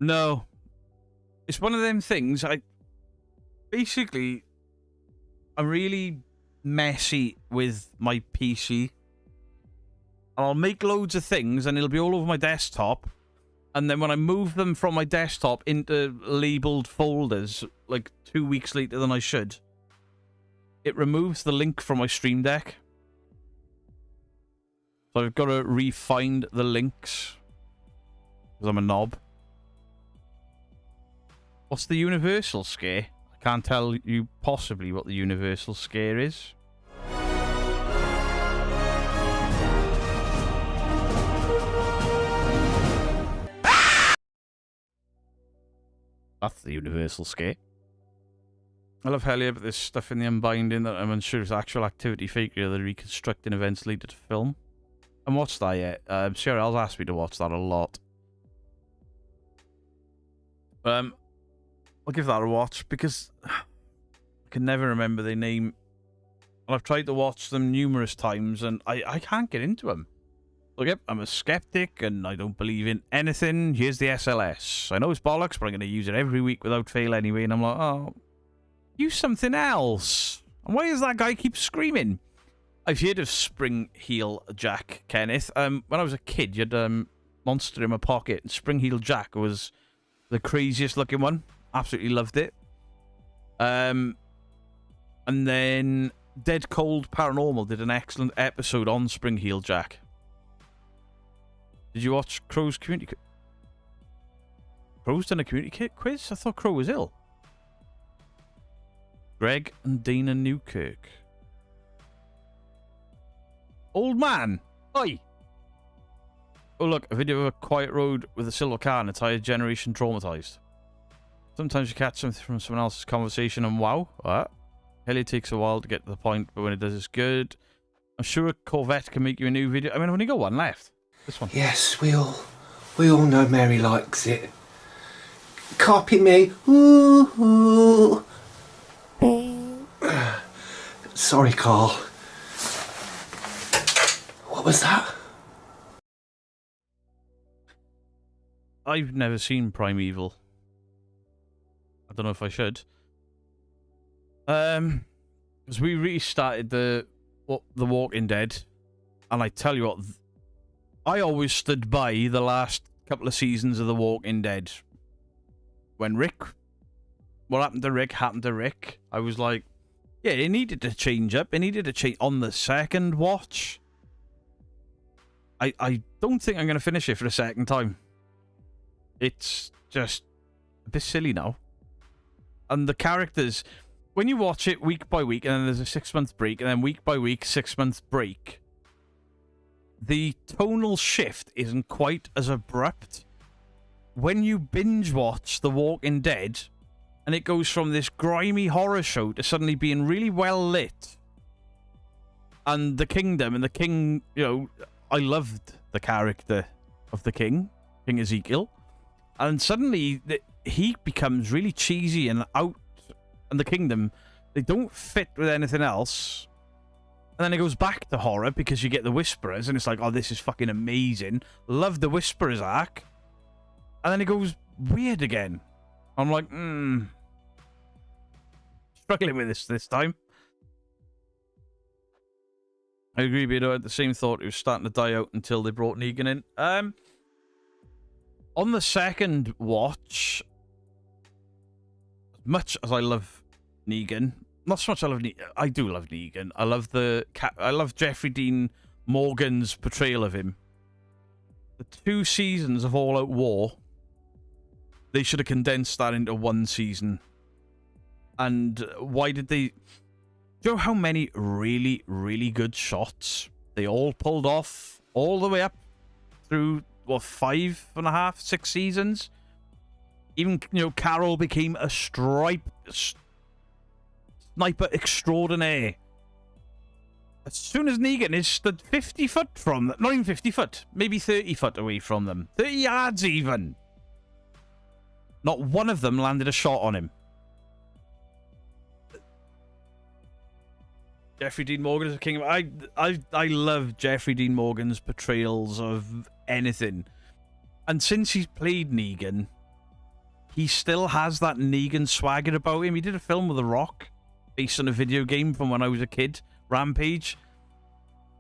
No. It's one of them things. I'm really messy with my PC. And I'll make loads of things and it'll be all over my desktop. And then when I move them from my desktop into labeled folders, like 2 weeks later than I should, it removes the link from my Stream Deck. So I've got to re-find the links. Because I'm a knob. What's the universal scare? I can't tell you possibly what the universal scare is. That's the universal scare. I love Hellier, but there's stuff in the unbinding that I'm unsure is actual activity fakery or the reconstructing events later to film. I haven't watched that yet. CRL's asked me to watch that a lot. I'll give that a watch because I can never remember their name. And I've tried to watch them numerous times and I can't get into them. Look, yep, I'm a skeptic and I don't believe in anything. Here's the SLS. I know it's bollocks, but I'm going to use it every week without fail anyway. And I'm like, oh, use something else. And why does that guy keep screaming? I've heard of Spring Heel Jack, Kenneth. When I was a kid, you had Monster in my pocket. And Spring Heel Jack was the craziest looking one. Absolutely loved it. And then Dead Cold Paranormal did an excellent episode on Spring Heel Jack. Did you watch Crow's community? Crow's done a community quiz? I thought Crow was ill. Greg and Dana Newkirk. Old man. Oi. Oh look, a video of a quiet road with a silver car and entire generation traumatized. Sometimes you catch something from someone else's conversation and wow. Hell, takes a while to get to the point, but when it does, it's good. I'm sure a Corvette can make you a new video. I mean, I've only got one left. This one. Yes, we all know Mary likes it. Copy me. Ooh, ooh. Sorry, Carl. What was that? I've never seen Primeval. I don't know if I should. Because we restarted the Walking Dead, and I tell you what, I always stood by the last couple of seasons of The Walking Dead. When what happened to Rick, I was like, yeah, it needed to change up. It needed to change on the second watch. I don't think I'm going to finish it for a second time. It's just a bit silly now. And the characters, when you watch it week by week, and then there's a 6-month break, and then week by week, 6-month break, the tonal shift isn't quite as abrupt. When you binge watch The Walking Dead, and it goes from this grimy horror show to suddenly being really well lit, and the kingdom and the king, you know, I loved the character of the king, King Ezekiel, and suddenly he becomes really cheesy and out, and the kingdom, they don't fit with anything else. And then it goes back to horror because you get the Whisperers, and it's like, oh, this is fucking amazing. Love the Whisperers arc. And then it goes weird again. I'm like, struggling with this time. I agree, but I had the same thought. It was starting to die out until they brought Negan in. On the second watch, as much as I love Negan, not so much I love Negan. I do love Negan. I love Jeffrey Dean Morgan's portrayal of him. The 2 seasons of All Out War, they should have condensed that into 1 season. And why did they... Do you know how many really, really good shots they all pulled off all the way up through, what, 5.5, 6 seasons? Even, you know, Carol became a sniper extraordinaire. As soon as Negan is stood 50 foot from them, not even 50 foot, maybe 30 foot away from them, 30 yards even, not one of them landed a shot on him. Jeffrey Dean Morgan is a king. I love Jeffrey Dean Morgan's portrayals of anything. And since he's played Negan, he still has that Negan swagger about him. He did a film with The Rock based on a video game from when I was a kid, Rampage.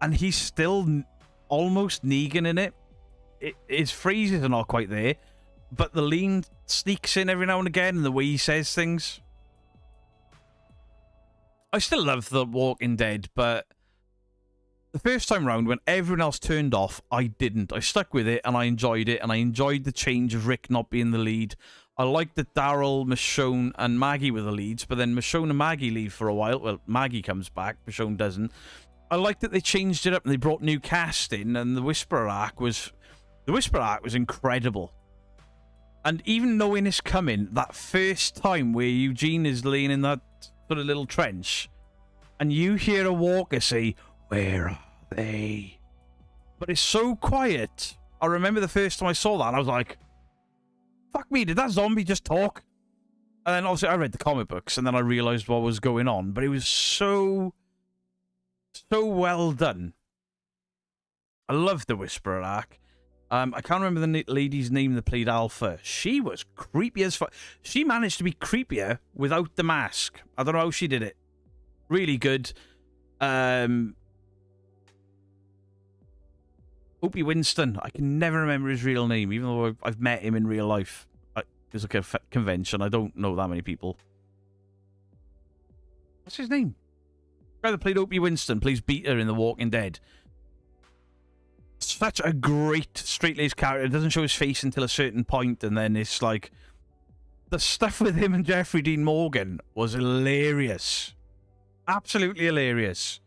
And he's still almost Negan in it. His phrases are not quite there, but the lean sneaks in every now and again, and the way he says things. I still love The Walking Dead, but the first time round, when everyone else turned off, I didn't. I stuck with it, and I enjoyed it, and I enjoyed the change of Rick not being the lead. I liked that Daryl, Michonne, and Maggie were the leads, but then Michonne and Maggie leave for a while. Well, Maggie comes back, Michonne doesn't. I liked that they changed it up, and they brought new cast in, and the Whisperer arc was incredible. And even knowing it's coming, that first time where Eugene is laying in that sort of little trench, and you hear a walker say, "Where are they?" But it's so quiet. I remember the first time I saw that, and I was like, fuck me, did that zombie just talk? And then obviously I read the comic books, and then I realised what was going on. But it was so well done. I love the Whisperer arc. I can't remember the lady's name that played Alpha. She was creepy as fuck. She managed to be creepier without the mask. I don't know how she did it. Really good. Opie Winston. I can never remember his real name, even though I've met him in real life. It was like a convention. I don't know that many people. What's his name? The guy that played Opie Winston plays Beta in The Walking Dead. Such a great straight-laced character. It doesn't show his face until a certain point, and then it's like... The stuff with him and Jeffrey Dean Morgan was hilarious. Absolutely hilarious.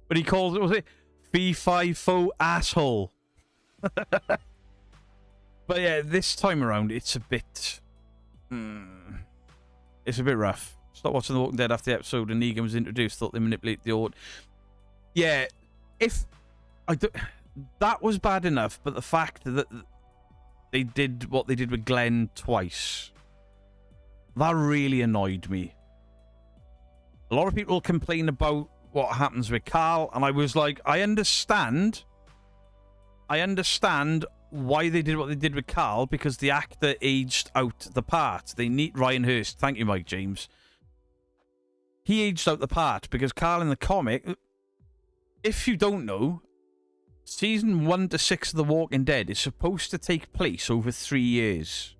But he called it, was it? Fee-fi-fo asshole. But yeah, this time around, it's a bit... It's a bit rough. Stop watching The Walking Dead after the episode and Negan was introduced. Thought they manipulate the audience. Yeah, if... That was bad enough, but the fact that they did what they did with Glenn twice, that really annoyed me. A lot of people complain about what happens with Carl, and I was like, I understand why they did what they did with Carl, because the actor aged out the part. They need Ryan Hurst. Thank you, Mike James. He aged out the part because Carl in the comic, if you don't know, Season 1 to 6 of The Walking Dead is supposed to take place over 3 years.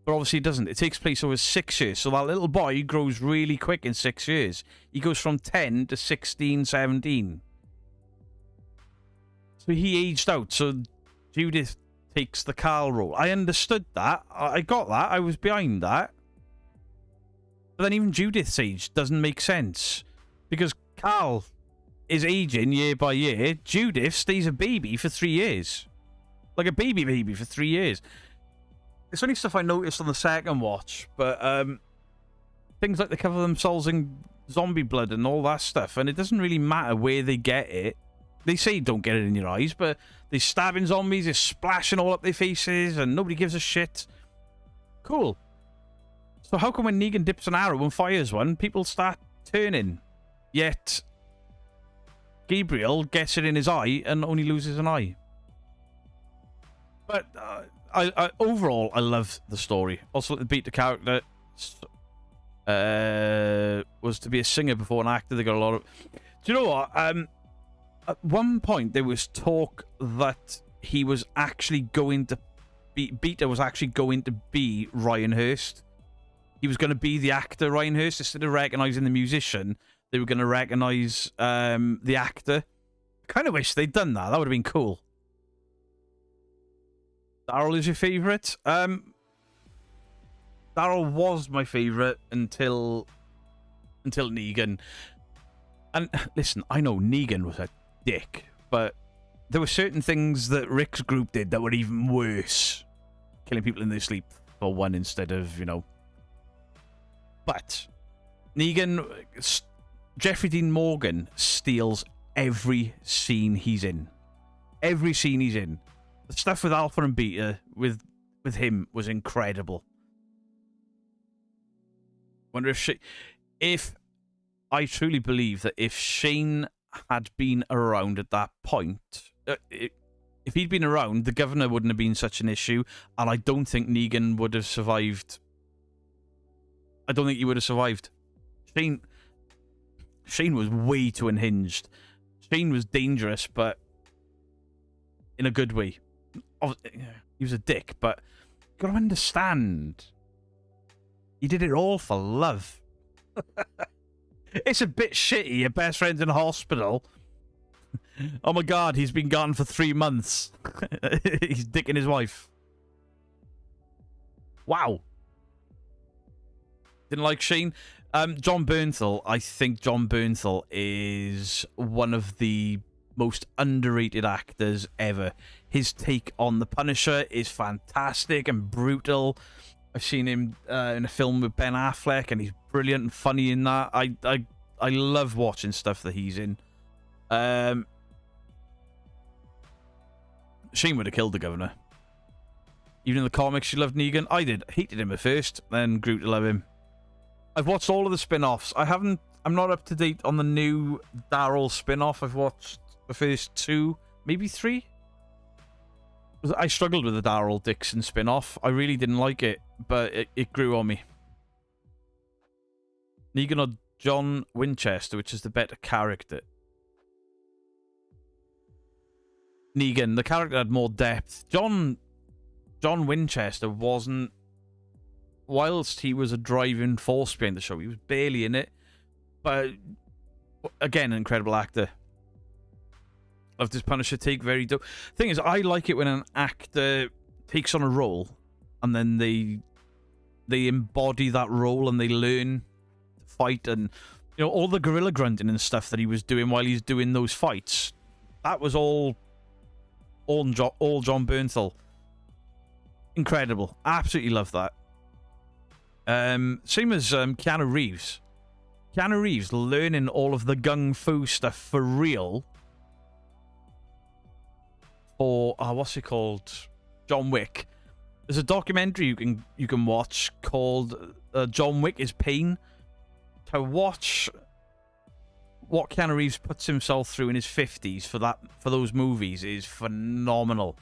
But obviously it doesn't. It takes place over 6 years. So that little boy grows really quick in 6 years. He goes from 10 to 16, 17. So he aged out. So Judith takes the Carl role. I understood that. I got that. I was behind that. But then even Judith's age doesn't make sense. Because Carl is aging year by year. Judith stays a baby for 3 years. Like a baby for 3 years. It's only stuff I noticed on the second watch, but things like they cover themselves in zombie blood and all that stuff, and it doesn't really matter where they get it. They say don't get it in your eyes, but they're stabbing zombies, they're splashing all up their faces, and nobody gives a shit. Cool. So how come when Negan dips an arrow and fires one, people start turning? Yet Gabriel gets it in his eye and only loses an eye. But I overall, I love the story. Also, the Beta character was to be a singer before an actor. They got a lot of... Do you know what? At one point, there was talk that he was actually going to be... Beta was actually going to be Ryan Hurst. He was going to be the actor Ryan Hurst. Instead of recognising the musician, they were going to recognise the actor. I kind of wish they'd done that. That would have been cool. Daryl is your favourite? Daryl was my favourite until Negan. And listen, I know Negan was a dick, but there were certain things that Rick's group did that were even worse. Killing people in their sleep for one instead of, you know. But Negan, Jeffrey Dean Morgan steals every scene he's in. Every scene he's in. The stuff with Alpha and Beta with him was incredible. Wonder if I truly believe that if Shane had been around at that point, if he'd been around, the governor wouldn't have been such an issue, and I don't think Negan would have survived. I don't think he would have survived. Shane was way too unhinged. Shane was dangerous, but in a good way. He was a dick, but you got to understand. He did it all for love. It's a bit shitty. Your best friend's in hospital. Oh my God, he's been gone for 3 months. He's dicking his wife. Wow. Didn't like Shane. John Bernthal. I think John Bernthal is one of the most underrated actors ever. His take on The Punisher is fantastic and brutal. I've seen him in a film with Ben Affleck, and he's brilliant and funny in that. I love watching stuff that he's in. Shane would have killed the governor. Even in the comics, she loved Negan. I did. Hated him at first, then grew to love him. I've watched all of the spin-offs. I'm not up to date on the new Daryl spin-off. I've watched the first 2, maybe 3. I struggled with the Daryl Dixon spin-off. I really didn't like it, but it grew on me. Negan or John Winchester, which is the better character? Negan. The character had more depth. John Winchester wasn't... Whilst he was a driving force behind the show, he was barely in it. But, again, an incredible actor. Of this Punisher take, very dope. Thing is, I like it when an actor takes on a role and then they embody that role and they learn to fight, and all the gorilla grunting and stuff that he was doing while he's doing those fights. That was all John Bernthal. Incredible. Absolutely love that. Same as Keanu Reeves. Keanu Reeves learning all of the gung fu stuff for real. For what's it called? John Wick. There's a documentary you can watch called John Wick is Pain. To watch what Keanu Reeves puts himself through in his 50s for those movies is phenomenal.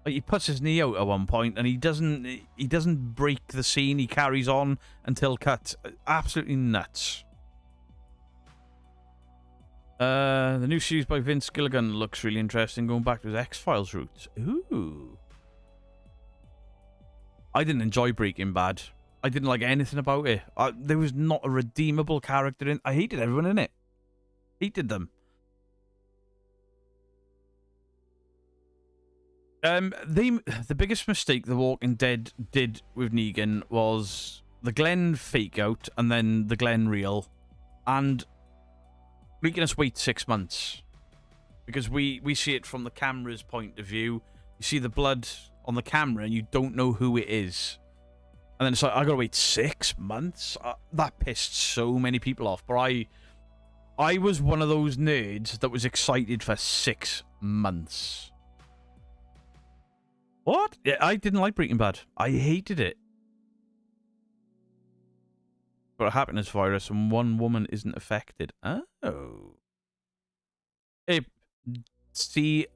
Like, he puts his knee out at one point and he doesn't break the scene. He carries on until cut. Absolutely nuts. The new series by Vince Gilligan looks really interesting, going back to his X-Files roots. Ooh. I didn't enjoy Breaking Bad. I didn't like anything about it. There was not a redeemable character in. I hated everyone in it. Hated them. The biggest mistake The Walking Dead did with Negan was the Glenn fake out and then the Glenn real, and making us wait 6 months, because we see it from the camera's point of view. You see the blood on the camera and you don't know who it is, and then it's like, I gotta wait 6 months. That pissed so many people off. But I was one of those nerds that was excited for 6 months. What? Yeah, I didn't like Breaking Bad. I hated it. Got a happiness virus and one woman isn't affected. Oh. Hey, see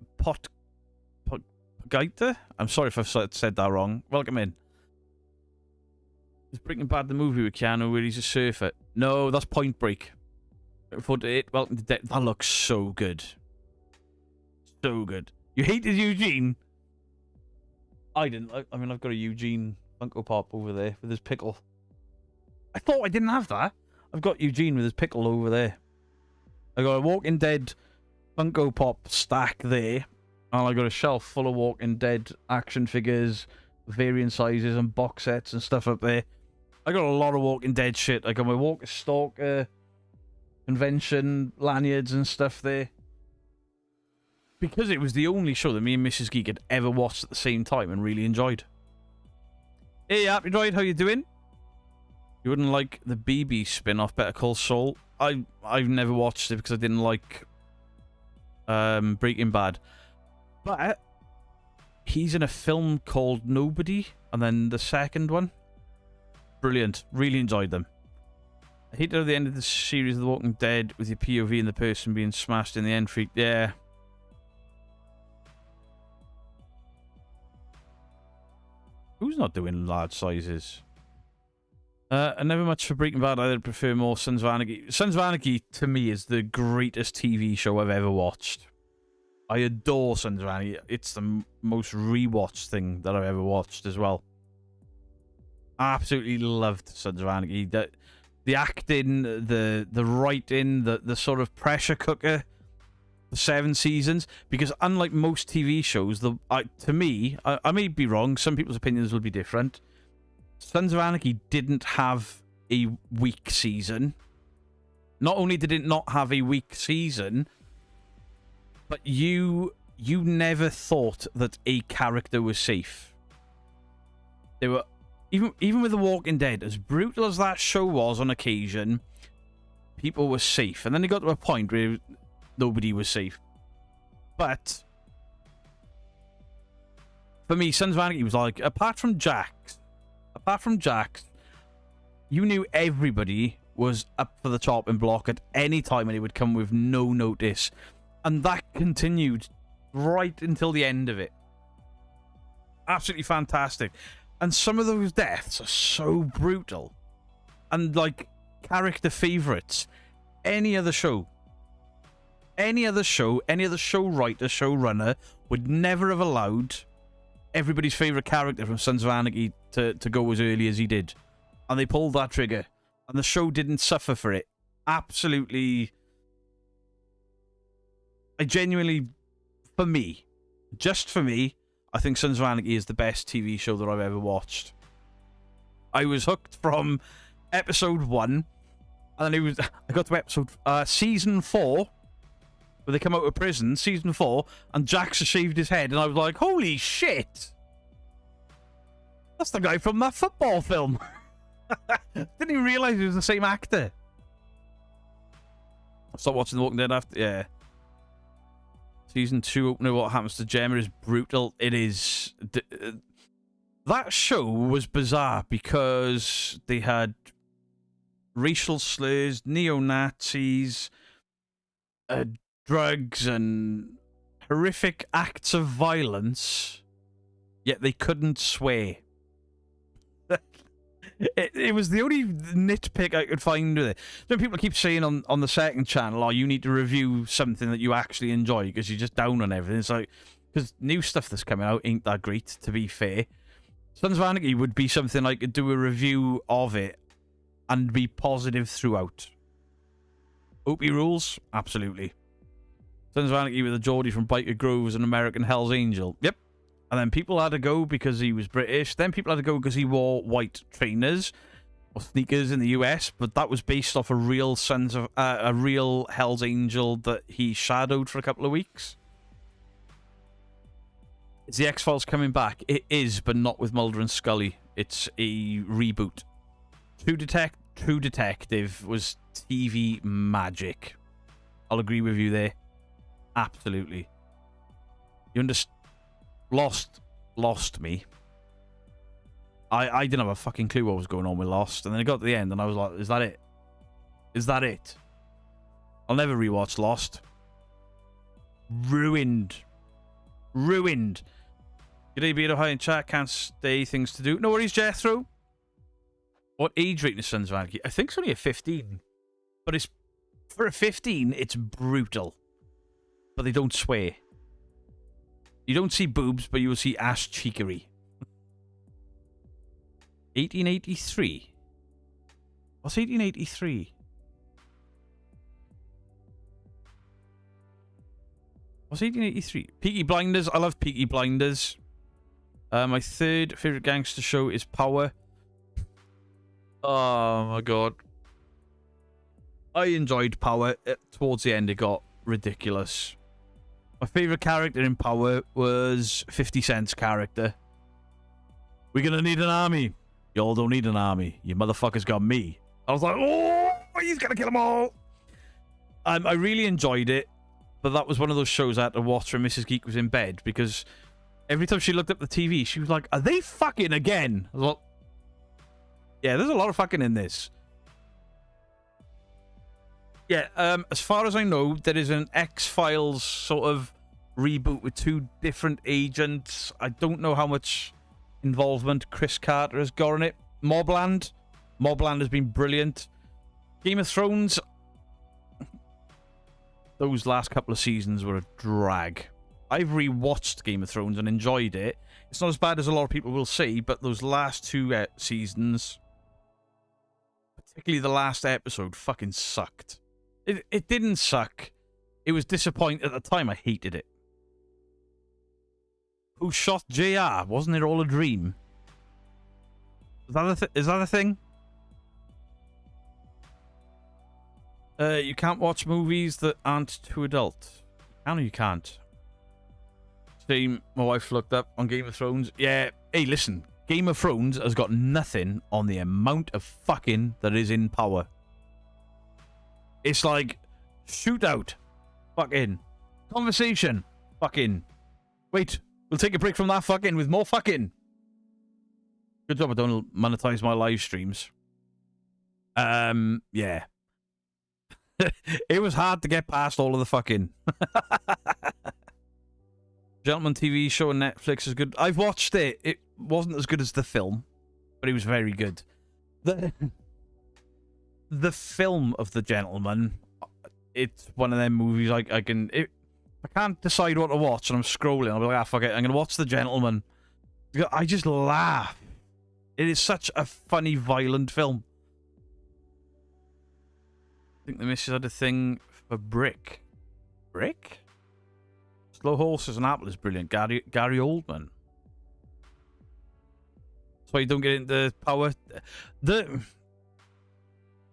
Gaita? I'm sorry if I've said that wrong. Welcome in. Is Breaking Bad the movie with Keanu where he's a surfer? No, that's Point Break. Welcome to Death. That looks so good. So good. You hated Eugene? I didn't. I mean, I've got a Eugene Funko Pop over there with his pickle. I thought I didn't have that. I've got Eugene with his pickle over there. I got a Walking Dead Funko Pop stack there. And I got a shelf full of Walking Dead action figures, varying sizes and box sets and stuff up there. I got a lot of Walking Dead shit. I got my Walker Stalker convention lanyards and stuff there. Because it was the only show that me and Mrs. Geek had ever watched at the same time and really enjoyed. Hey, Happy Droid, how you doing? You wouldn't like the BB spin-off Better Call Saul? I've never watched it because I didn't like Breaking Bad. But he's in a film called Nobody, and then the second one. Brilliant. Really enjoyed them. I hate at the end of the series of The Walking Dead with your POV and the person being smashed in the entry. Yeah. Who's not doing large sizes? And never much for Breaking Bad. I prefer more Sons of Anarchy. Sons of Anarchy, to me, is the greatest TV show I've ever watched. I adore Sons of Anarchy. It's the most rewatched thing that I've ever watched as well. Absolutely loved Sons of Anarchy. The acting, the writing, the sort of pressure cooker, the 7 seasons. Because unlike most TV shows, to me, I may be wrong, some people's opinions will be different. Sons of Anarchy didn't have a weak season. Not only did it not have a weak season, but you never thought that a character was safe. They were even with The Walking Dead, as brutal as that show was on occasion, people were safe. And then it got to a point where nobody was safe. But for me, Sons of Anarchy was like, apart from Jax, you knew everybody was up for the chopping block at any time, and it would come with no notice. And that continued right until the end of it. Absolutely fantastic. And some of those deaths are so brutal. And, like, character favourites. Any other show, any other show writer, showrunner would never have allowed everybody's favourite character from Sons of Anarchy to go as early as he did. And they pulled that trigger. And the show didn't suffer for it. Absolutely. I genuinely, just for me, I think Sons of Anarchy is the best TV show that I've ever watched. I was hooked from episode 1, and then I got to season 4, where they come out of prison, season 4, and Jax has shaved his head, and I was like, holy shit! That's the guy from that football film. Didn't even realise he was the same actor. I stopped watching The Walking Dead after, yeah. Season 2 opener, What Happens to Gemma is brutal. It is. That show was bizarre because they had racial slurs, neo-Nazis, drugs, and horrific acts of violence, yet they couldn't swear. It was the only nitpick I could find with it. So people keep saying on the second channel, oh, you need to review something that you actually enjoy because you're just down on everything. It's like, because new stuff that's coming out ain't that great, to be fair. Sons of Anarchy would be something I could do a review of it and be positive throughout. Opie Rules? Absolutely. Sons of Anarchy with a Geordie from Biker Grove was an American Hell's Angel. Yep. And then people had to go because he was British. Then people had to go because he wore white trainers or sneakers in the US. But that was based off a real a real Hell's Angel that he shadowed for a couple of weeks. Is the X-Files coming back? It is, but not with Mulder and Scully. It's a reboot. True Detective was TV magic. I'll agree with you there. Absolutely. You understand? Lost me. I didn't have a fucking clue what was going on with Lost, and then I got to the end and I was like, is that it? Is that it? I'll never rewatch Lost. Ruined. G'day, Beto. Hi in chat. Can't stay. Things to do. No worries, Jethro. What age rating is Sons of Anarchy? I think it's only a 15. But it's for a 15, it's brutal. But they don't swear. You don't see boobs, but you will see ass cheekery. 1883. What's 1883? What's 1883? Peaky Blinders. I love Peaky Blinders. My third favourite gangster show is Power. Oh my god. I enjoyed Power. Towards the end, it got ridiculous. My favourite character in Power was 50 Cent's character. We're gonna need an army. Y'all don't need an army. You motherfuckers got me. I was like, oh, he's gonna kill them all. I really enjoyed it, but that was one of those shows I had to watch when Mrs. Geek was in bed, because every time she looked up the TV, she was like, are they fucking again? I was like, yeah, there's a lot of fucking in this. Yeah, as far as I know, there is an X-Files sort of reboot with 2 different agents. I don't know how much involvement Chris Carter has got in it. Mobland has been brilliant. Game of Thrones, those last couple of seasons were a drag. I've rewatched Game of Thrones and enjoyed it. It's not as bad as a lot of people will say, but those last two seasons, particularly the last episode, fucking sucked. It didn't suck. It was disappointing. At the time, I hated it. Who shot JR? Wasn't it all a dream? Is that a thing? You can't watch movies that aren't too adult. Can or you can't? Same. My wife looked up on Game of Thrones. Yeah. Hey, listen. Game of Thrones has got nothing on the amount of fucking that is in Power. It's like shootout. Fucking. Conversation. Fucking. Wait. We'll take a break from that fucking with more fucking. Good job I don't monetize my live streams. Yeah. It was hard to get past all of the fucking. Gentleman TV show on Netflix is good. I've watched it. It wasn't as good as the film, but it was very good. The film of The Gentleman, it's one of them movies I can't decide what to watch and I'm scrolling. I'll be like, fuck it, I'm going to watch The Gentleman. I just laugh. It is such a funny, violent film. I think the missus had a thing for Brick. Brick? Slow Horses and Apple is brilliant. Gary Oldman. That's why you don't get into Power.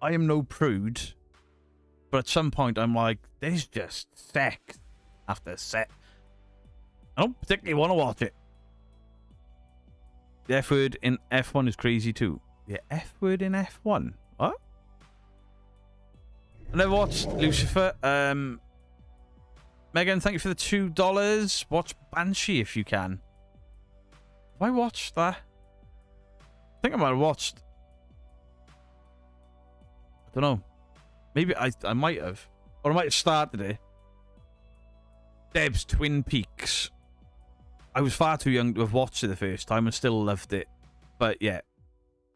I am no prude, but at some point I'm like, there's just sex after sex. I don't particularly want to watch it. The F word in F1 is crazy too. The F word in F1? What? I never watched Lucifer. Megan, thank you for the $2. Watch Banshee if you can. Have I watched that? I think I might have watched. I don't know. Maybe I might have. Or I might have started it. Deb's Twin Peaks. I was far too young to have watched it the first time and still loved it. But yeah.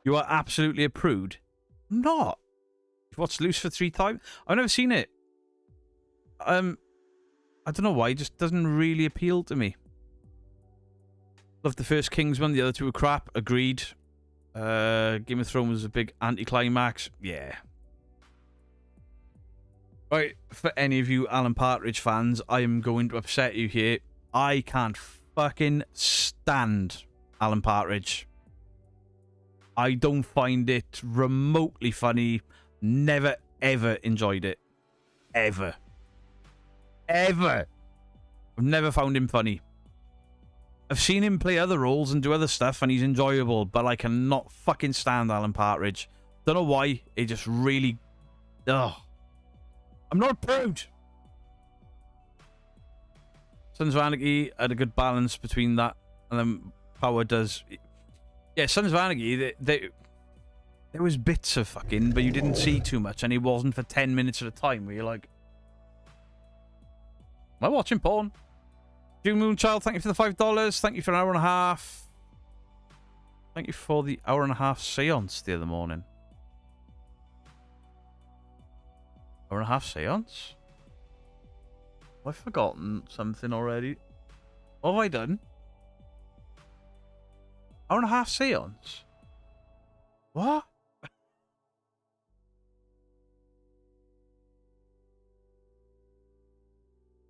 You are absolutely a prude. I'm not. You've watched Lucifer 3 times? I've never seen it. I don't know why. It just doesn't really appeal to me. Loved the first Kingsman. The other two were crap. Agreed. Game of Thrones was a big anticlimax. Yeah. Right. For any of you Alan Partridge fans, I am going to upset you here. I can't fucking stand Alan Partridge. I don't find it remotely funny. Never, ever enjoyed it. Ever. Ever. I've never found him funny. I've seen him play other roles and do other stuff and he's enjoyable, but I cannot fucking stand Alan Partridge. Don't know why. It just really... Ugh. I'm not a prude. Sons of Anarchy had a good balance between that and then Power does... Yeah, Sons of Anarchy, there was bits of fucking, but you didn't see too much and it wasn't for 10 minutes at a time where you're like... Am I watching porn? June Moonchild, thank you for the $5. Thank you for an hour and a half. Thank you for the hour and a half seance the other morning. Hour and a half seance? Have I forgotten something already? What have I done? Hour and a half seance? What?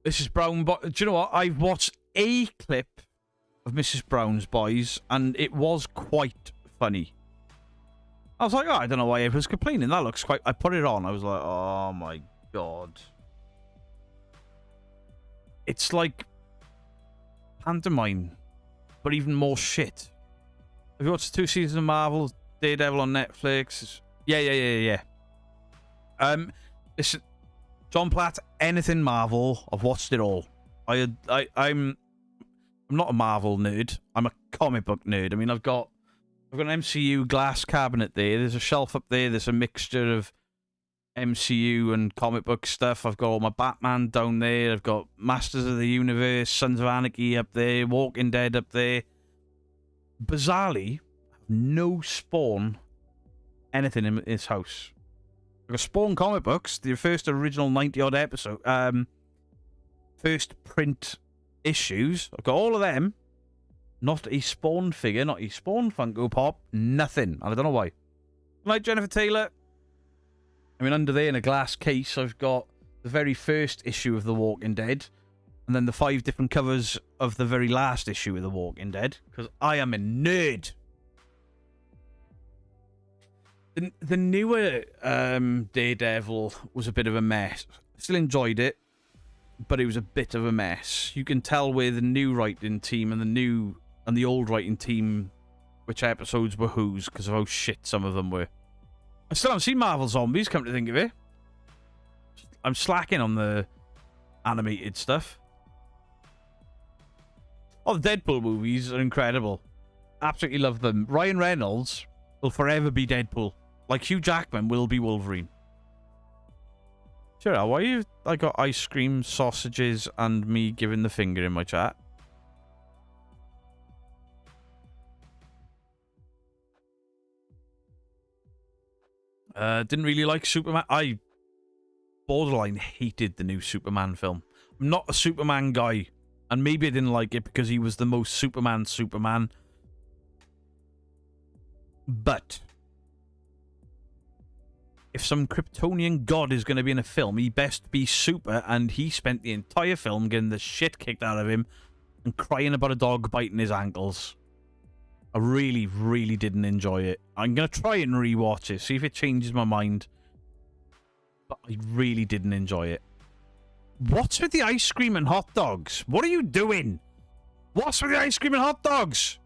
Mrs. Brown, do you know what? I've watched a clip of Mrs. Brown's Boys, and it was quite funny. I was like, oh, I don't know why everyone's complaining. That looks quite... I put it on. I was like, oh my god. It's like pantomime, but even more shit. Have you watched 2 seasons of Marvel? Daredevil on Netflix? Yeah. Listen... John Platt, anything Marvel, I've watched it all. I'm not a Marvel nerd. I'm a comic book nerd. I mean, I've got an MCU glass cabinet there. There's a shelf up there. There's a mixture of MCU and comic book stuff. I've got all my Batman down there. I've got Masters of the Universe, Sons of Anarchy up there, Walking Dead up there. bizarrely, no Spawn anything in this house. I've got Spawn comic books, the first original 90-odd episode, first print issues. I've got all of them. Not a Spawn figure, not a Spawn Funko Pop, nothing. And I don't know why. Good night, Jennifer Taylor. I mean, under there in a glass case, I've got the very first issue of The Walking Dead, and then the 5 different covers of the very last issue of The Walking Dead, because I am a nerd. The newer Daredevil was a bit of a mess. Still enjoyed it, but it was a bit of a mess. You can tell where the new writing team and the old writing team, which episodes were whose, because of how shit some of them were. I still haven't seen Marvel Zombies, come to think of it. I'm slacking on the animated stuff. Oh, the Deadpool movies are incredible. Absolutely love them. Ryan Reynolds will forever be Deadpool. Like Hugh Jackman will be Wolverine. Sure, why I got ice cream, sausages, and me giving the finger in my chat? Didn't really like Superman. I borderline hated the new Superman film. I'm not a Superman guy, and maybe I didn't like it because he was the most Superman. But if some Kryptonian god is going to be in a film, he best be super, and he spent the entire film getting the shit kicked out of him and crying about a dog biting his ankles. I really, really didn't enjoy it. I'm going to try and rewatch it, see if it changes my mind. But I really didn't enjoy it. What's with the ice cream and hot dogs? What are you doing? What's with the ice cream and hot dogs?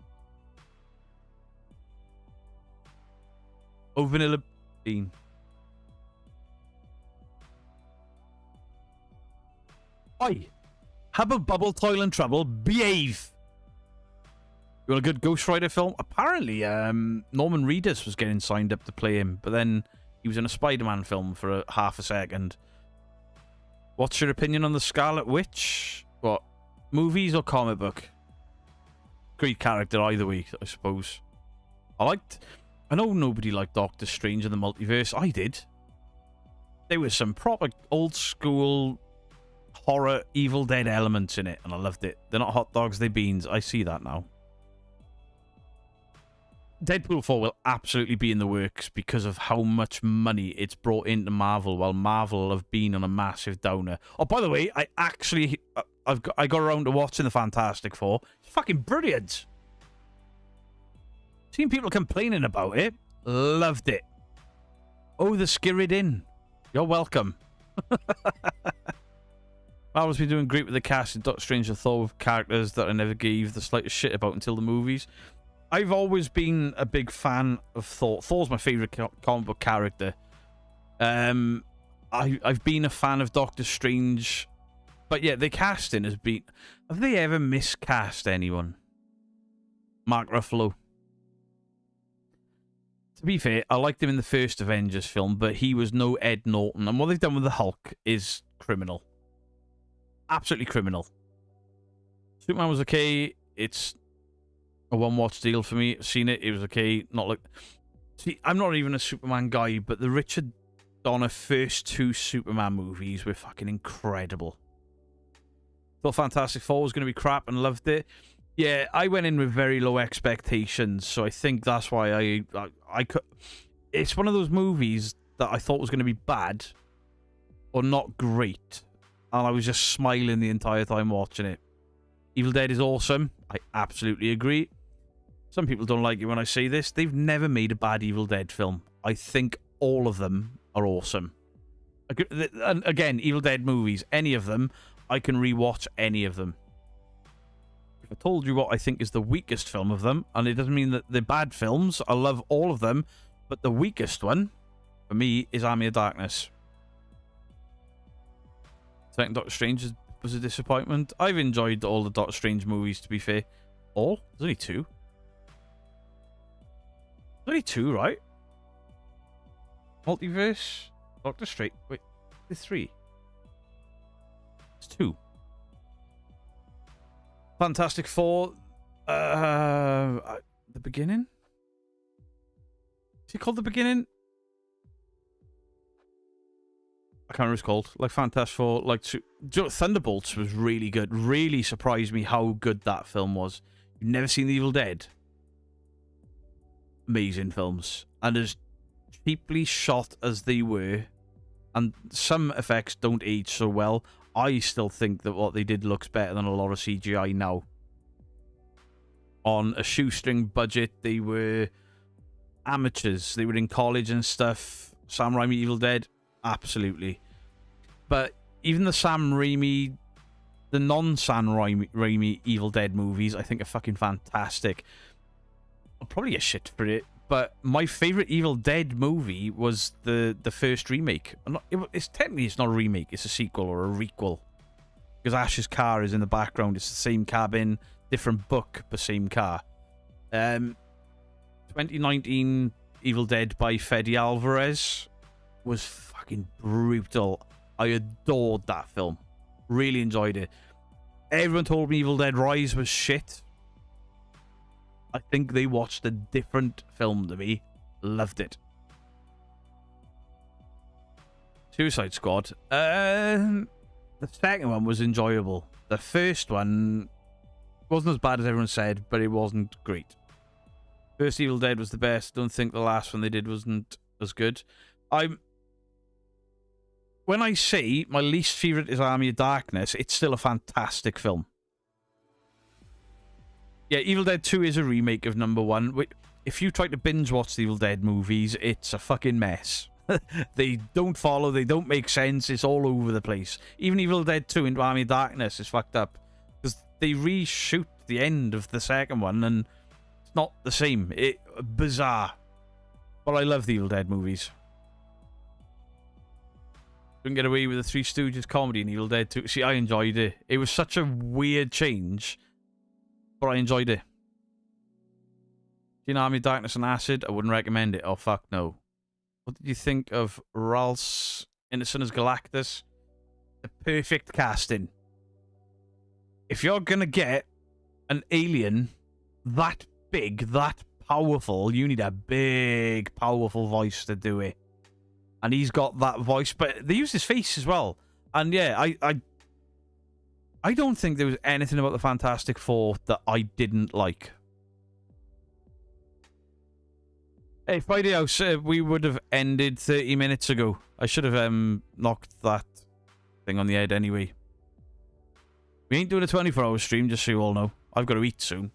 Oh, vanilla bean. Oi. Have a bubble toil and trouble. Behave. You want a good Ghost Rider film? Apparently, Norman Reedus was getting signed up to play him, but then he was in a Spider-Man film for half a second. What's your opinion on the Scarlet Witch? What? Movies or comic book? Great character either way, I suppose. I know nobody liked Doctor Strange in the Multiverse. I did. There was some proper old school horror Evil Dead elements in it, and I loved it. They're not hot dogs, they're beans. I see that now. Deadpool 4 will absolutely be in the works because of how much money it's brought into Marvel, while Marvel have been on a massive downer. Oh, by the way, I got around to watching the Fantastic Four. It's fucking brilliant. Seen people complaining about it. Loved it. Oh, the Skirrid Inn. You're welcome. Marvel's been doing great with the cast in Doctor Strange and Thor with characters that I never gave the slightest shit about until the movies. I've always been a big fan of Thor. Thor's my favourite comic book character. I've been a fan of Doctor Strange. But yeah, the casting has been... Have they ever miscast anyone? Mark Ruffalo. To be fair, I liked him in the first Avengers film, but he was no Ed Norton. And what they've done with the Hulk is criminal. Absolutely criminal. Superman was okay. It's a one-watch deal for me. Seen it. It was okay. Not like... See, I'm not even a Superman guy, but the Richard Donner first 2 Superman movies were fucking incredible. Thought Fantastic Four was going to be crap and loved it. Yeah, I went in with very low expectations, so I think that's why I could... It's one of those movies that I thought was going to be bad or not great, and I was just smiling the entire time watching it. Evil Dead is awesome. I absolutely agree. Some people don't like it when I say this. They've never made a bad Evil Dead film. I think all of them are awesome. And again, Evil Dead movies, any of them, I can rewatch any of them. If I told you what I think is the weakest film of them, and it doesn't mean that they're bad films, I love all of them, but the weakest one, for me, is Army of Darkness. Second Doctor Strange was a disappointment. I've enjoyed all the Doctor Strange movies, to be fair. All? There's only 2. There's only 2, right? Multiverse, Doctor Strange. Wait, there's 3. It's 2. Fantastic Four. The Beginning? Is it called The Beginning? I can't remember what it's called. Like Fantastic Four, like Thunderbolts was really good. Really surprised me how good that film was. You've never seen The Evil Dead? Amazing films. And as cheaply shot as they were, and some effects don't age so well, I still think that what they did looks better than a lot of CGI now. On a shoestring budget, they were amateurs. They were in college and stuff. Sam Raimi Evil Dead, absolutely. But even the non-Sam Raimi Evil Dead movies, I think are fucking fantastic. I'll probably get shit for it, but my favourite Evil Dead movie was the first remake. It's technically not a remake, it's a sequel or a requel. Because Ash's car is in the background, it's the same cabin, different book, but same car. 2019 Evil Dead by Fede Alvarez was fucking brutal. I adored that film. Really enjoyed it. Everyone told me Evil Dead Rise was shit. I think they watched a different film to me. Loved it. Suicide Squad. The second one was enjoyable. The first one wasn't as bad as everyone said, but it wasn't great. First Evil Dead was the best. Don't think the last one they did wasn't as good. When I say my least favourite is Army of Darkness, it's still a fantastic film. Yeah, Evil Dead 2 is a remake of number 1. If you try to binge watch the Evil Dead movies, it's a fucking mess. They don't follow, they don't make sense, it's all over the place. Even Evil Dead 2 into Army of Darkness is fucked up. Because they reshoot the end of the second one and it's not the same. Bizarre. But I love the Evil Dead movies. Couldn't get away with the Three Stooges comedy in Evil Dead 2. See, I enjoyed it. It was such a weird change, but I enjoyed it. You know, Army of Darkness and Acid, I wouldn't recommend it. Oh, fuck no. What did you think of Ralph's Innocent as Galactus? The perfect casting. If you're gonna get an alien that big, that powerful, you need a big, powerful voice to do it. And he's got that voice, but they use his face as well. And yeah, I don't think there was anything about the Fantastic Four that I didn't like. Hey, Friday House, we would have ended 30 minutes ago. I should have knocked that thing on the head anyway. We ain't doing a 24-hour stream, just so you all know. I've got to eat soon.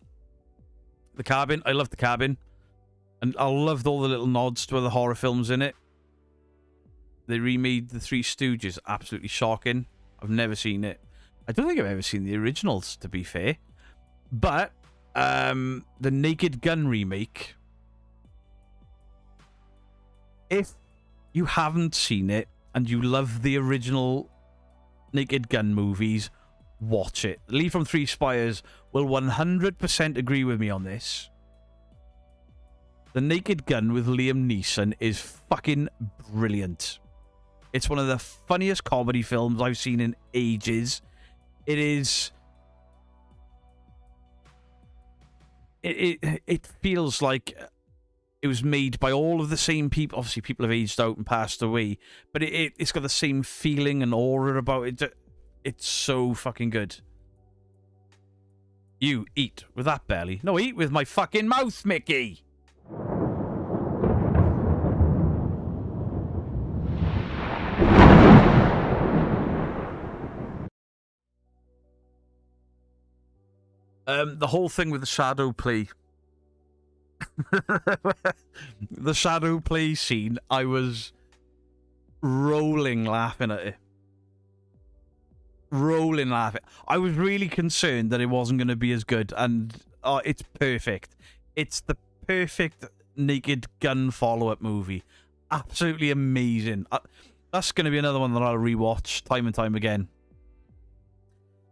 The Cabin, I love The Cabin. And I loved all the little nods to other horror films in it. They remade The Three Stooges. Absolutely shocking. I've never seen it. I don't think I've ever seen the originals, to be fair. But the Naked Gun remake, if you haven't seen it and you love the original Naked Gun movies, watch it. Lee from Three Spires will 100% agree with me on this. The Naked Gun with Liam Neeson is fucking brilliant. It's one of the funniest comedy films I've seen in ages. It is... It feels like it was made by all of the same people. Obviously, people have aged out and passed away. But it's got the same feeling and aura about it. It's so fucking good. You eat with that belly. No, eat with my fucking mouth, Mickey! The whole thing with the shadow play. The shadow play scene, I was rolling laughing at it. Rolling laughing. I was really concerned that it wasn't going to be as good, and it's perfect. It's the perfect Naked Gun follow-up movie. Absolutely amazing. That's going to be another one that I'll rewatch time and time again.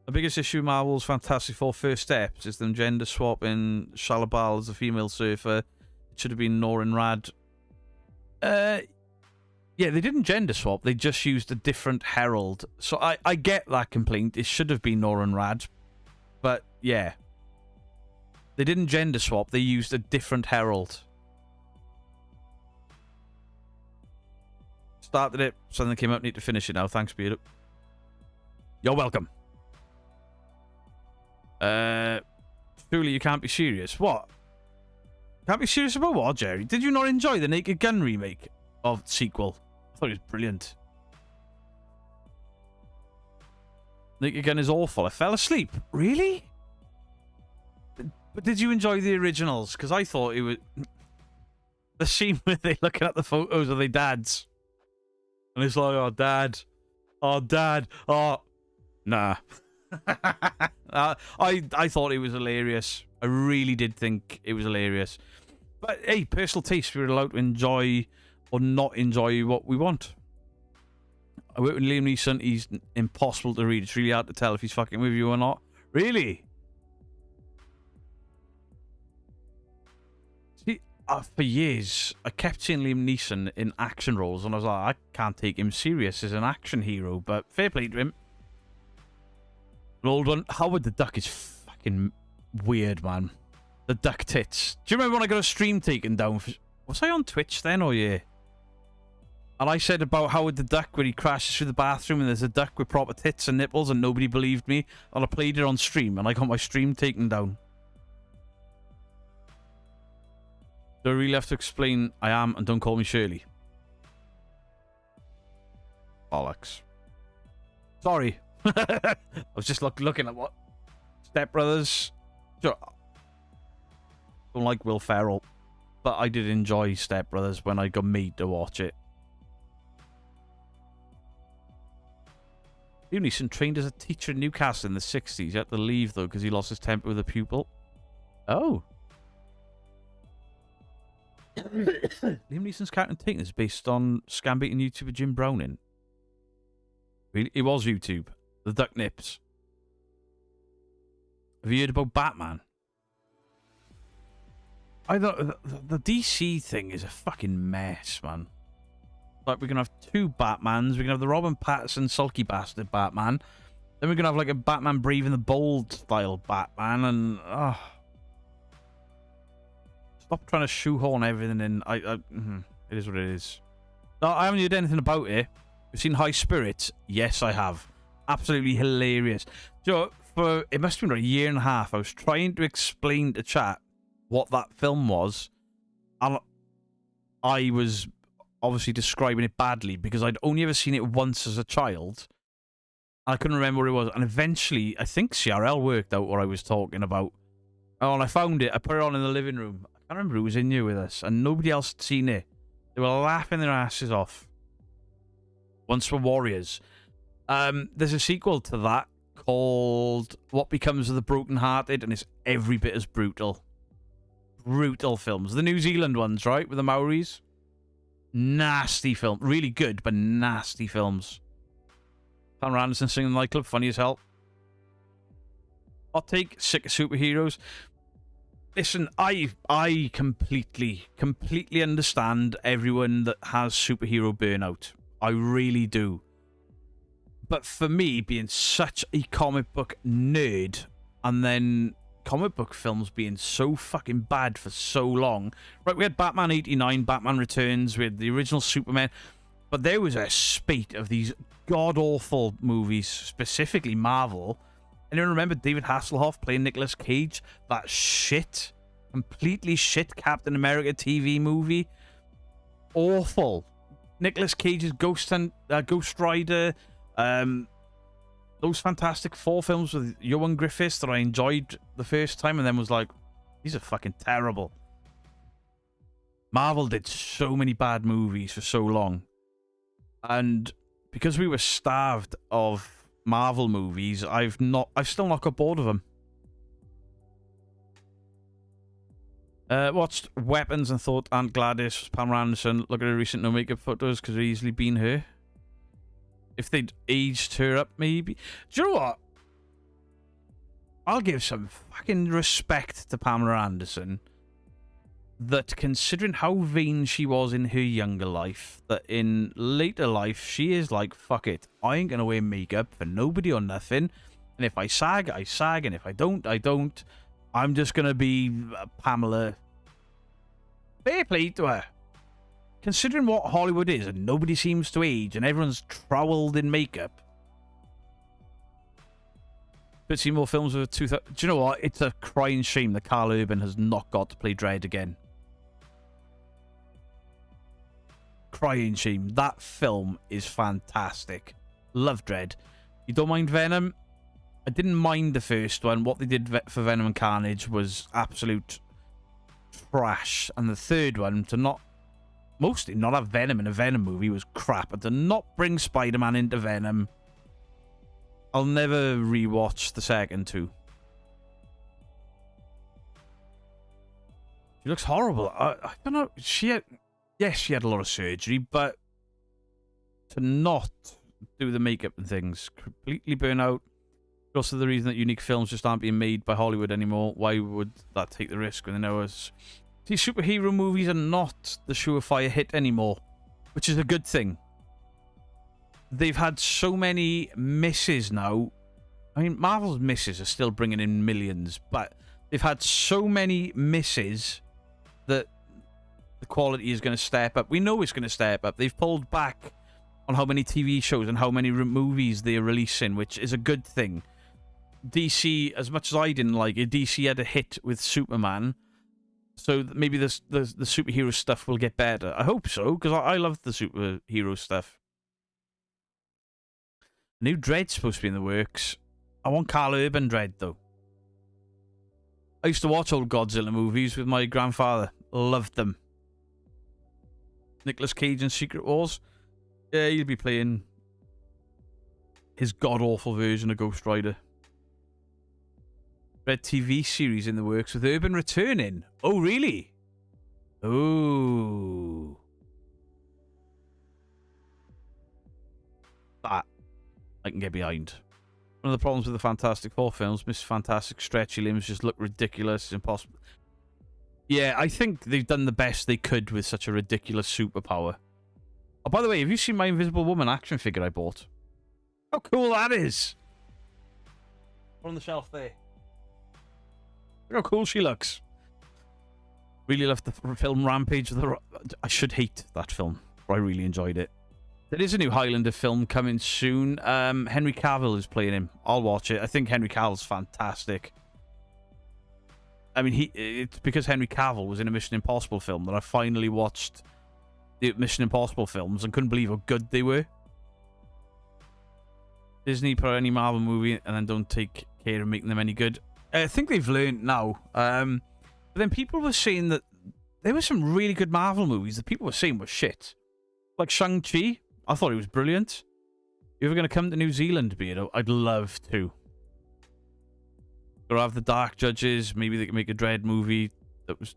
The biggest issue with Marvel's Fantastic Four First Steps is them gender swapping Shalabal as a female surfer. It should have been Norin Rad. Yeah, they didn't gender swap. They just used a different herald. So I get that complaint. It should have been Norin Rad. But, yeah. They didn't gender swap. They used a different herald. Started it. Something came up. Need to finish it now. Thanks, Beard. You're welcome. Surely you can't be serious. What? Can't be serious about what, Jerry? Did you not enjoy the Naked Gun remake of the sequel? I thought it was brilliant. Naked Gun is awful. I fell asleep. Really? But did you enjoy the originals? Because I thought it was... The scene where they're looking at the photos of their dads. And it's like, oh, Dad. Oh, Dad. Oh. Nah. I thought it was hilarious. I really did think it was hilarious. But, hey, personal taste. We're allowed to enjoy or not enjoy what we want. I work with Liam Neeson. He's impossible to read. It's really hard to tell if he's fucking with you or not. Really? See, for years, I kept seeing Liam Neeson in action roles, and I was like, I can't take him serious as an action hero, but fair play to him. An old one. Howard the Duck is fucking weird, man. The duck tits. Do you remember when I got a stream taken down? Was I on Twitch then, or yeah? And I said about Howard the Duck where he crashes through the bathroom and there's a duck with proper tits and nipples and nobody believed me. And I played it on stream and I got my stream taken down. Do I really have to explain I am and don't call me Shirley? Bollocks. Sorry. I was just looking at what? Step Brothers. Sure. Don't like Will Ferrell. But I did enjoy Step Brothers when I got made to watch it. Liam Neeson trained as a teacher in Newcastle in the 60s. He had to leave, though, because he lost his temper with a pupil. Oh. Liam Neeson's character in Taken is based on scam-baiting YouTuber Jim Browning. It was YouTube. The Duck Nips. Have you heard about Batman? I thought the DC thing is a fucking mess, man. Like, we're going to have two Batmans. We're going to have the Robin Pattinson sulky bastard Batman. Then we're going to have, like, a Batman Brave and the Bold style Batman. And, stop trying to shoehorn everything in. It is what it is. No, I haven't heard anything about it. You've seen High Spirits? Yes, I have. Absolutely hilarious. So, it must have been a year and a half. I was trying to explain to chat what that film was. And I was obviously describing it badly because I'd only ever seen it once as a child. I couldn't remember what it was. And eventually, I think CRL worked out what I was talking about. Oh, and I found it. I put it on in the living room. I can't remember who was in here with us. And nobody else had seen it. They were laughing their asses off. Once Were Warriors. There's a sequel to that called What Becomes of the Brokenhearted. And it's every bit as brutal. Brutal films. The New Zealand ones, right? With the Maoris. Nasty film. Really good, but nasty films. Pamela Anderson singing in the nightclub. Funny as hell. Hot take. Sick of superheroes. Listen, I completely understand everyone that has superhero burnout. I really do. But for me, being such a comic book nerd, and then comic book films being so fucking bad for so long. Right, we had Batman 89, Batman Returns, we had the original Superman, but there was a spate of these god-awful movies, specifically Marvel. And I remember David Hasselhoff playing Nicolas Cage, that shit, completely shit Captain America TV movie. Awful. Nicolas Cage's Ghost Rider, those Fantastic Four films with Ewan Griffiths that I enjoyed the first time and then was like, these are fucking terrible. Marvel did so many bad movies for so long. And because we were starved of Marvel movies, I've still not got bored of them. Watched Weapons and thought Aunt Gladys was Pamela Anderson. Look at her recent no makeup photos because it easily been her. If they'd aged her up, maybe. Do you know what? I'll give some fucking respect to Pamela Anderson. That considering how vain she was in her younger life, that in later life, she is like, fuck it. I ain't going to wear makeup for nobody or nothing. And if I sag, I sag. And if I don't, I don't. I'm just going to be Pamela. Fair play to her. Considering what Hollywood is, and nobody seems to age, and everyone's troweled in makeup. But see more films with 2000. Do you know what? It's a crying shame that Carl Urban has not got to play Dredd again. Crying shame. That film is fantastic. Love Dredd. You don't mind Venom? I didn't mind the first one. What they did for Venom and Carnage was absolute trash. And the third one, to not... mostly not have Venom in a Venom movie was crap. And to not bring Spider-Man into Venom... I'll never rewatch the second two. She looks horrible. I don't know. Yes, she had a lot of surgery, but to not do the makeup and things, completely burn out. Also, the reason that unique films just aren't being made by Hollywood anymore. Why would that take the risk when they know us? These superhero movies are not the surefire hit anymore, which is a good thing. They've had so many misses now. I mean, Marvel's misses are still bringing in millions, but they've had so many misses that the quality is going to step up. We know it's going to step up. They've pulled back on how many TV shows and how many movies they're releasing, which is a good thing. DC, as much as I didn't like it, DC had a hit with Superman, so maybe the superhero stuff will get better. I hope so, because I love the superhero stuff. New Dredd's supposed to be in the works. I want Carl Urban Dredd, though. I used to watch old Godzilla movies with my grandfather. Loved them. Nicolas Cage in Secret Wars. Yeah, he'll be playing his god-awful version of Ghost Rider. Red TV series in the works with Urban returning. Oh, really? Oh. That I can get behind. One of the problems with the Fantastic Four films, Mr. Fantastic stretchy limbs just look ridiculous. It's impossible. Yeah, I think they've done the best they could with such a ridiculous superpower. Oh, by the way, have you seen my Invisible Woman action figure I bought? How cool that is! On the shelf there. Look how cool she looks. Really loved the film Rampage. I should hate that film, but I really enjoyed it. There is a new Highlander film coming soon. Henry Cavill is playing him. I'll watch it. I think Henry Cavill's fantastic. I mean, it's because Henry Cavill was in a Mission Impossible film that I finally watched the Mission Impossible films and couldn't believe how good they were. Disney put out any Marvel movie and then don't take care of making them any good. I think they've learned now. But then people were saying that there were some really good Marvel movies that people were saying were shit. Like Shang-Chi. I thought he was brilliant. You ever going to come to New Zealand, Beardo? I'd love to. Or have the Dark Judges. Maybe they can make a Dredd movie that was...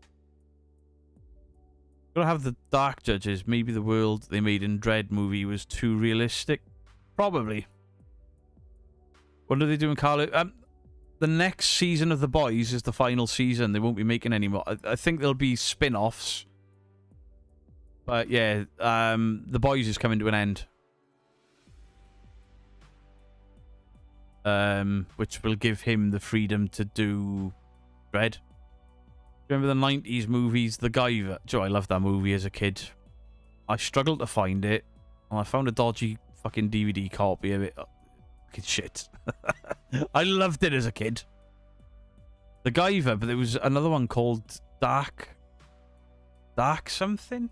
Gotta have the Dark Judges. Maybe the world they made in Dredd movie was too realistic. Probably. What are they doing, Carlo? The next season of The Boys is the final season. They won't be making any more. I think there'll be spin-offs. But yeah, The Boys is coming to an end. Which will give him the freedom to do Dredd. Remember the 90s movies, The Guyver? Joe, I loved that movie as a kid. I struggled to find it. And I found a dodgy fucking DVD copy of it. Oh, fucking shit. I loved it as a kid. The Guyver, but there was another one called Dark something?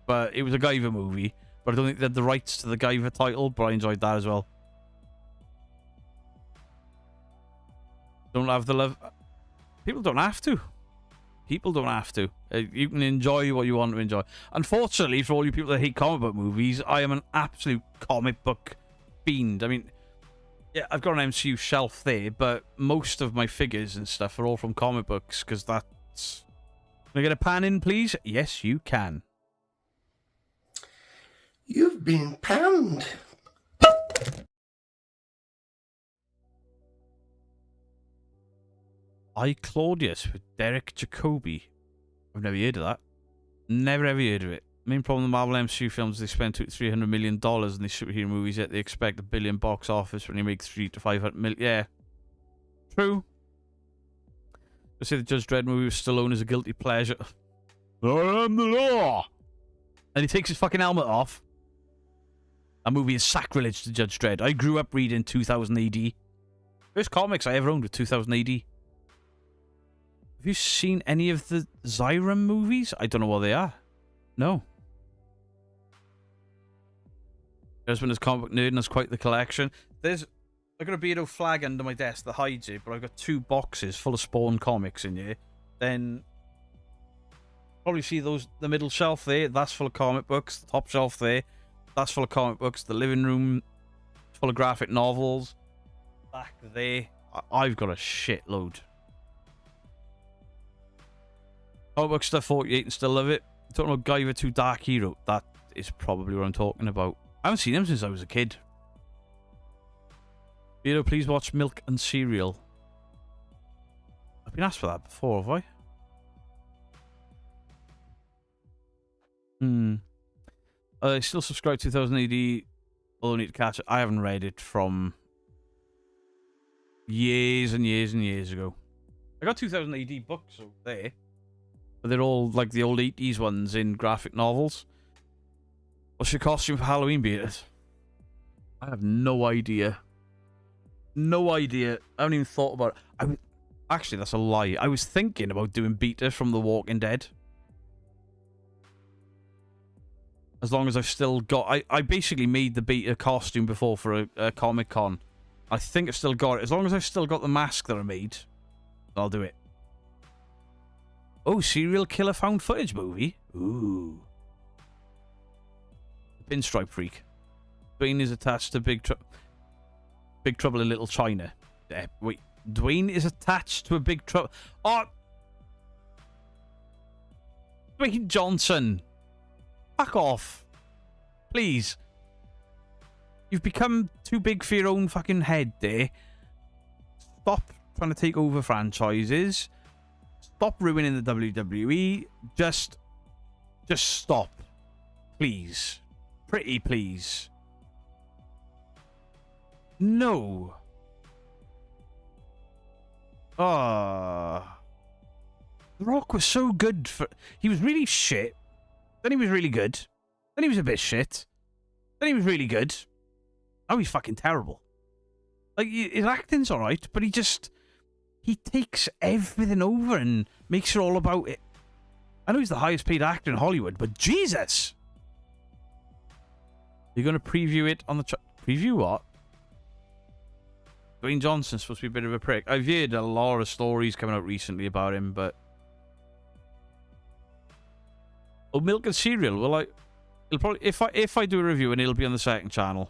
But it was a Guyver movie. But I don't think they had the rights to the Guyver title, but I enjoyed that as well. Don't have the love. People don't have to. People don't have to. You can enjoy what you want to enjoy. Unfortunately, for all you people that hate comic book movies, I am an absolute comic book fiend. I mean, yeah, I've got an MCU shelf there, but most of my figures and stuff are all from comic books, because that's... Can I get a pan in, please? Yes, you can. You've been panned. I, Claudius with Derek Jacobi. I've never heard of that. Never ever heard of it. Main problem with the Marvel MCU films is they spend $300 million in these superhero movies, yet they expect $1 billion box office when you make 300 to 500 million. Yeah. True. I say the Judge Dredd movie with Stallone is a guilty pleasure. I am the law. And he takes his fucking helmet off. That movie is sacrilege to Judge Dredd. I grew up reading 2000 AD. First comics I ever owned were 2000 AD. Have you seen any of the Zyram movies? I don't know what they are. No. My husband is comic book nerd and has quite the collection. I've got a Beardo flag under my desk that hides it, but I've got 2 boxes full of Spawn comics in here. Then probably see the middle shelf there. That's full of comic books. The top shelf there. That's full of comic books. The living room full of graphic novels. Back there, I've got a shitload. Comic book stuff 48 and still love it. Talking about Guyver 2 Dark Hero. That is probably what I'm talking about. I haven't seen him since I was a kid. Beardo, please watch Milk and Cereal. I've been asked for that before, have I? I still subscribe to 2000 AD, although I need to catch it. I haven't read it from years and years and years ago. I got 2000 AD books over there, but they're all like the old 80s ones in graphic novels. What's your costume for Halloween, Beaters? I have no idea. No idea. I haven't even thought about it. Actually, that's a lie. I was thinking about doing Beta from The Walking Dead. As long as I've still got... I basically made the Beta costume before for a Comic-Con. I think I've still got it. As long as I've still got the mask that I made, I'll do it. Oh, serial killer found footage movie? Ooh. The Pinstripe Freak. Dwayne is attached to Big Trouble in Little China. Wait. Dwayne is attached to a Big Trouble... Oh! Dwayne Johnson. Fuck off. Please. You've become too big for your own fucking head there. Stop trying to take over franchises. Stop ruining the WWE. Just stop. Please. Pretty please. No. Ah. The Rock was so good for... He was really shit. Then he was really good. Then he was a bit shit. Then he was really good. Now he's fucking terrible. Like, his acting's alright, but he takes everything over and makes it all about it. I know he's the highest paid actor in Hollywood, but Jesus! You're going to preview it on the... Preview what? Dwayne Johnson's supposed to be a bit of a prick. I've heard a lot of stories coming out recently about him, but... Oh, Milk and Cereal. Well, it'll probably... If I do a review, and it'll be on the second channel.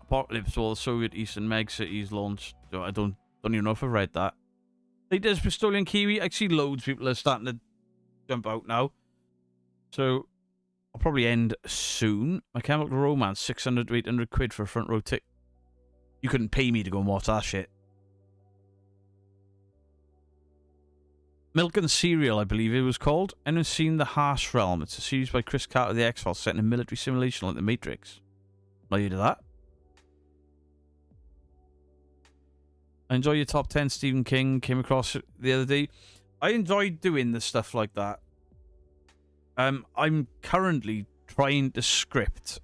Apocalypse War, the Soviet Eastern Meg Cities launched. I don't even know if I've read that. Like, there's Bristolian Kiwi. I see loads of people are starting to jump out now. So, I'll probably end soon. My Chemical Romance, 600 to 800 quid for a front row ticket. You couldn't pay me to go and watch that shit. Milk and Cereal, I believe it was called. Anyone seen The Harsh Realm? It's a series by Chris Carter, The X-Files, set in a military simulation like The Matrix. Not you to that? I enjoy your top 10, Stephen King. Came across it the other day. I enjoyed doing the stuff like that. I'm currently trying to script.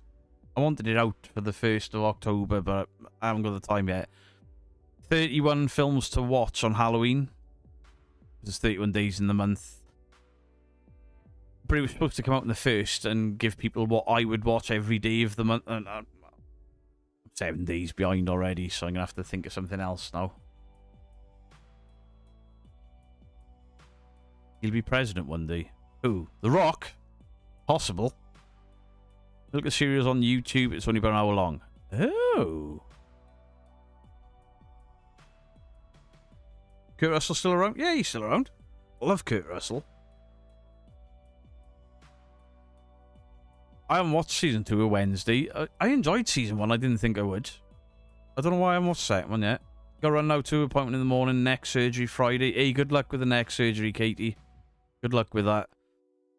I wanted it out for the 1st of October, but I haven't got the time yet. 31 films to watch on Halloween. There's 31 days in the month. But it was supposed to come out on the 1st and give people what I would watch every day of the month. And I'm 7 days behind already, so I'm going to have to think of something else now. He'll be president one day. Who? The Rock? Possible. Look at Cereals on YouTube. It's only about an hour long. Oh. Kurt Russell still around? Yeah, he's still around. Love Kurt Russell. I haven't watched season 2 of Wednesday. I enjoyed season 1. I didn't think I would. I don't know why I haven't watched second one yet. Got to run now to appointment in the morning. Neck surgery Friday. Hey, good luck with the neck surgery, Katie. Good luck with that.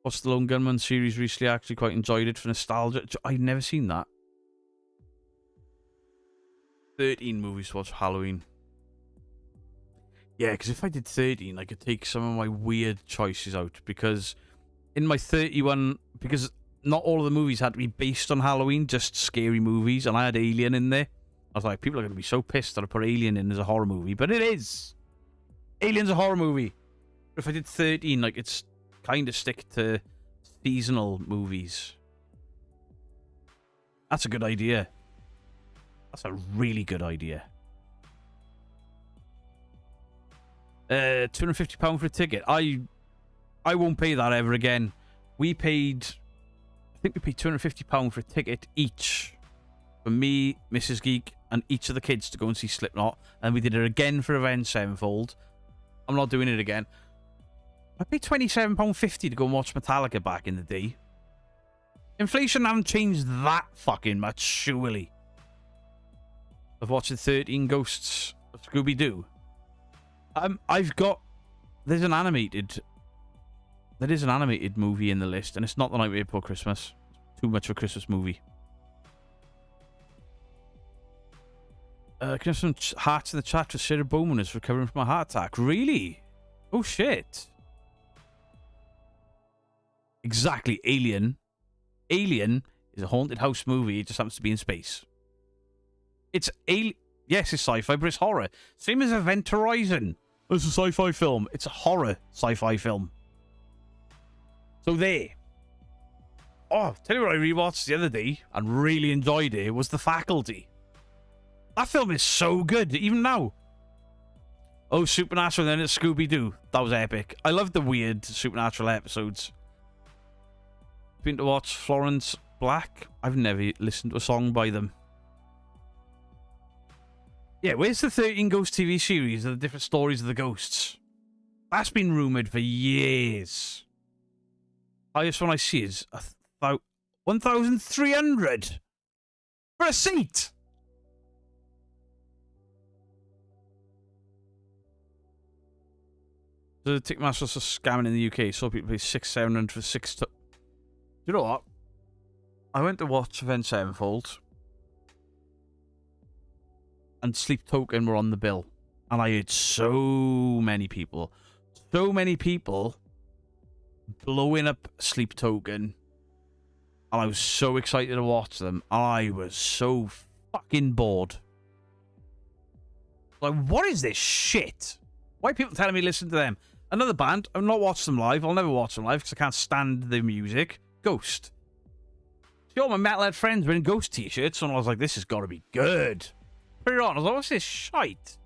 Watched the Lone Gunman series recently. I actually quite enjoyed it for nostalgia. I've never seen that. 13 movies to watch Halloween. Yeah, because if I did 13, I could take some of my weird choices out. Because in my 31, because not all of the movies had to be based on Halloween, just scary movies. And I had Alien in there. I was like, people are going to be so pissed that I put Alien in as a horror movie. But it is. Alien's a horror movie. But if I did 13, like, it's kind of stick to seasonal movies. That's a good idea. That's a really good idea. £250 for a ticket. I won't pay that ever again. I think we paid £250 for a ticket each. For me, Mrs. Geek, and each of the kids to go and see Slipknot. And we did it again for Avenged Sevenfold. I'm not doing it again. I paid £27.50 to go and watch Metallica back in the day. Inflation hasn't changed that fucking much, surely. I've watched 13 Ghosts of Scooby-Doo. There is an animated movie in the list, and it's not The Nightmare Before Christmas. Too much of a Christmas movie. Can I have some hearts in the chat for Sarah Bowman is recovering from a heart attack? Really? Oh shit. Exactly, Alien. Alien is a haunted house movie. It just happens to be in space. It's yes, it's sci-fi, but it's horror. Same as Event Horizon. It's a sci-fi film. It's a horror sci-fi film. So there. Oh, tell you what I rewatched the other day and really enjoyed it was The Faculty. That film is so good, even now. Oh, Supernatural, and then it's Scooby-Doo. That was epic. I love the weird Supernatural episodes. Been to watch Florence Black. I've never listened to a song by them. Yeah, where's the 13 Ghost TV series of the different stories of the ghosts? That's been rumoured for years. Highest one I see is 1,300 for a seat. The Ticketmaster's are scamming in the UK. So people pay $600-700 for 6. You know what? I went to watch Avenged Sevenfold, and Sleep Token were on the bill, and I heard so many people blowing up Sleep Token, and I was so excited to watch them. I was so fucking bored. Like, what is this shit? Why are people telling me to listen to them? Another band, I've not watched them live. I'll never watch them live because I can't stand their music. Ghost. See all my metalhead friends wearing Ghost t-shirts, and I was like, this has got to be good. Put it on. I was like, what's this shite?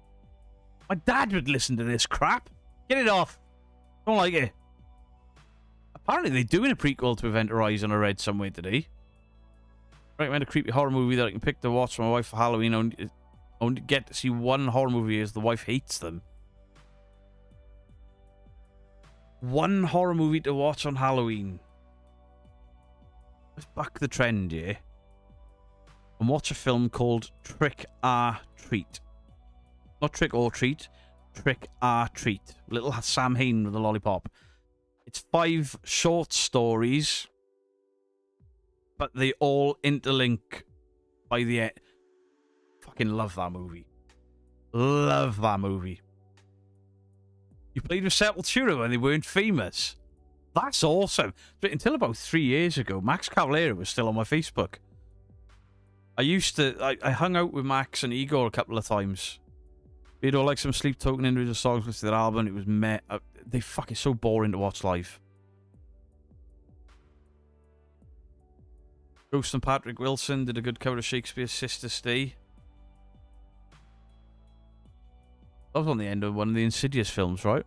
My dad would listen to this crap. Get it off. Don't like it. Apparently they're doing a prequel to Event Horizon, I read somewhere today. Recommend a creepy horror movie that I can pick to watch for my wife for Halloween. Only get to see one horror movie as the wife hates them. One horror movie to watch on Halloween. Let's buck the trend, yeah? And watch a film called Trick or Treat. Not Trick or Treat. Trick or Treat. Little Sam Hain with a lollipop. It's 5 short stories, but they all interlink by the end. Fucking love that movie. Love that movie. You played with Sepultura when they weren't famous. That's awesome. But until about 3 years ago, Max Cavalera was still on my Facebook. I hung out with Max and Igor a couple of times. We'd all like some Sleep Token individual songs with their album. It was they fucking so boring to watch live. Ghost and Patrick Wilson did a good cover of Shakespeare's Sister Stay. That was on the end of one of the Insidious films, right?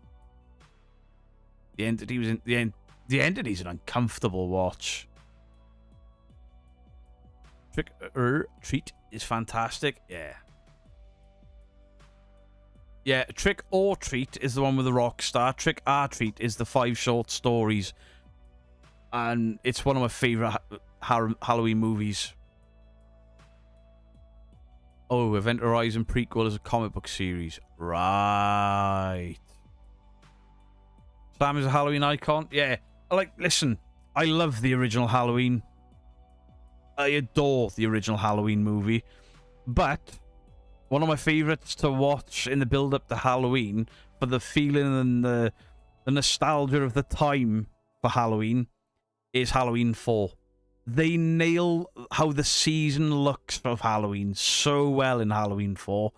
The Entity was in the Entity's an uncomfortable watch. Trick or Treat is fantastic. Yeah, Trick or Treat is the one with the rock star. Trick or Treat is the 5 short stories. And it's one of my favourite Halloween movies. Oh, Event Horizon prequel is a comic book series. Right. Sam is a Halloween icon. Yeah. Listen, I love the original Halloween. I adore the original Halloween movie. But One of my favourites to watch in the build-up to Halloween, for the feeling and the nostalgia of the time for Halloween, is Halloween 4. They nail how the season looks of Halloween so well in Halloween 4.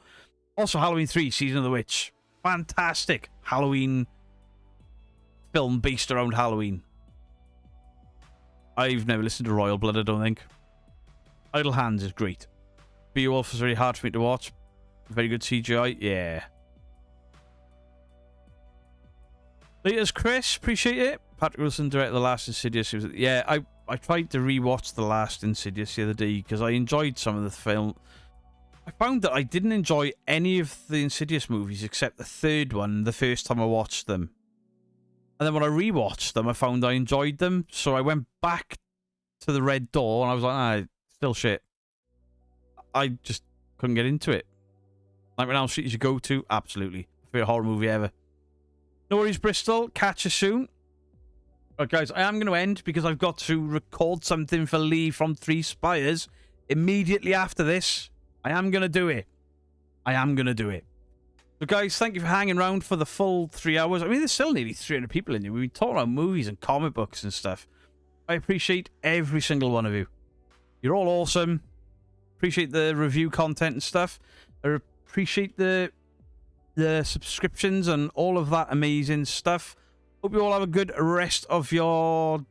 Also, Halloween 3, Season of the Witch. Fantastic Halloween film based around Halloween. I've never listened to Royal Blood, I don't think. Idle Hands is great. Beowulf is very hard for me to watch. Very good CGI, yeah. Laters Chris, appreciate it. Patrick Wilson directed the last Insidious. Yeah, I tried to rewatch the last Insidious the other day because I enjoyed some of the film. I found that I didn't enjoy any of the Insidious movies except the third one the first time I watched them. And then when I rewatched them, I found I enjoyed them. So I went back to the Red Door and I was like, still shit. I just couldn't get into it. Nightmare on Elm Street is your go-to? Absolutely. Favorite horror movie ever. No worries, Bristol. Catch you soon. Right, guys, I am going to end because I've got to record something for Lee from Three Spires immediately after this. I am going to do it. I am going to do it. So, guys, thank you for hanging around for the full 3 hours. I mean, there's still nearly 300 people in here. We've been talking about movies and comic books and stuff. I appreciate every single one of you. You're all awesome. Appreciate the review content and stuff. I appreciate the subscriptions and all of that amazing stuff. Hope you all have a good rest of your...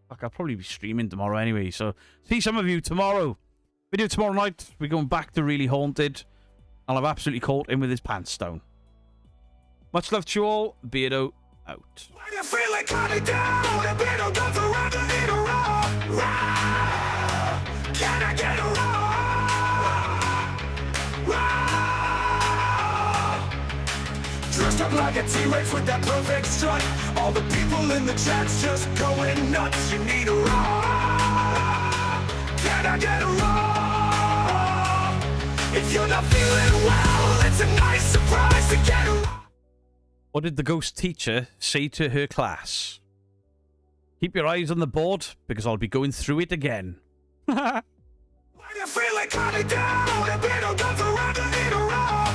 Fuck, I'll probably be streaming tomorrow anyway, so see some of you tomorrow. Video tomorrow night. We're going back to Really Haunted. I'll have absolutely caught him with his pants down. Much love to you all. Beardo out. Can I get a dressed up like a T-Rex with that perfect strut. All the people in the chat's just going nuts. You need a raw. Can I get a raw? If you're not feeling well, it's a nice surprise to get a raw. What did the ghost teacher say to her class? Keep your eyes on the board, because I'll be going through it again. When you feel like coming down, a bit of guns around and need a raw.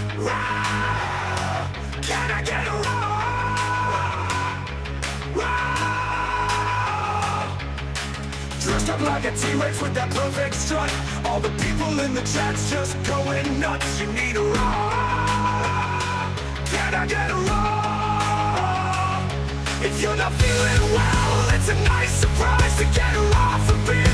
Can I get a raw? Dressed up like a T-Rex with that perfect strut. All the people in the chat's just going nuts. You need a raw. Can I get a raw? If you're not feeling well, it's a nice surprise to get a raw for being